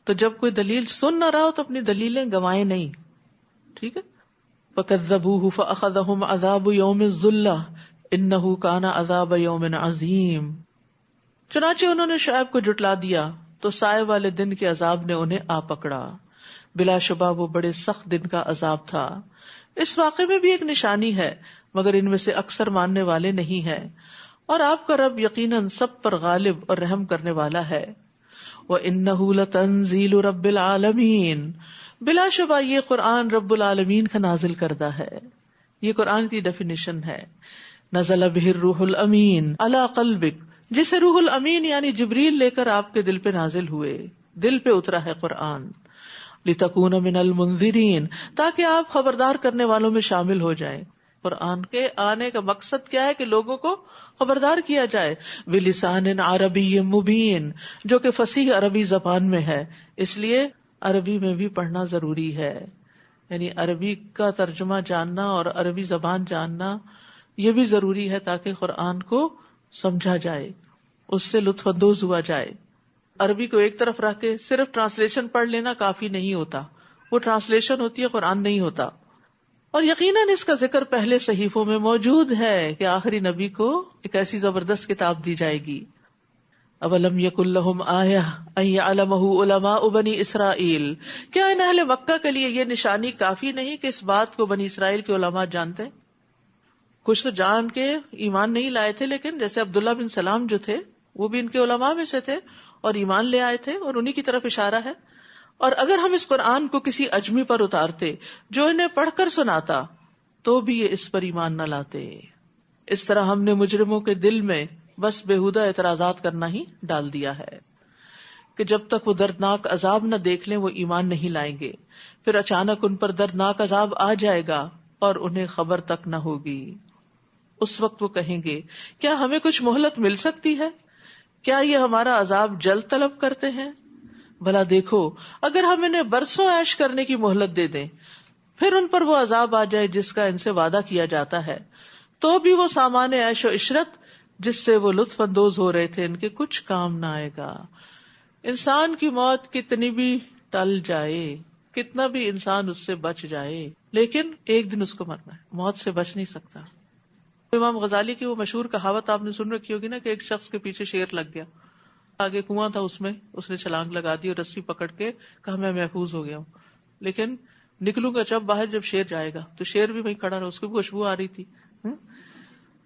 تو جب کوئی دلیل سن نہ رہا ہو تو اپنی دلیلیں گوائیں نہیں. ٹھیک ہے. فَكَذَّبُوهُ فَأَخَذَهُمْ عَذَابُ يَوْمِ الظُّلَّةِ إِنَّهُ كَانَ عَذَابَ يَوْمٍ عَظِيمٍ. چنانچہ انہوں نے شعیب کو جھٹلا دیا تو سائے والے دن کے عذاب نے انہیں آ پکڑا. بلا شبہ وہ بڑے سخت دن کا عذاب تھا. اس واقعے میں بھی ایک نشانی ہے مگر ان میں سے اکثر ماننے والے نہیں ہیں. اور آپ کا رب یقیناً سب پر غالب اور رحم کرنے والا ہے. وَإِنَّهُ لَتَنزِيلُ رَبِّ الْعَالَمِينَ. بلا شبہ یہ قرآن رب العالمین کا نازل کردہ ہے. یہ قرآن کی ڈیفینیشن ہے. نزل بہ الروح الامین علی قلبک، جسے روح الامین یعنی جبریل لے کر آپ کے دل پہ نازل ہوئے، دل پہ اترا ہے قرآن. لتکون من المنذرین، تاکہ آپ خبردار کرنے والوں میں شامل ہو جائیں. قرآن کے آنے کا مقصد کیا ہے کہ لوگوں کو خبردار کیا جائے. بلسان عربی مبین، جو کہ فصیح عربی زبان میں ہے، اس لیے عربی میں بھی پڑھنا ضروری ہے. یعنی عربی کا ترجمہ جاننا اور عربی زبان جاننا یہ بھی ضروری ہے تاکہ قرآن کو سمجھا جائے، اس سے لطف اندوز ہوا جائے. عربی کو ایک طرف رکھ کے صرف ٹرانسلیشن پڑھ لینا کافی نہیں ہوتا، وہ ٹرانسلیشن ہوتی ہے، قرآن نہیں ہوتا. اور یقیناً اس کا ذکر پہلے صحیفوں میں موجود ہے کہ آخری نبی کو ایک ایسی زبردست کتاب دی جائے گی. اولم یکن لہم آیہ ان یعلمہ علماء بنی اسرائیل، کیا ان اہل مکہ کے لیے یہ نشانی کافی نہیں کہ اس بات کو بنی اسرائیل کے علماء جانتے؟ کچھ تو جان کے ایمان نہیں لائے تھے، لیکن جیسے عبداللہ بن سلام جو تھے وہ بھی ان کے علماء میں سے تھے اور ایمان لے آئے تھے، اور انہی کی طرف اشارہ ہے. اور اگر ہم اس قرآن کو کسی اجمی پر اتارتے جو انہیں پڑھ کر سناتا تو بھی یہ اس پر ایمان نہ لاتے. اس طرح ہم نے مجرموں کے دل میں بس بےہودہ اعتراضات کرنا ہی ڈال دیا ہے کہ جب تک وہ دردناک عذاب نہ دیکھ لیں وہ ایمان نہیں لائیں گے. پھر اچانک ان پر دردناک عذاب آ جائے گا اور انہیں خبر تک نہ ہوگی. اس وقت وہ کہیں گے کیا ہمیں کچھ مہلت مل سکتی ہے؟ کیا یہ ہمارا عذاب جلد طلب کرتے ہیں؟ بھلا دیکھو اگر ہم انہیں برسوں عیش کرنے کی مہلت دے دیں پھر ان پر وہ عذاب آ جائے جس کا ان سے وعدہ کیا جاتا ہے تو بھی وہ سامان عیش و عشرت جس سے وہ لطف اندوز ہو رہے تھے ان کے کچھ کام نہ آئے گا. انسان کی موت کتنی بھی ٹل جائے، کتنا بھی انسان اس سے بچ جائے، لیکن ایک دن اس کو مرنا ہے، موت سے بچ نہیں سکتا. امام غزالی کی وہ مشہور کہاوت آپ نے سن رکھی ہوگی نا کہ ایک شخص کے پیچھے شیر لگ گیا، آگے کنواں تھا، اس میں اس نے چھلانگ لگا دی اور رسی پکڑ کے کہا میں محفوظ ہو گیا ہوں، لیکن نکلوں گا جب باہر، جب شیر جائے گا تو شیر بھی وہیں کھڑا رہا، اس کو بھی خوشبو آ رہی تھی.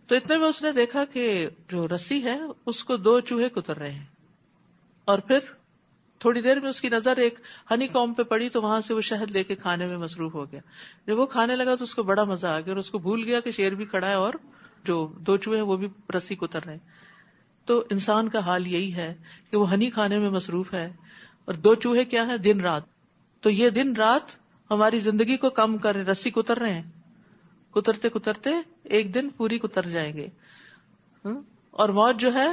تو اتنے میں اس نے دیکھا کہ جو رسی ہے اس کو 2 چوہے کتر رہے ہیں، اور پھر تھوڑی دیر میں اس کی نظر ایک ہنی کامب پہ پڑی تو وہاں سے وہ شہد لے کے کھانے میں مصروف ہو گیا. جب وہ کھانے لگا تو اس کو بڑا مزہ آ گیا اور اس کو بھول گیا کہ شیر بھی کھڑا ہے اور جو 2 چوہے ہیں وہ بھی رسی کتر رہے ہیں. تو انسان کا حال یہی ہے کہ وہ ہنی کھانے میں مصروف ہے اور 2 چوہے کیا ہیں؟ دن رات. تو یہ دن رات ہماری زندگی کو کم کر رسی کتر رہے ہیں، کترتے کترتے ایک دن پوری کتر جائیں گے. اور موت جو ہے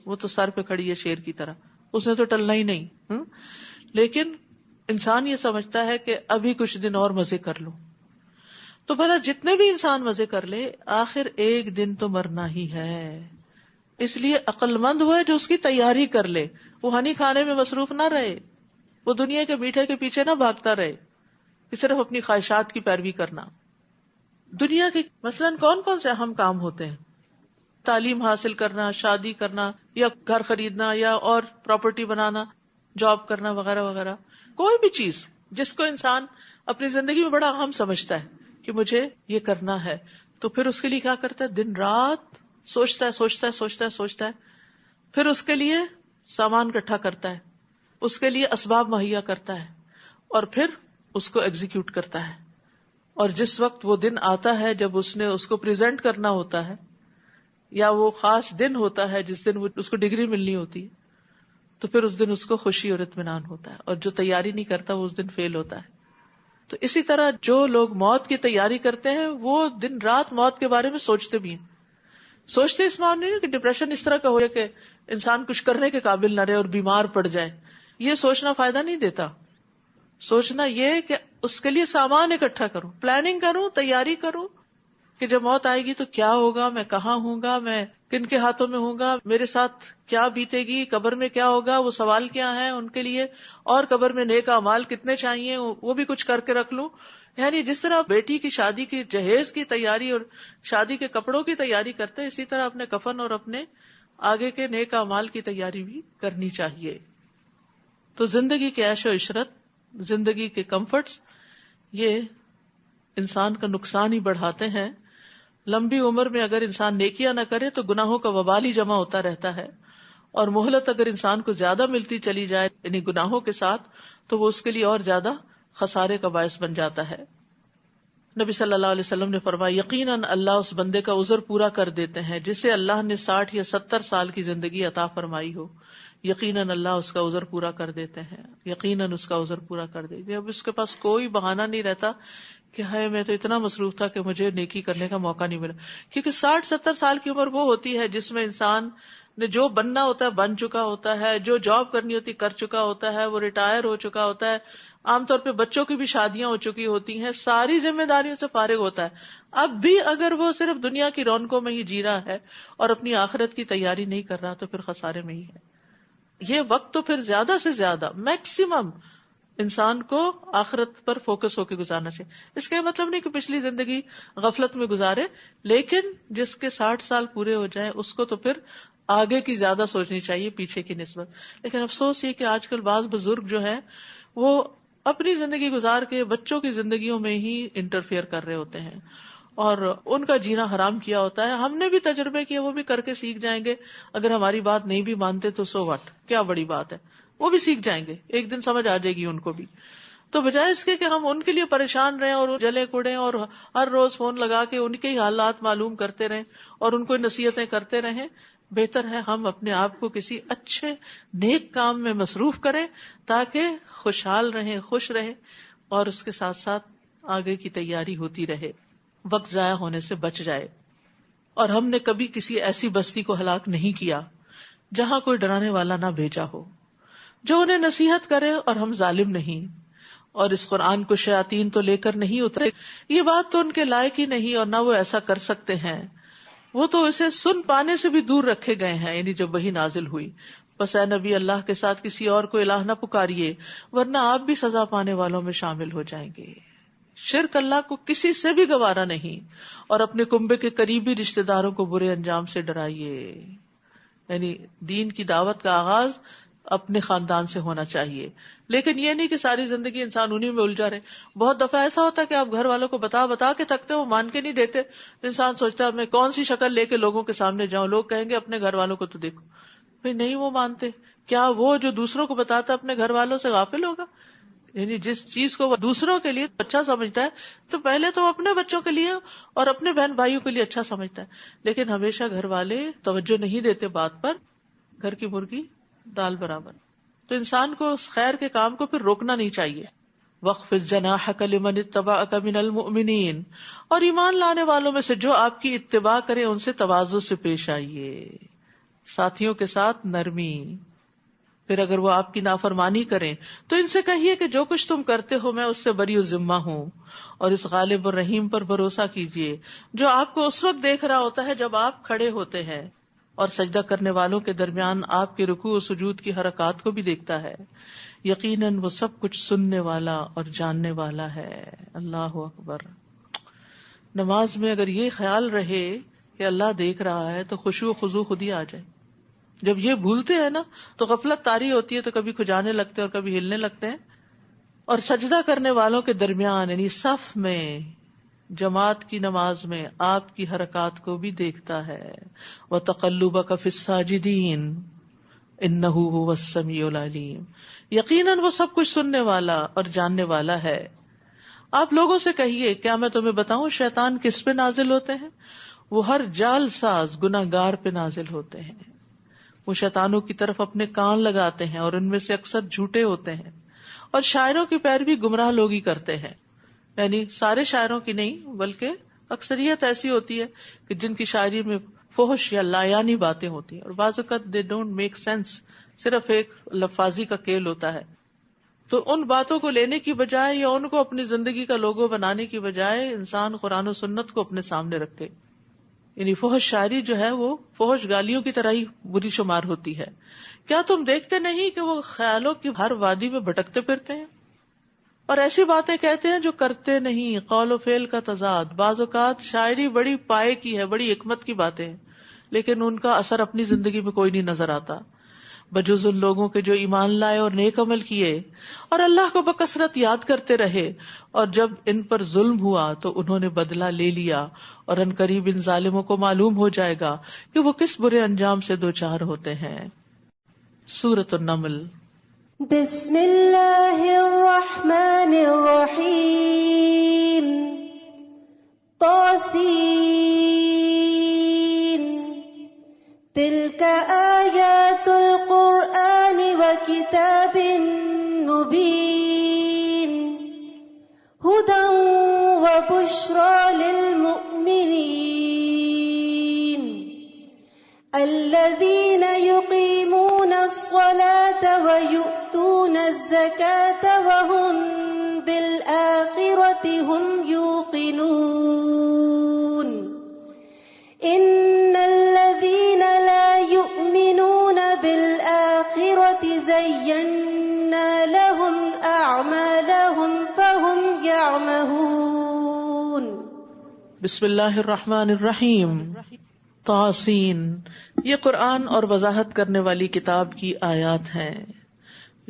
وہ تو سر پہ کھڑی ہے شیر کی طرح، اس نے تو ٹلنا ہی نہیں. لیکن انسان یہ سمجھتا ہے کہ ابھی کچھ دن اور مزے کر لوں. تو بھلا جتنے بھی انسان مزے کر لے، آخر ایک دن تو مرنا ہی ہے. اس لیے عقل مند وہ ہے جو اس کی تیاری کر لے، وہ ہنی کھانے میں مصروف نہ رہے، وہ دنیا کے میٹھے کے پیچھے نہ بھاگتا رہے کہ صرف اپنی خواہشات کی پیروی کرنا. دنیا کے مثلاً کون کون سے اہم کام ہوتے ہیں؟ تعلیم حاصل کرنا، شادی کرنا، یا گھر خریدنا، یا اور پراپرٹی بنانا، جاب کرنا وغیرہ وغیرہ. کوئی بھی چیز جس کو انسان اپنی زندگی میں بڑا اہم سمجھتا ہے کہ مجھے یہ کرنا ہے، تو پھر اس کے لیے کیا کرتا ہے؟ دن رات سوچتا ہے، پھر اس کے لیے سامان اکٹھا کرتا ہے، اس کے لیے اسباب مہیا کرتا ہے، اور پھر اس کو ایگزیکیوٹ کرتا ہے. اور جس وقت وہ دن آتا ہے جب اس نے اس کو پریزنٹ کرنا ہوتا ہے، یا وہ خاص دن ہوتا ہے جس دن اس کو ڈگری ملنی ہوتی ہے، تو پھر اس دن اس کو خوشی اور اطمینان ہوتا ہے، اور جو تیاری نہیں کرتا وہ اس دن فیل ہوتا ہے. تو اسی طرح جو لوگ موت کی تیاری کرتے ہیں وہ دن رات موت کے بارے میں سوچتے بھی ہیں. سوچتے اس معنی نہیں کہ ڈپریشن اس طرح کا ہو جائے کہ انسان کچھ کرنے کے قابل نہ رہے اور بیمار پڑ جائے. یہ سوچنا فائدہ نہیں دیتا. سوچنا یہ کہ اس کے لیے سامان اکٹھا کروں، پلاننگ کروں، تیاری کروں کہ جب موت آئے گی تو کیا ہوگا، میں کہاں ہوں گا، میں کن کے ہاتھوں میں ہوں گا، میرے ساتھ کیا بیتے گی، قبر میں کیا ہوگا، وہ سوال کیا ہے ان کے لیے، اور قبر میں نیک اعمال کتنے چاہیے وہ بھی کچھ کر کے رکھ لوں. یعنی جس طرح بیٹی کی شادی کی جہیز کی تیاری اور شادی کے کپڑوں کی تیاری کرتے، اسی طرح اپنے کفن اور اپنے آگے کے نیک اعمال کی تیاری بھی کرنی چاہیے. تو زندگی کے عیش و عشرت، زندگی کے کمفرٹس، یہ انسان کا نقصان ہی بڑھاتے ہیں. لمبی عمر میں اگر انسان نیکیاں نہ کرے تو گناہوں کا وبال ہی جمع ہوتا رہتا ہے، اور مہلت اگر انسان کو زیادہ ملتی چلی جائے یعنی گناہوں کے ساتھ، تو وہ اس کے لیے اور زیادہ خسارے کا باعث بن جاتا ہے. نبی صلی اللہ علیہ وسلم نے فرمایا یقیناً اللہ اس بندے کا عذر پورا کر دیتے ہیں جسے اللہ نے 60 یا 70 سال کی زندگی عطا فرمائی ہو. یقیناً اللہ اس کا عذر پورا کر دیتے ہیں، یقیناً اس کا عذر پورا کر دیتے ہیں. اب اس کے پاس کوئی بہانہ نہیں رہتا کہ ہے میں تو اتنا مصروف تھا کہ مجھے نیکی کرنے کا موقع نہیں ملا. کیونکہ 60-70 سال کی عمر وہ ہوتی ہے جس میں انسان نے جو بننا ہوتا ہے بن چکا ہوتا ہے، جو جاب کرنی ہوتی کر چکا ہوتا ہے، وہ ریٹائر ہو چکا ہوتا ہے، عام طور پہ بچوں کی بھی شادیاں ہو چکی ہوتی ہیں، ساری ذمہ داریوں سے فارغ ہوتا ہے. اب بھی اگر وہ صرف دنیا کی رونقوں میں ہی جی رہا ہے اور اپنی آخرت کی تیاری نہیں کر رہا تو پھر خسارے میں ہی ہے. یہ وقت تو پھر زیادہ سے زیادہ میکسیمم انسان کو آخرت پر فوکس ہو کے گزارنا چاہیے. اس کا مطلب نہیں کہ پچھلی زندگی غفلت میں گزارے، لیکن جس کے 60 سال پورے ہو جائیں اس کو تو پھر آگے کی زیادہ سوچنی چاہیے پیچھے کی نسبت. لیکن افسوس یہ کہ آج کل بعض بزرگ جو ہیں وہ اپنی زندگی گزار کے بچوں کی زندگیوں میں ہی انٹرفیئر کر رہے ہوتے ہیں اور ان کا جینا حرام کیا ہوتا ہے. ہم نے بھی تجربے کیے، وہ بھی کر کے سیکھ جائیں گے. اگر ہماری بات نہیں بھی مانتے تو سو واٹ، کیا بڑی بات ہے، وہ بھی سیکھ جائیں گے، ایک دن سمجھ آ جائے گی ان کو بھی. تو بجائے اس کے کہ ہم ان کے لیے پریشان رہیں اور جلے کوڑے اور ہر روز فون لگا کے ان کے ہی حالات معلوم کرتے رہیں اور ان کو نصیحتیں کرتے رہیں، بہتر ہے ہم اپنے آپ کو کسی اچھے نیک کام میں مصروف کریں تاکہ خوشحال رہیں، خوش رہیں، اور اس کے ساتھ ساتھ آگے کی تیاری ہوتی رہے، وقت ضائع ہونے سے بچ جائے. اور ہم نے کبھی کسی ایسی بستی کو ہلاک نہیں کیا جہاں کوئی ڈرانے والا نہ بھیجا ہو جو انہیں نصیحت کرے، اور ہم ظالم نہیں. اور اس قرآن کو شیاطین تو لے کر نہیں اترے، یہ بات تو ان کے لائق ہی نہیں اور نہ وہ ایسا کر سکتے ہیں. وہ تو اسے سن پانے سے بھی دور رکھے گئے ہیں، یعنی جب وحی نازل ہوئی. بس اے نبی اللہ کے ساتھ کسی اور کو الہ نہ پکاریے ورنہ آپ بھی سزا پانے والوں میں شامل ہو جائیں گے. شرک اللہ کو کسی سے بھی گوارا نہیں، اور اپنے کنبے کے قریبی رشتہ داروں کو برے انجام سے ڈرائیے. یعنی دین کی دعوت کا آغاز اپنے خاندان سے ہونا چاہیے، لیکن یہ نہیں کہ ساری زندگی انسان انہی میں الجھا رہے. بہت دفعہ ایسا ہوتا ہے کہ آپ گھر والوں کو بتا کے تھکتے، وہ مان کے نہیں دیتے. انسان سوچتا ہے میں کون سی شکل لے کے لوگوں کے سامنے جاؤں، لوگ کہیں گے اپنے گھر والوں کو تو دیکھو. بھئی نہیں وہ مانتے. کیا وہ جو دوسروں کو بتاتا اپنے گھر والوں سے غافل ہوگا؟ یعنی جس چیز کو وہ دوسروں کے لیے اچھا سمجھتا ہے تو پہلے تو اپنے بچوں کے لیے اور اپنے بہن بھائیوں کے لیے اچھا سمجھتا ہے، لیکن ہمیشہ گھر والے توجہ نہیں دیتے بات پر. گھر کی مرغی دال برابر. تو انسان کو اس خیر کے کام کو پھر روکنا نہیں چاہیے. وَاخْفِضْ جَنَاحَكَ لِمَنِ اتَّبَعَكَ مِنَ الْمُؤْمِنِينَ، اور ایمان لانے والوں میں سے جو آپ کی اتباع کرے ان سے تواضع سے پیش آئیے، ساتھیوں کے ساتھ نرمی. پھر اگر وہ آپ کی نافرمانی کریں تو ان سے کہیے کہ جو کچھ تم کرتے ہو میں اس سے بری و ذمہ ہوں، اور اس غالب اور رحیم پر بھروسہ کیجیے جو آپ کو اس وقت دیکھ رہا ہوتا ہے جب آپ کھڑے ہوتے ہیں، اور سجدہ کرنے والوں کے درمیان آپ کے رکوع و سجود کی حرکات کو بھی دیکھتا ہے. یقیناً وہ سب کچھ سننے والا اور جاننے والا ہے. اللہ اکبر. نماز میں اگر یہ خیال رہے کہ اللہ دیکھ رہا ہے تو خشوع و خضوع خود ہی آ جائے. جب یہ بھولتے ہیں نا تو غفلت طاری ہوتی ہے، تو کبھی کھجانے لگتے ہیں اور کبھی ہلنے لگتے ہیں. اور سجدہ کرنے والوں کے درمیان یعنی صف میں، جماعت کی نماز میں آپ کی حرکات کو بھی دیکھتا ہے. وَتَقَلُّبَكَ فِي السَّاجِدِينَ إِنَّهُ هُوَ السَّمِيعُ الْعَلِيمُ، یقیناً وہ سب کچھ سننے والا اور جاننے والا ہے. آپ لوگوں سے کہیے کیا میں تمہیں بتاؤں شیطان کس پہ نازل ہوتے ہیں؟ وہ ہر جال ساز گناہگار پہ نازل ہوتے ہیں. وہ شیطانوں کی طرف اپنے کان لگاتے ہیں اور ان میں سے اکثر جھوٹے ہوتے ہیں، اور شاعروں کی پیروی گمراہ لوگ ہی کرتے ہیں. یعنی سارے شاعروں کی نہیں بلکہ اکثریت ایسی ہوتی ہے کہ جن کی شاعری میں فحش یا لایانی باتیں ہوتی ہیں، اور بعض اوقات دے ڈونٹ میک سینس، صرف ایک لفاظی کا کھیل ہوتا ہے. تو ان باتوں کو لینے کی بجائے یا ان کو اپنی زندگی کا لوگو بنانے کی بجائے انسان قرآن و سنت کو اپنے سامنے رکھے. یعنی فحش شاعری جو ہے وہ فحش گالیوں کی طرح ہی بری شمار ہوتی ہے. کیا تم دیکھتے نہیں کہ وہ خیالوں کی ہر وادی میں بھٹکتے پھرتے ہیں اور ایسی باتیں کہتے ہیں جو کرتے نہیں. قول و فعل کا تضاد. بعض اوقات شاعری بڑی پائے کی ہے، بڑی حکمت کی باتیں ہیں، لیکن ان کا اثر اپنی زندگی میں کوئی نہیں نظر آتا، بجز ان لوگوں کے جو ایمان لائے اور نیک عمل کیے اور اللہ کو بکثرت یاد کرتے رہے، اور جب ان پر ظلم ہوا تو انہوں نے بدلہ لے لیا، اور ان قریب ان ظالموں کو معلوم ہو جائے گا کہ وہ کس برے انجام سے دوچار ہوتے ہیں. سورۃ النمل. بسم اللہ الرحمن الرحیم. طاسین. تلک آیات القرآن وکتاب مبین. ہدی وبشری للمؤمنین الذین یقیمون الصلاة ویؤتون الزکاة وهم بالآخرة هم یوقنون. ان الذین لا یؤمنون بالآخرة زینا لهم اعمالهم فهم یعمہون. بسم اللہ الرحمن الرحیم. طاسین. یہ قرآن اور وضاحت کرنے والی کتاب کی آیات ہیں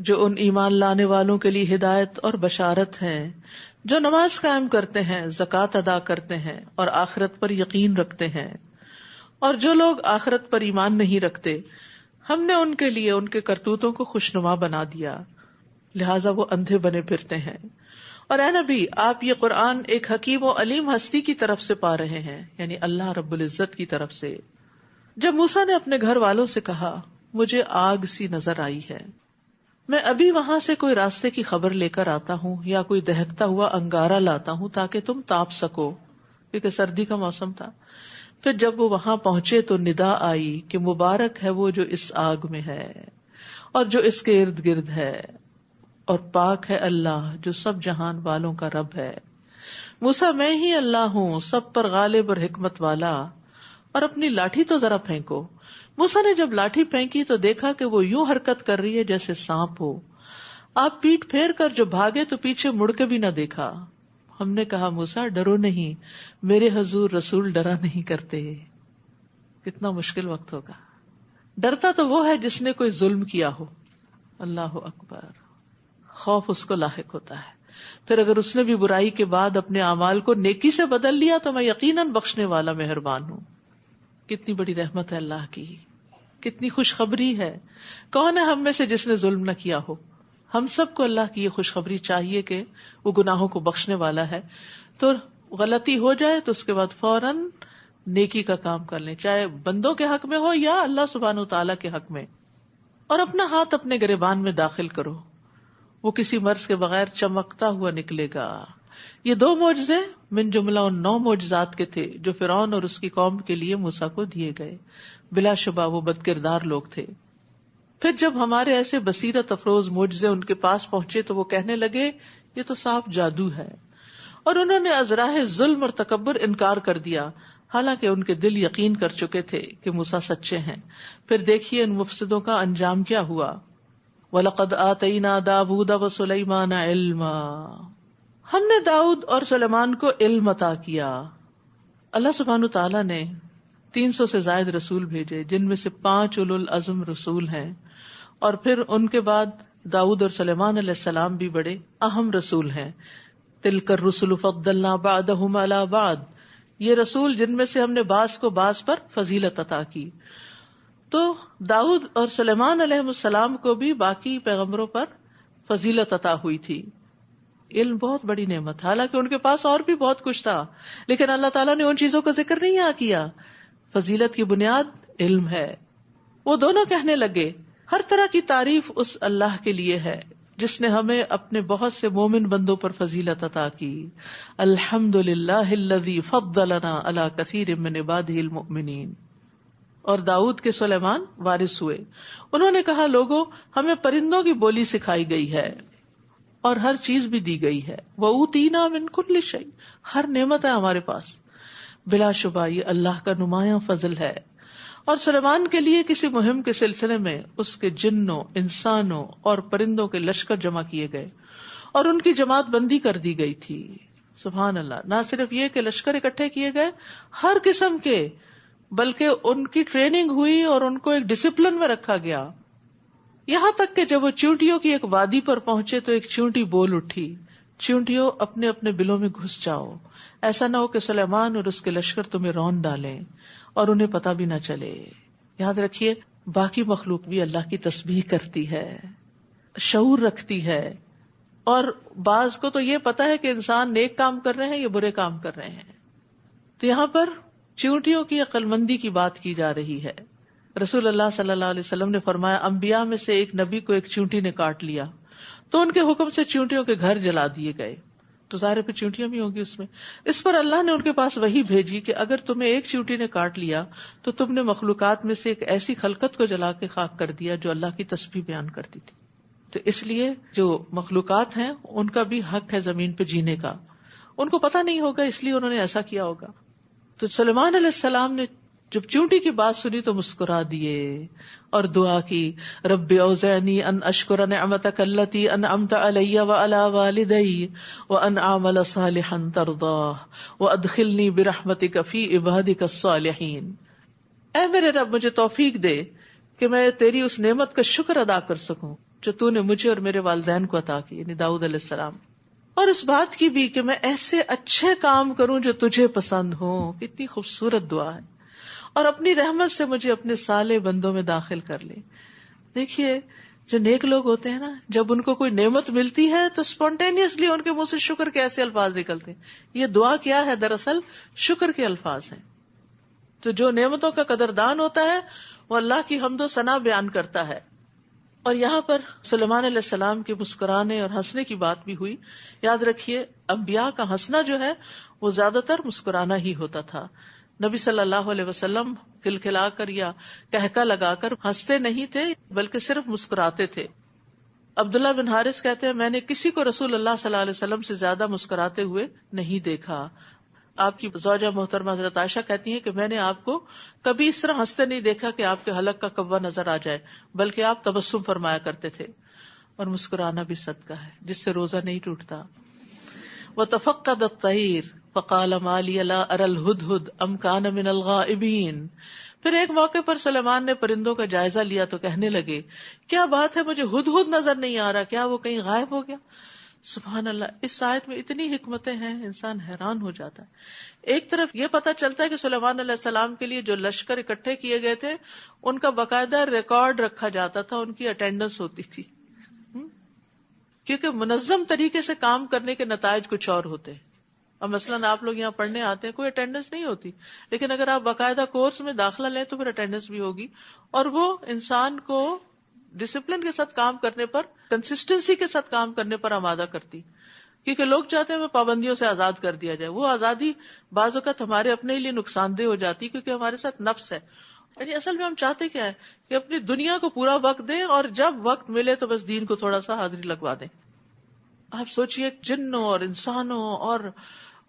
جو ان ایمان لانے والوں کے لیے ہدایت اور بشارت ہے جو نماز قائم کرتے ہیں، زکوٰۃ ادا کرتے ہیں اور آخرت پر یقین رکھتے ہیں. اور جو لوگ آخرت پر ایمان نہیں رکھتے ہم نے ان کے لیے ان کے کرتوتوں کو خوشنما بنا دیا، لہٰذا وہ اندھے بنے پھرتے ہیں. اور اے نبی آپ یہ قرآن ایک حکیم و علیم ہستی کی طرف سے پا رہے ہیں، یعنی اللہ رب العزت کی طرف سے. جب موسیٰ نے اپنے گھر والوں سے کہا مجھے آگ سی نظر آئی ہے، میں ابھی وہاں سے کوئی راستے کی خبر لے کر آتا ہوں یا کوئی دہکتا ہوا انگارہ لاتا ہوں تاکہ تم تاپ سکو، کیونکہ سردی کا موسم تھا. پھر جب وہ وہاں پہنچے تو ندا آئی کہ مبارک ہے وہ جو اس آگ میں ہے اور جو اس کے ارد گرد ہے، اور پاک ہے اللہ جو سب جہان والوں کا رب ہے. موسیٰ میں ہی اللہ ہوں سب پر غالب اور حکمت والا، اور اپنی لاٹھی تو ذرا پھینکو. موسیٰ نے جب لاٹھی پھینکی تو دیکھا کہ وہ یوں حرکت کر رہی ہے جیسے سانپ ہو. آپ پیٹ پھیر کر جو بھاگے تو پیچھے مڑ کے بھی نہ دیکھا. ہم نے کہا موسیٰ ڈرو نہیں, میرے حضور رسول ڈرا نہیں کرتے. کتنا مشکل وقت ہوگا. ڈرتا تو وہ ہے جس نے کوئی ظلم کیا ہو. اللہ اکبر. خوف اس کو لاحق ہوتا ہے. پھر اگر اس نے بھی برائی کے بعد اپنے اعمال کو نیکی سے بدل لیا تو میں یقیناً بخشنے والا مہربان ہوں. کتنی بڑی رحمت ہے اللہ کی, کتنی خوشخبری ہے. کون ہے ہم میں سے جس نے ظلم نہ کیا ہو؟ ہم سب کو اللہ کی یہ خوشخبری چاہیے کہ وہ گناہوں کو بخشنے والا ہے. تو غلطی ہو جائے تو اس کے بعد فوراً نیکی کا کام کر لیں, چاہے بندوں کے حق میں ہو یا اللہ سبحانہ وتعالیٰ کے حق میں. اور اپنا ہاتھ اپنے گریبان میں داخل کرو, وہ کسی مرض کے بغیر چمکتا ہوا نکلے گا. یہ 2 معجزے من جملہ ان 9 معجزات کے تھے جو فرعون اور اس کی قوم کے لیے موسیٰ کو دیے گئے. بلا شبہ وہ بد کردار لوگ تھے. پھر جب ہمارے ایسے بصیرت افروز معجزے ان کے پاس پہنچے تو وہ کہنے لگے یہ تو صاف جادو ہے, اور انہوں نے ازراہ ظلم اور تکبر انکار کر دیا, حالانکہ ان کے دل یقین کر چکے تھے کہ موسیٰ سچے ہیں. پھر دیکھیے ان مفسدوں کا انجام کیا ہوا. وَلَقَدْ آتَيْنَا دَاوُودَ وَسُلَيْمَانَ عِلْمًا, ہم نے داؤد اور سلیمان کو علم عطا کیا. اللہ سبحانہ تعالیٰ نے 300 سے زائد رسول بھیجے, جن میں سے 5 اولو العزم رسول ہیں, اور پھر ان کے بعد داؤد اور سلیمان علیہ السلام بھی بڑے اہم رسول ہیں. تِلْكَ الرُّسُلُ فَضَّلْنَا بَعْضَهُمْ عَلَى بَعْضٍ, یہ رسول جن میں سے ہم نے بعض کو بعض پر فضیلت عطا کی. تو داؤد اور سلیمان علیہ السلام کو بھی باقی پیغمبروں پر فضیلت عطا ہوئی تھی. علم بہت بڑی نعمت, حالانکہ ان کے پاس اور بھی بہت کچھ تھا, لیکن اللہ تعالیٰ نے ان چیزوں کا ذکر نہیں کیا. فضیلت کی بنیاد علم ہے. وہ دونوں کہنے لگے ہر طرح کی تعریف اس اللہ کے لیے ہے جس نے ہمیں اپنے بہت سے مومن بندوں پر فضیلت عطا کی. الحمدللہ الذی فضلنا علی کثیر من عبادہ المؤمنین. اور داؤد کے سلیمان وارث ہوئے. انہوں نے کہا لوگوں ہمیں پرندوں کی بولی سکھائی گئی ہے اور ہر چیز بھی دی گئی ہے. وَأُوتِينَا مِن كُلِّ شَيْءٍ, ہر نعمت ہے ہمارے پاس. بلا شبہ یہ اللہ کا نمایاں فضل ہے. اور سلیمان کے لیے کسی مہم کے سلسلے میں اس کے جنوں, انسانوں اور پرندوں کے لشکر جمع کیے گئے اور ان کی جماعت بندی کر دی گئی تھی. سبحان اللہ. نہ صرف یہ کہ لشکر اکٹھے کیے گئے ہر قسم کے, بلکہ ان کی ٹریننگ ہوئی اور ان کو ایک ڈسپلن میں رکھا گیا. یہاں تک کہ جب وہ چیونٹیوں کی ایک وادی پر پہنچے تو ایک چیونٹی بول اٹھی, چیونٹیوں اپنے اپنے بلوں میں گھس جاؤ, ایسا نہ ہو کہ سلیمان اور اس کے لشکر تمہیں رون ڈالیں اور انہیں پتہ بھی نہ چلے. یاد رکھیے باقی مخلوق بھی اللہ کی تسبیح کرتی ہے, شعور رکھتی ہے, اور بعض کو تو یہ پتا ہے کہ انسان نیک کام کر رہے ہیں یا برے کام کر رہے ہیں. تو یہاں پر چیونٹیوں کی عقل مندی کی بات کی جا رہی ہے. رسول اللہ صلی اللہ علیہ وسلم نے فرمایا انبیاء میں سے ایک نبی کو ایک چیونٹی نے کاٹ لیا تو ان کے حکم سے چیونٹیوں کے گھر جلا دیے گئے. تو ظاہر پہ چیونٹیاں بھی ہوں گی اس میں. اس پر اللہ نے ان کے پاس وحی بھیجی کہ اگر تمہیں ایک چیونٹی نے کاٹ لیا تو تم نے مخلوقات میں سے ایک ایسی خلقت کو جلا کے خاک کر دیا جو اللہ کی تسبیح بیان کرتی تھی. تو اس لیے جو مخلوقات ہیں ان کا بھی حق ہے زمین پہ جینے کا. ان کو پتہ نہیں ہوگا اس لیے انہوں نے ایسا کیا ہوگا. تو سلیمان علیہ السلام نے جب چیونٹی کی بات سنی تو مسکرا دیے اور دعا کی رب اوزعنی ان اشکر نعمتک التی انعمت علی وعلی والدی وان اعمل صالحا ترضاہ وادخلنی برحمتک فی عبادک الصالحین. اے میرے رب مجھے توفیق دے کہ میں تیری اس نعمت کا شکر ادا کر سکوں جو تو نے مجھے اور میرے والدین کو عطا کی, یعنی داؤد علیہ السلام, اور اس بات کی بھی کہ میں ایسے اچھے کام کروں جو تجھے پسند ہوں. کتنی خوبصورت دعا ہے. اور اپنی رحمت سے مجھے اپنے صالح بندوں میں داخل کر لے. دیکھیے جو نیک لوگ ہوتے ہیں نا, جب ان کو کوئی نعمت ملتی ہے تو اسپونٹینیسلی ان کے منہ سے شکر کے ایسے الفاظ نکلتے ہیں. یہ دعا کیا ہے؟ دراصل شکر کے الفاظ ہیں. تو جو نعمتوں کا قدردان ہوتا ہے وہ اللہ کی حمد و ثنا بیان کرتا ہے. اور یہاں پر سلیمان علیہ السلام کے مسکرانے اور ہنسنے کی بات بھی ہوئی. یاد رکھیے انبیاء کا ہنسنا جو ہے وہ زیادہ تر مسکرانا ہی ہوتا تھا. نبی صلی اللہ علیہ وسلم کھلکھلا کر یا کہکا لگا کر ہنستے نہیں تھے بلکہ صرف مسکراتے تھے. عبداللہ بن حارث کہتے ہیں میں نے کسی کو رسول اللہ صلی اللہ علیہ وسلم سے زیادہ مسکراتے ہوئے نہیں دیکھا. آپ کی زوجہ محترمہ حضرت عائشہ کہتی ہیں کہ میں نے آپ کو کبھی اس طرح ہنستے نہیں دیکھا کہ آپ کے حلق کا کوا نظر آ جائے، بلکہ آپ تبسم فرمایا کرتے تھے، اور مسکرانا بھی صدقہ ہے جس سے روزہ نہیں ٹوٹتا. وَتَفَقَّدَ الطَّيْرَ فَقَالَ مَا لِيَ لَا أَرَى الْهُدْهُدَ أَمْ كَانَ مِنَ الْغَائِبِينَ. پھر ایک موقع پر سلیمان نے پرندوں کا جائزہ لیا تو کہنے لگے، کیا بات ہے مجھے ہدہد نظر نہیں آ رہا، کیا وہ کہیں غائب ہو گیا؟ سبحان اللہ، اس آیت میں اتنی حکمتیں ہیں، انسان حیران ہو جاتا ہے. ایک طرف یہ پتہ چلتا ہے کہ سلیمان علیہ السلام کے لیے جو لشکر اکٹھے کیے گئے تھے ان کا باقاعدہ ریکارڈ رکھا جاتا تھا، ان کی اٹینڈنس ہوتی تھی، کیونکہ منظم طریقے سے کام کرنے کے نتائج کچھ اور ہوتے ہیں. اب مثلاً آپ لوگ یہاں پڑھنے آتے ہیں، کوئی اٹینڈنس نہیں ہوتی، لیکن اگر آپ باقاعدہ کورس میں داخلہ لیں تو پھر اٹینڈنس بھی ہوگی، اور وہ انسان کو ڈسپلن کے ساتھ کام کرنے پر، کنسسٹنسی کے ساتھ کام کرنے پر آمادہ کرتی. کیونکہ لوگ چاہتے ہیں وہ پابندیوں سے آزاد کر دیا جائے، وہ آزادی بعض اوقات ہمارے اپنے لیے نقصان دہ ہو جاتی کیونکہ ہمارے ساتھ نفس ہے. یعنی اصل میں ہم چاہتے کیا ہے کہ اپنی دنیا کو پورا وقت دیں اور جب وقت ملے تو بس دین کو تھوڑا سا حاضری لگوا دیں. آپ سوچئے جنوں اور انسانوں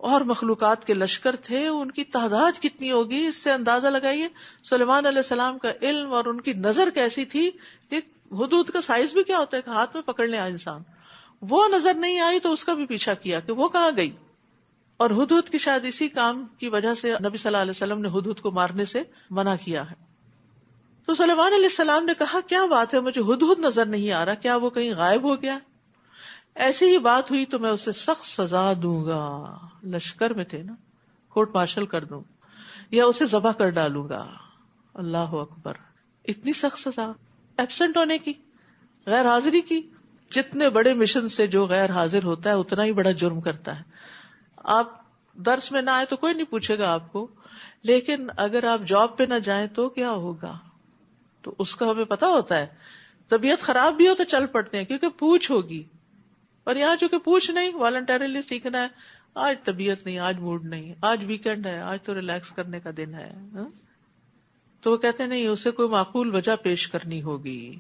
اور مخلوقات کے لشکر تھے، ان کی تعداد کتنی ہوگی، اس سے اندازہ لگائیے سلیمان علیہ السلام کا علم اور ان کی نظر کیسی تھی کہ حدود کا سائز بھی کیا ہوتا ہے کہ ہاتھ میں پکڑ لے انسان. وہ نظر نہیں آئی تو اس کا بھی پیچھا کیا کہ وہ کہاں گئی. اور ہدہد کی شاید اسی کام کی وجہ سے نبی صلی اللہ علیہ وسلم نے ہدہد کو مارنے سے منع کیا ہے. تو سلیمان علیہ السلام نے کہا کیا بات ہے مجھے ہدہد نظر نہیں آ رہا، کیا وہ کہیں غائب ہو گیا؟ ایسی ہی بات ہوئی تو میں اسے سخت سزا دوں گا. لشکر میں تھے نا، کورٹ مارشل کر دوں یا اسے ذبح کر ڈالوں گا. اللہ اکبر، اتنی سخت سزا ایبسنٹ ہونے کی، غیر حاضری کی. جتنے بڑے مشن سے جو غیر حاضر ہوتا ہے اتنا ہی بڑا جرم کرتا ہے. آپ درس میں نہ آئے تو کوئی نہیں پوچھے گا آپ کو، لیکن اگر آپ جاب پہ نہ جائیں تو کیا ہوگا؟ تو اس کا ہمیں پتا ہوتا ہے. طبیعت خراب بھی ہو تو چل پڑتے ہیں کیونکہ پوچھ ہوگی، اور یہاں چونکہ پوچھ نہیں، والنٹریلی سیکھنا ہے. آج طبیعت نہیں، آج موڈ نہیں، آج ویکینڈ ہے، آج تو ریلیکس کرنے کا دن ہے. تو وہ کہتے نہیں، اسے کوئی معقول وجہ پیش کرنی ہوگی،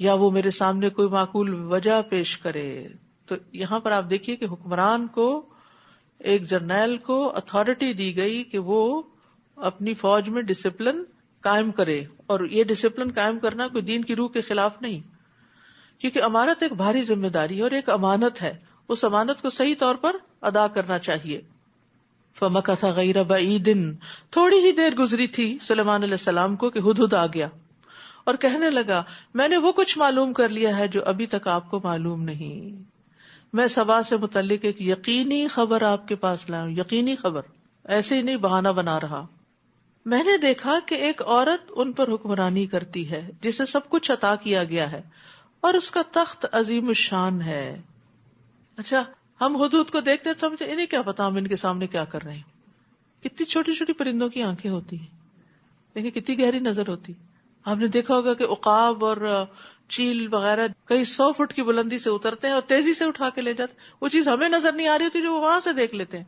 یا وہ میرے سامنے کوئی معقول وجہ پیش کرے. تو یہاں پر آپ دیکھیے کہ حکمران کو، ایک جرنیل کو اتھارٹی دی گئی کہ وہ اپنی فوج میں ڈسپلن قائم کرے، اور یہ ڈسپلن قائم کرنا کوئی دین کی روح کے خلاف نہیں، کیونکہ امانت ایک بھاری ذمہ داری اور ایک امانت ہے، اس امانت کو صحیح طور پر ادا کرنا چاہیے. فَمَكَثَ غَيْرَ بَعِيدٍ، تھوڑی ہی دیر گزری تھی سلیمان علیہ السلام کو کہ ہدہد آ گیا اور کہنے لگا میں نے وہ کچھ معلوم کر لیا ہے جو ابھی تک آپ کو معلوم نہیں. میں سبا سے متعلق ایک یقینی خبر آپ کے پاس لاؤں. یقینی خبر، ایسے ہی نہیں بہانہ بنا رہا. میں نے دیکھا کہ ایک عورت ان پر حکمرانی کرتی ہے جسے سب کچھ عطا کیا گیا ہے اور اس کا تخت عظیم الشان ہے. اچھا، ہم ہدہد کو دیکھتے سمجھتے انہیں کیا پتا ہم ان کے سامنے کیا کر رہے ہیں. کتنی چھوٹی چھوٹی پرندوں کی آنکھیں ہوتی ہیں، دیکھیں کتنی گہری نظر ہوتی. آپ نے دیکھا ہوگا کہ عقاب اور چیل وغیرہ کئی 100 فٹ کی بلندی سے اترتے ہیں اور تیزی سے اٹھا کے لے جاتے، وہ چیز ہمیں نظر نہیں آ رہی ہوتی جو وہ وہاں سے دیکھ لیتے ہیں.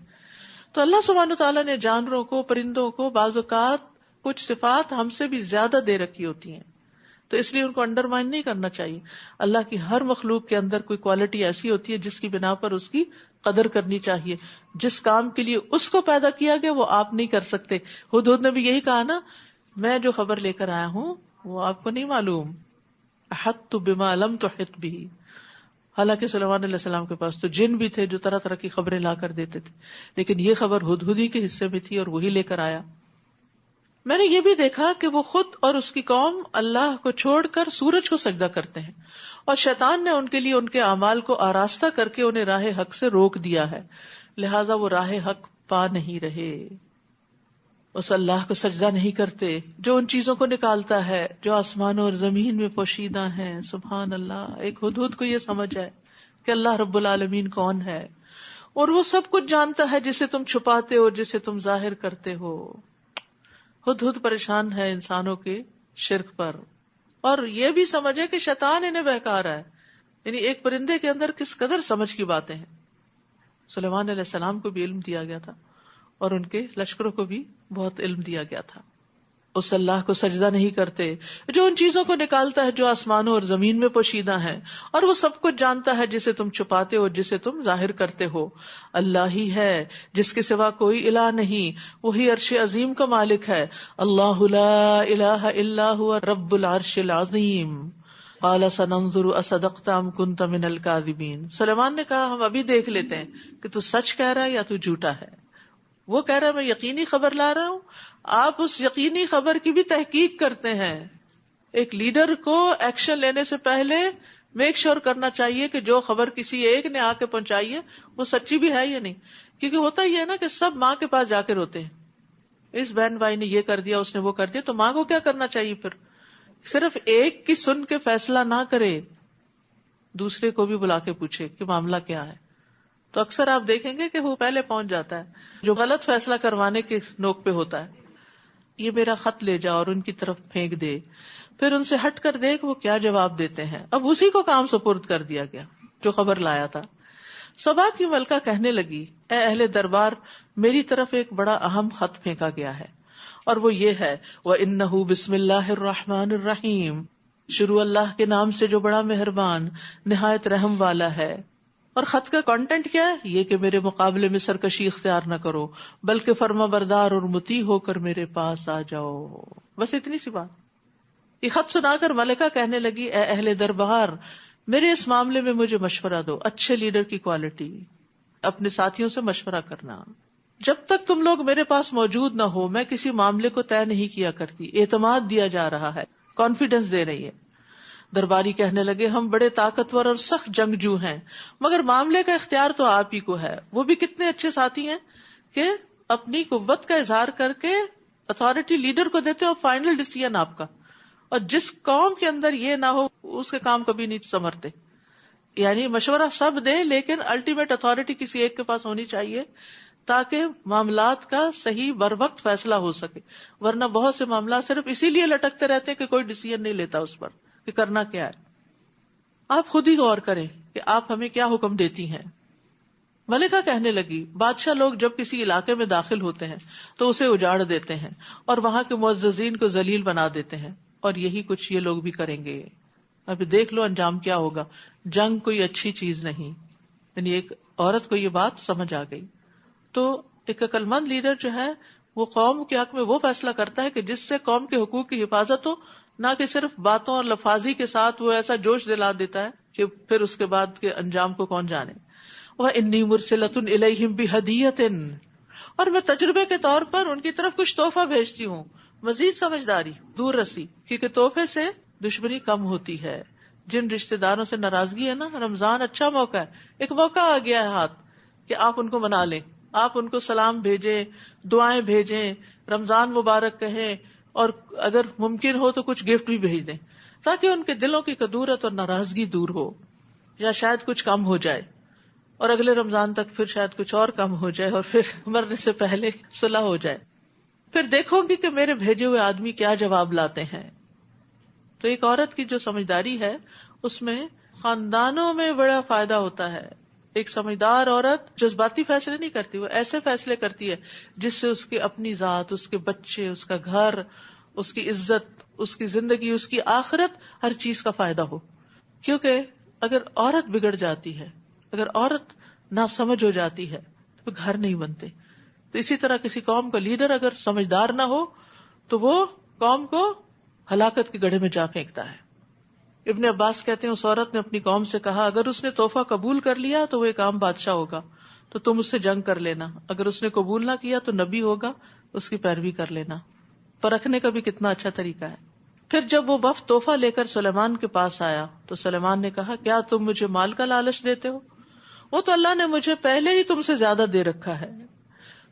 تو اللہ سبحانہ وتعالیٰ نے جانوروں کو، پرندوں کو بعض اوقات کچھ صفات ہم سے بھی زیادہ دے رکھی ہوتی ہیں، تو اس لیے ان کو انڈرمائن نہیں کرنا چاہیے. اللہ کی ہر مخلوق کے اندر کوئی کوالٹی ایسی ہوتی ہے جس کی بنا پر اس کی قدر کرنی چاہیے. جس کام کے لیے اس کو پیدا کیا گیا وہ آپ نہیں کر سکتے. ہدہد نے بھی یہی کہا نا، میں جو خبر لے کر آیا ہوں وہ آپ کو نہیں معلوم. احطت بما لم تحط به. حالانکہ سلیمان علیہ السلام کے پاس تو جن بھی تھے جو طرح طرح کی خبریں لا کر دیتے تھے، لیکن یہ خبر ہدہد ہی کے حصے میں تھی اور وہی لے کر آیا. میں نے یہ بھی دیکھا کہ وہ خود اور اس کی قوم اللہ کو چھوڑ کر سورج کو سجدہ کرتے ہیں، اور شیطان نے ان کے لیے ان کے اعمال کو آراستہ کر کے انہیں راہ حق سے روک دیا ہے، لہٰذا وہ راہ حق پا نہیں رہے. اس اللہ کو سجدہ نہیں کرتے جو ان چیزوں کو نکالتا ہے جو آسمانوں اور زمین میں پوشیدہ ہیں. سبحان اللہ. ایک ہدہد کو یہ سمجھ ہے کہ اللہ رب العالمین کون ہے، اور وہ سب کچھ جانتا ہے جسے تم چھپاتے ہو، جسے تم ظاہر کرتے ہو. ہدہد پریشان ہے انسانوں کے شرک پر، اور یہ بھی سمجھے کہ شیطان انہیں بہکا رہا ہے. یعنی ایک پرندے کے اندر کس قدر سمجھ کی باتیں ہیں. سلیمان علیہ السلام کو بھی علم دیا گیا تھا اور ان کے لشکروں کو بھی بہت علم دیا گیا تھا. اس اللہ کو سجدہ نہیں کرتے جو ان چیزوں کو نکالتا ہے جو آسمانوں اور زمین میں پوشیدہ ہیں، اور وہ سب کچھ جانتا ہے جسے تم چھپاتے ہو جسے تم ظاہر کرتے ہو. اللہ ہی ہے جس کے سوا کوئی الہ نہیں، وہی عرش عظیم کا مالک ہے. اللہ لا الہ الا هو رب العرش العظیم. قال سننظر اصدقت ام كنت من الكاذبین. سلیمان نے کہا ہم ابھی دیکھ لیتے ہیں کہ تو سچ کہہ رہا ہے یا تو جھوٹا ہے. وہ کہہ رہا ہے میں یقینی خبر لا رہا ہوں، آپ اس یقینی خبر کی بھی تحقیق کرتے ہیں. ایک لیڈر کو ایکشن لینے سے پہلے میک شور کرنا چاہیے کہ جو خبر کسی ایک نے آ کے پہنچائی ہے وہ سچی بھی ہے یا نہیں. کیونکہ ہوتا ہی ہے نا کہ سب ماں کے پاس جا کے روتے ہیں، اس بہن بھائی نے یہ کر دیا، اس نے وہ کر دیا. تو ماں کو کیا کرنا چاہیے پھر؟ صرف ایک کی سن کے فیصلہ نہ کرے، دوسرے کو بھی بلا کے پوچھے کہ معاملہ کیا ہے. تو اکثر آپ دیکھیں گے کہ وہ پہلے پہنچ جاتا ہے جو غلط فیصلہ کروانے کے نوک پہ ہوتا ہے. یہ میرا خط لے جا اور ان کی طرف پھینک دے، پھر ان سے ہٹ کر دیکھ وہ کیا جواب دیتے ہیں. اب اسی کو کام سپرد کر دیا گیا جو خبر لایا تھا. سبا کی ملکہ کہنے لگی اے اہل دربار، میری طرف ایک اہم بڑا خط پھینکا گیا ہے، اور وہ یہ ہے وَإِنَّهُ بِسْمِ اللَّهِ الرَّحْمَنِ الرَّحِيمِ، شروع اللہ کے نام سے جو بڑا مہربان نہایت رحم والا ہے. اور خط کا کانٹینٹ کیا ہے؟ یہ کہ میرے مقابلے میں سرکشی اختیار نہ کرو بلکہ فرما بردار اور مطیع ہو کر میرے پاس آ جاؤ. بس اتنی سی بات. یہ خط سنا کر ملکہ کہنے لگی اے اہل دربار، میرے اس معاملے میں مجھے مشورہ دو. اچھے لیڈر کی کوالٹی، اپنے ساتھیوں سے مشورہ کرنا. جب تک تم لوگ میرے پاس موجود نہ ہو میں کسی معاملے کو طے نہیں کیا کرتی. اعتماد دیا جا رہا ہے، کانفیڈنس دے رہی ہے. درباری کہنے لگے ہم بڑے طاقتور اور سخت جنگجو ہیں، مگر معاملے کا اختیار تو آپ ہی کو ہے. وہ بھی کتنے اچھے ساتھی ہیں کہ اپنی قوت کا اظہار کر کے اتھارٹی لیڈر کو دیتے ہو، فائنل ڈیسیژن آپ کا. اور جس قوم کے اندر یہ نہ ہو اس کے کام کبھی نہیں سنورتے. یعنی مشورہ سب دے لیکن الٹیمیٹ اتھارٹی کسی ایک کے پاس ہونی چاہیے تاکہ معاملات کا صحیح بر وقت فیصلہ ہو سکے. ورنہ بہت سے معاملات صرف اسی لیے لٹکتے رہتے ہیں کہ کوئی ڈیسیژن نہیں لیتا اس پر کہ کرنا کیا ہے. آپ خود ہی غور کریں کہ آپ ہمیں کیا حکم دیتی ہیں. ملکہ کہنے لگی بادشاہ لوگ جب کسی علاقے میں داخل ہوتے ہیں تو اسے اجاڑ دیتے ہیں اور وہاں کے معززین کو ذلیل بنا دیتے ہیں، اور یہی کچھ یہ لوگ بھی کریں گے. ابھی دیکھ لو انجام کیا ہوگا. جنگ کوئی اچھی چیز نہیں. یعنی ایک عورت کو یہ بات سمجھ آ گئی. تو ایک عقل مند لیڈر جو ہے وہ قوم کے حق میں وہ فیصلہ کرتا ہے کہ جس سے قوم کے حقوق کی حفاظت ہو، نہ کہ صرف باتوں اور لفاظی کے ساتھ وہ ایسا جوش دلا دیتا ہے کہ پھر اس کے بعد کے انجام کو کون جانے. وَإِنِّي مُرْسِلَةٌ إِلَيْهِمْ بِهَدِيَّةٍ، اور میں تجربے کے طور پر ان کی طرف کچھ تحفہ بھیجتی ہوں. مزید سمجھداری، دور رسی، کیونکہ تحفے سے دشمنی کم ہوتی ہے. جن رشتہ داروں سے ناراضگی ہے نا، رمضان اچھا موقع ہے، ایک موقع آ گیا ہے ہاتھ کہ آپ ان کو منا لیں. آپ ان کو سلام بھیجیں، دعائیں بھیجیں، رمضان مبارک کہیں، اور اگر ممکن ہو تو کچھ گفٹ بھی بھیج دیں تاکہ ان کے دلوں کی کدورت اور ناراضگی دور ہو، یا شاید کچھ کم ہو جائے، اور اگلے رمضان تک پھر شاید کچھ اور کم ہو جائے، اور پھر مرنے سے پہلے صلح ہو جائے. پھر دیکھو گی کہ میرے بھیجے ہوئے آدمی کیا جواب لاتے ہیں. تو ایک عورت کی جو سمجھداری ہے اس میں خاندانوں میں بڑا فائدہ ہوتا ہے. ایک سمجھدار عورت جذباتی فیصلے نہیں کرتی، وہ ایسے فیصلے کرتی ہے جس سے اس کی اپنی ذات، اس کے بچے، اس کا گھر، اس کی عزت، اس کی زندگی، اس کی آخرت، ہر چیز کا فائدہ ہو. کیونکہ اگر عورت بگڑ جاتی ہے، اگر عورت ناسمجھ ہو جاتی ہے تو گھر نہیں بنتے. تو اسی طرح کسی قوم کا لیڈر اگر سمجھدار نہ ہو تو وہ قوم کو ہلاکت کے گڑھے میں جا پھینکتا ہے. ابن عباس کہتے ہیں اس عورت نے اپنی قوم سے کہا اگر اس نے تحفہ قبول کر لیا تو وہ ایک عام بادشاہ ہوگا تو تم اس سے جنگ کر لینا، اگر اس نے قبول نہ کیا تو نبی ہوگا، اس کی پیروی کر لینا. پرکھنے کا بھی کتنا اچھا طریقہ ہے. پھر جب وہ وفد تحفہ لے کر سلیمان کے پاس آیا تو سلیمان نے کہا کیا تم مجھے مال کا لالچ دیتے ہو؟ وہ تو اللہ نے مجھے پہلے ہی تم سے زیادہ دے رکھا ہے.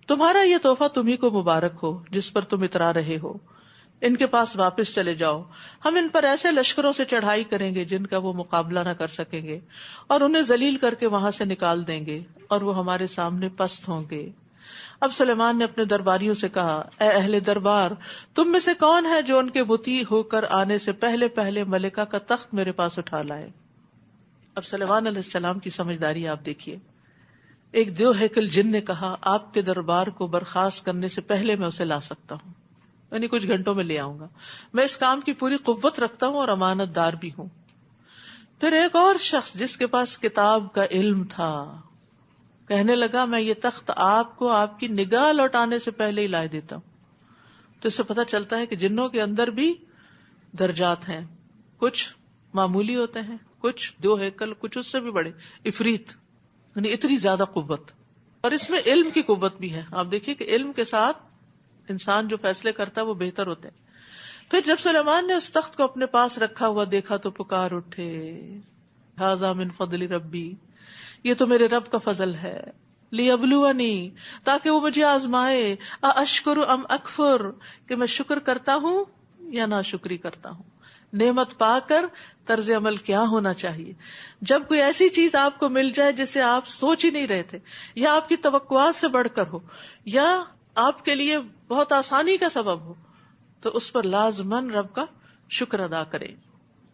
تمہارا یہ تحفہ تمہیں کو مبارک ہو جس پر تم اترا رہے ہو. ان کے پاس واپس چلے جاؤ، ہم ان پر ایسے لشکروں سے چڑھائی کریں گے جن کا وہ مقابلہ نہ کر سکیں گے، اور انہیں ذلیل کر کے وہاں سے نکال دیں گے اور وہ ہمارے سامنے پست ہوں گے. اب سلیمان نے اپنے درباریوں سے کہا اے اہل دربار، تم میں سے کون ہے جو ان کے مطیع ہو کر آنے سے پہلے پہلے ملکہ کا تخت میرے پاس اٹھا لائے. اب سلیمان علیہ السلام کی سمجھداری آپ دیکھیے. ایک دیو ہیکل جن نے کہا آپ کے دربار کو برخاست کرنے سے پہلے میں اسے لا سکتا ہوں. یعنی کچھ گھنٹوں میں لے آؤں گا، میں اس کام کی پوری قوت رکھتا ہوں اور امانت دار بھی ہوں. پھر ایک اور شخص جس کے پاس کتاب کا علم تھا کہنے لگا میں یہ تخت آپ کو آپ کی نگاہ لوٹانے سے پہلے ہی لائے دیتا ہوں. تو اس سے پتہ چلتا ہے کہ جنوں کے اندر بھی درجات ہیں، کچھ معمولی ہوتے ہیں، کچھ 2 ہیکل، کچھ اس سے بھی بڑے، عفریت، یعنی اتنی زیادہ قوت. اور اس میں علم کی قوت بھی ہے. آپ دیکھیے کہ علم کے ساتھ انسان جو فیصلے کرتا ہے وہ بہتر ہوتے ہیں. پھر جب سلیمان نے اس تخت کو اپنے پاس رکھا ہوا دیکھا تو پکار اٹھے، ھذا من فضل ربی، یہ تو میرے رب کا فضل ہے، لیبلونی، تاکہ وہ مجھے آزمائے، اشکر ام اکفر، کہ میں شکر کرتا ہوں یا ناشکری کرتا ہوں. نعمت پا کر طرز عمل کیا ہونا چاہیے. جب کوئی ایسی چیز آپ کو مل جائے جسے آپ سوچ ہی نہیں رہے تھے، یا آپ کی توقعات سے بڑھ کر ہو، یا آپ کے لیے بہت آسانی کا سبب ہو، تو اس پر لازماً رب کا شکر ادا کریں.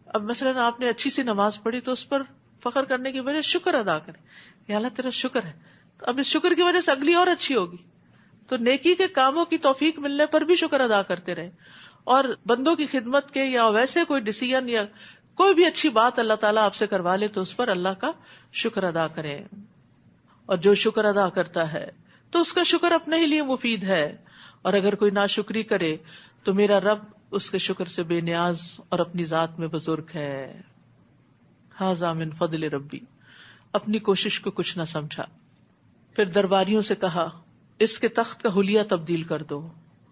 اب مثلاً آپ نے اچھی سی نماز پڑھی تو اس پر فخر کرنے کی بجائے شکر ادا کریں، یا اللہ تیرا شکر ہے. تو اب اس شکر کی وجہ سے اگلی اور اچھی ہوگی. تو نیکی کے کاموں کی توفیق ملنے پر بھی شکر ادا کرتے رہیں، اور بندوں کی خدمت کے یا ویسے کوئی ڈیسیژن یا کوئی بھی اچھی بات اللہ تعالیٰ آپ سے کروا لے تو اس پر اللہ کا شکر ادا کریں. اور جو شکر ادا کرتا ہے تو اس کا شکر اپنے ہی لیے مفید ہے، اور اگر کوئی ناشکری کرے تو میرا رب اس کے شکر سے بے نیاز اور اپنی ذات میں بزرگ ہے. ھذا من فضل ربی، اپنی کوشش کو کچھ نہ سمجھا. پھر درباریوں سے کہا اس کے تخت کا حلیہ تبدیل کر دو،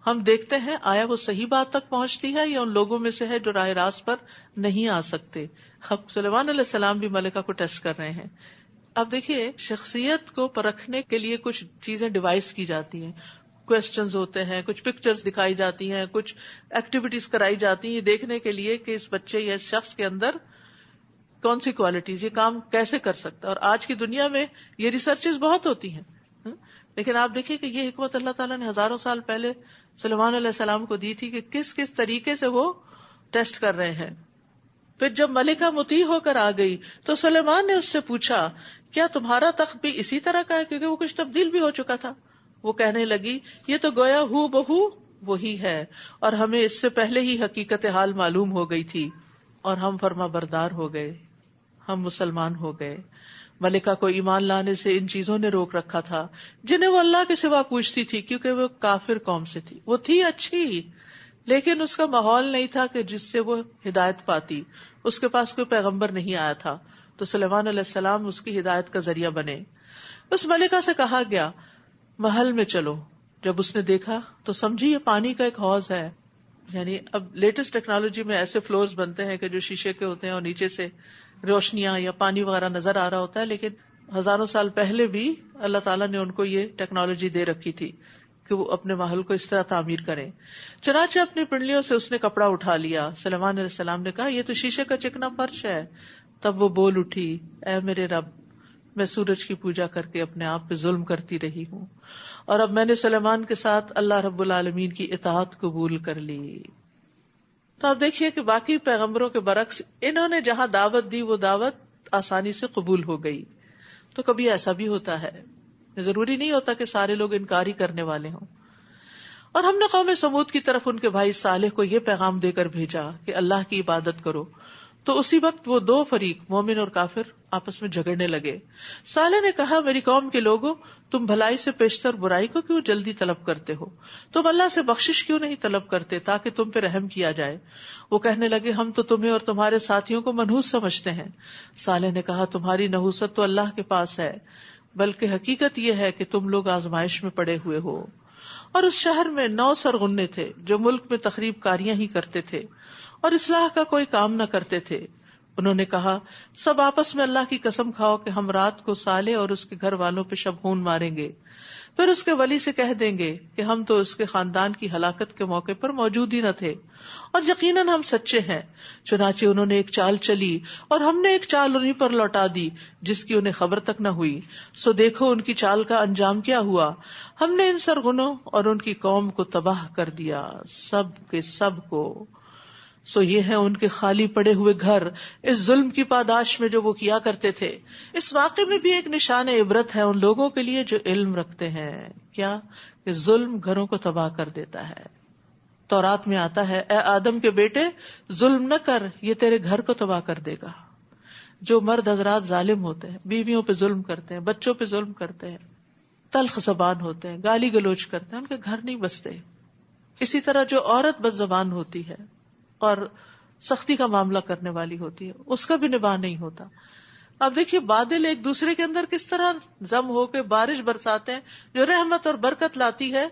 ہم دیکھتے ہیں آیا وہ صحیح بات تک پہنچتی ہے یا ان لوگوں میں سے ہے جو راہ راست پر نہیں آ سکتے. اب سلیمان علیہ السلام بھی ملکہ کو ٹیسٹ کر رہے ہیں. اب دیکھیے شخصیت کو پرکھنے کے لیے کچھ چیزیں ڈیوائس کی جاتی ہیں، کوسچنز ہوتے ہیں، کچھ پکچرز دکھائی جاتی ہیں، کچھ ایکٹیویٹیز کرائی جاتی ہیں، یہ دیکھنے کے لیے کہ اس بچے یا اس شخص کے اندر کون سی کوالٹیز، یہ کام کیسے کر سکتا ہے. اور آج کی دنیا میں یہ ریسرچز بہت ہوتی ہیں، لیکن آپ دیکھیے کہ یہ حکمت اللہ تعالیٰ نے ہزاروں سال پہلے سلیمان علیہ السلام کو دی تھی کہ کس کس طریقے سے وہ ٹیسٹ کر رہے ہیں. پھر جب ملکہ مطیع ہو کر آ گئی تو سلیمان نے اس سے پوچھا کیا تمہارا تخت بھی اسی طرح کا ہے، کیونکہ وہ کچھ تبدیل بھی ہو چکا تھا. وہ کہنے لگی یہ تو گویا ہو بہو وہی ہے، اور ہمیں اس سے پہلے ہی حقیقت حال معلوم ہو گئی تھی اور ہم فرما بردار ہو گئے، ہم مسلمان ہو گئے. ملکہ کو ایمان لانے سے ان چیزوں نے روک رکھا تھا جنہیں وہ اللہ کے سوا پوچھتی تھی، کیونکہ وہ کافر قوم سے تھی. وہ تھی اچھی لیکن اس کا ماحول نہیں تھا کہ جس سے وہ ہدایت پاتی. اس کے پاس کوئی پیغمبر نہیں آیا تھا، تو سلیمان علیہ السلام اس کی ہدایت کا ذریعہ بنے. اس ملکہ سے کہا گیا محل میں چلو. جب اس نے دیکھا تو سمجھی یہ پانی کا ایک حوض ہے. یعنی اب لیٹسٹ ٹیکنالوجی میں ایسے فلورز بنتے ہیں کہ جو شیشے کے ہوتے ہیں اور نیچے سے روشنیاں یا پانی وغیرہ نظر آ رہا ہوتا ہے، لیکن ہزاروں سال پہلے بھی اللہ تعالیٰ نے ان کو یہ ٹیکنالوجی دے رکھی تھی کہ وہ اپنے محل کو اس طرح تعمیر کریں. چنانچہ اپنی پنڈلیوں سے اس نے کپڑا اٹھا لیا. سلیمان علیہ السلام نے کہا یہ تو شیشے کا چکنا فرش ہے. تب وہ بول اٹھی اے میرے رب، میں سورج کی پوجا کر کے اپنے آپ پہ ظلم کرتی رہی ہوں، اور اب میں نے سلیمان کے ساتھ اللہ رب العالمین کی اطاعت قبول کر لی. تو آپ دیکھیے کہ باقی پیغمبروں کے برعکس انہوں نے جہاں دعوت دی وہ دعوت آسانی سے قبول ہو گئی. تو کبھی ایسا بھی ہوتا ہے، ضروری نہیں ہوتا کہ سارے لوگ انکاری کرنے والے ہوں. اور ہم نے قوم سمود کی طرف ان کے بھائی صالح کو یہ پیغام دے کر بھیجا کہ اللہ کی عبادت کرو. تو اسی وقت وہ 2 فریق مومن اور کافر آپس میں جھگڑنے لگے. صالح نے کہا میری قوم کے لوگوں، تم بھلائی سے پیشتر برائی کو کیوں جلدی طلب کرتے ہو؟ تم اللہ سے بخشش کیوں نہیں طلب کرتے تاکہ تم پہ رحم کیا جائے؟ وہ کہنے لگے ہم تو تمہیں اور تمہارے ساتھیوں کو منحوس سمجھتے ہیں. صالح نے کہا تمہاری نحوست تو اللہ کے پاس ہے، بلکہ حقیقت یہ ہے کہ تم لوگ آزمائش میں پڑے ہوئے ہو. اور اس شہر میں 9 سرغنے تھے جو ملک میں تخریب کاریاں ہی کرتے تھے اور اصلاح کا کوئی کام نہ کرتے تھے. انہوں نے کہا سب آپس میں اللہ کی قسم کھاؤ کہ ہم رات کو صالح اور اس کے گھر والوں پہ شبخون ماریں گے، پھر اس کے ولی سے کہہ دیں گے کہ ہم تو اس کے خاندان کی ہلاکت کے موقع پر موجود ہی نہ تھے، اور یقیناً ہم سچے ہیں. چنانچہ انہوں نے ایک چال چلی اور ہم نے ایک چال انہیں پر لوٹا دی جس کی انہیں خبر تک نہ ہوئی. سو دیکھو ان کی چال کا انجام کیا ہوا. ہم نے ان سرغنوں اور ان کی قوم کو تباہ کر دیا، سب کے سب کو. سو یہ ہے ان کے خالی پڑے ہوئے گھر اس ظلم کی پاداش میں جو وہ کیا کرتے تھے. اس واقعے میں بھی ایک نشان عبرت ہے ان لوگوں کے لیے جو علم رکھتے ہیں، کیا کہ ظلم گھروں کو تباہ کر دیتا ہے. تورات میں آتا ہے اے آدم کے بیٹے ظلم نہ کر، یہ تیرے گھر کو تباہ کر دے گا. جو مرد حضرات ظالم ہوتے ہیں، بیویوں پہ ظلم کرتے ہیں، بچوں پہ ظلم کرتے ہیں، تلخ زبان ہوتے ہیں، گالی گلوچ کرتے ہیں، ان کے گھر نہیں بستے. اسی طرح جو عورت بد زبان ہوتی ہے اور سختی کا معاملہ کرنے والی ہوتی ہے، اس کا بھی نباہ نہیں ہوتا. اب دیکھیے بادل ایک دوسرے کے اندر کس طرح ضم ہو کے بارش برساتے ہیں جو رحمت اور برکت لاتی ہے،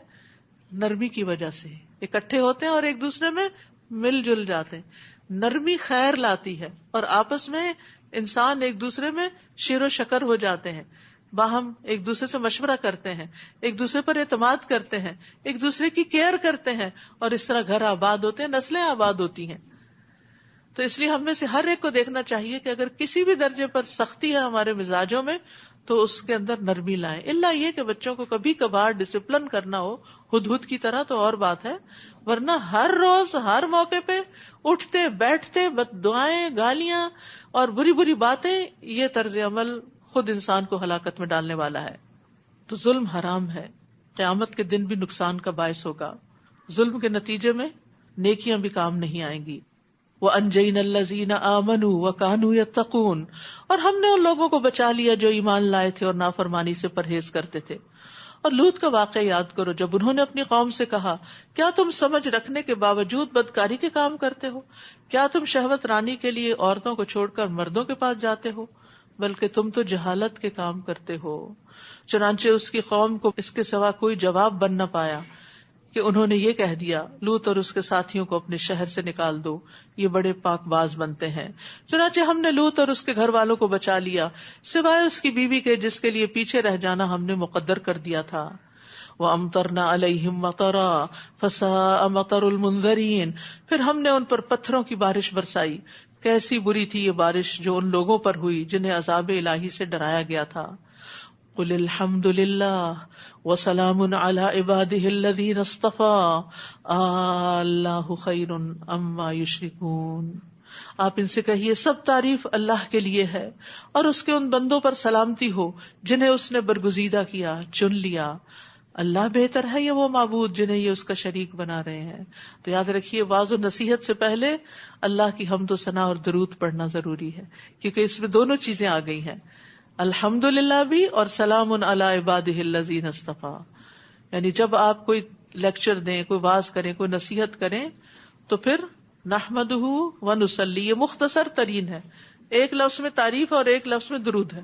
نرمی کی وجہ سے اکٹھے ہوتے ہیں اور ایک دوسرے میں مل جل جاتے ہیں. نرمی خیر لاتی ہے اور آپس میں انسان ایک دوسرے میں شیر و شکر ہو جاتے ہیں، باہم ایک دوسرے سے مشورہ کرتے ہیں، ایک دوسرے پر اعتماد کرتے ہیں، ایک دوسرے کی کیئر کرتے ہیں، اور اس طرح گھر آباد ہوتے ہیں، نسلیں آباد ہوتی ہیں. تو اس لیے ہم میں سے ہر ایک کو دیکھنا چاہیے کہ اگر کسی بھی درجے پر سختی ہے ہمارے مزاجوں میں تو اس کے اندر نرمی لائیں. الا یہ کہ بچوں کو کبھی کبھار ڈسپلن کرنا ہو ہدہد کی طرح تو اور بات ہے، ورنہ ہر روز ہر موقع پہ اٹھتے بیٹھتے بد دعائیں، گالیاں اور بری بری باتیں، یہ طرز عمل خود انسان کو ہلاکت میں ڈالنے والا ہے. تو ظلم حرام ہے، قیامت کے دن بھی نقصان کا باعث ہوگا. ظلم کے نتیجے میں نیکیاں بھی کام نہیں آئیں گی. وَأَنْجَيْنَا الَّذِينَ آمَنُوا وَكَانُوا يَتَّقُونَ، اور ہم نے ان لوگوں کو بچا لیا جو ایمان لائے تھے اور نافرمانی سے پرہیز کرتے تھے. اور لوط کا واقعہ یاد کرو جب انہوں نے اپنی قوم سے کہا کیا تم سمجھ رکھنے کے باوجود بدکاری کے کام کرتے ہو؟ کیا تم شہوت رانی کے لیے عورتوں کو چھوڑ کر مردوں کے پاس جاتے ہو؟ بلکہ تم تو جہالت کے کام کرتے ہو. چنانچہ اس کی قوم کو اس کے سوا کوئی جواب بن نہ پایا کہ انہوں نے یہ کہہ دیا لوط اور اس کے ساتھیوں کو اپنے شہر سے نکال دو، یہ بڑے پاک باز بنتے ہیں. چنانچہ ہم نے لوط اور اس کے گھر والوں کو بچا لیا سوائے اس کی بیوی کے جس کے لیے پیچھے رہ جانا ہم نے مقدر کر دیا تھا. وَأَمْطَرْنَا عَلَيْهِمْ مَطَرًا فَسَاءَ مَطَرُ الْمُنذَرِينَ، پھر ہم نے ان پر پتھروں کی بارش برسائی، کیسی بری تھی یہ بارش جو ان لوگوں پر ہوئی جنہیں عذاب الہی سے ڈرایا گیا تھا. قل الحمد للہ وسلام علی عباده الذین اصطفى اللہ خیر اما یشرکون. آپ ان سے کہیے سب تعریف اللہ کے لیے ہے اور اس کے ان بندوں پر سلامتی ہو جنہیں اس نے برگزیدہ کیا، چن لیا. اللہ بہتر ہے یہ وہ معبود جنہیں یہ اس کا شریک بنا رہے ہیں. تو یاد رکھیے واعظ و نصیحت سے پہلے اللہ کی حمد و ثنا اور درود پڑھنا ضروری ہے، کیونکہ اس میں دونوں چیزیں آ گئی ہیں، الحمدللہ بھی اور سلام علی عبادہ الذین اصطفیٰ. یعنی جب آپ کوئی لیکچر دیں، کوئی واعظ کریں، کوئی نصیحت کریں تو پھر نحمدہ ونصلی، یہ مختصر ترین ہے، ایک لفظ میں تعریف اور ایک لفظ میں درود ہے.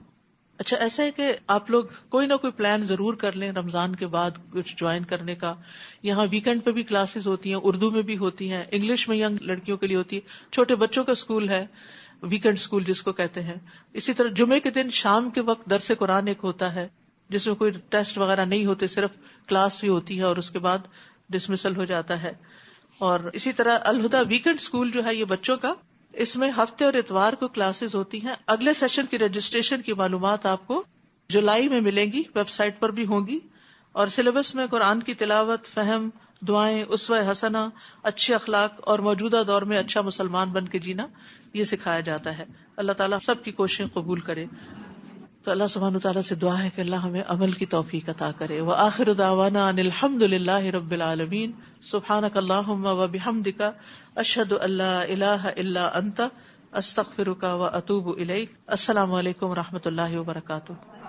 اچھا ایسا ہے کہ آپ لوگ کوئی نہ کوئی پلان ضرور کر لیں رمضان کے بعد کچھ جوائن کرنے کا. یہاں ویکینڈ پہ بھی کلاسز ہوتی ہیں، اردو میں بھی ہوتی ہیں، انگلش میں ینگ لڑکیوں کے لیے ہوتی ہے، چھوٹے بچوں کا اسکول ہے، ویکینڈ اسکول جس کو کہتے ہیں. اسی طرح جمعے کے دن شام کے وقت درس قرآن ایک ہوتا ہے جس میں کوئی ٹیسٹ وغیرہ نہیں ہوتے، صرف کلاس بھی ہوتی ہے اور اس کے بعد ڈسمسل ہو جاتا ہے. اور اسی طرح الہدیٰ ویکینڈ اسکول جو ہے یہ بچوں کا، اس میں ہفتے اور اتوار کو کلاسز ہوتی ہیں. اگلے سیشن کی رجسٹریشن کی معلومات آپ کو جولائی میں ملیں گی، ویب سائٹ پر بھی ہوں گی. اور سلیبس میں قرآن کی تلاوت، فہم، دعائیں، اسوہ حسنہ، اچھے اخلاق اور موجودہ دور میں اچھا مسلمان بن کے جینا یہ سکھایا جاتا ہے. اللہ تعالیٰ سب کی کوششیں قبول کرے. تو اللہ سبحانہ وتعالیٰ سے دعا ہے کہ اللہ ہمیں عمل کی توفیق عطا کرے. وآخر دعوانا ان الحمد للہ رب العالمین. سبحانک اللہم وبحمدک اشہد ان لا الہ الا انت استغفرک واتوب الیک. السلام علیکم ورحمۃ اللہ وبرکاتہ.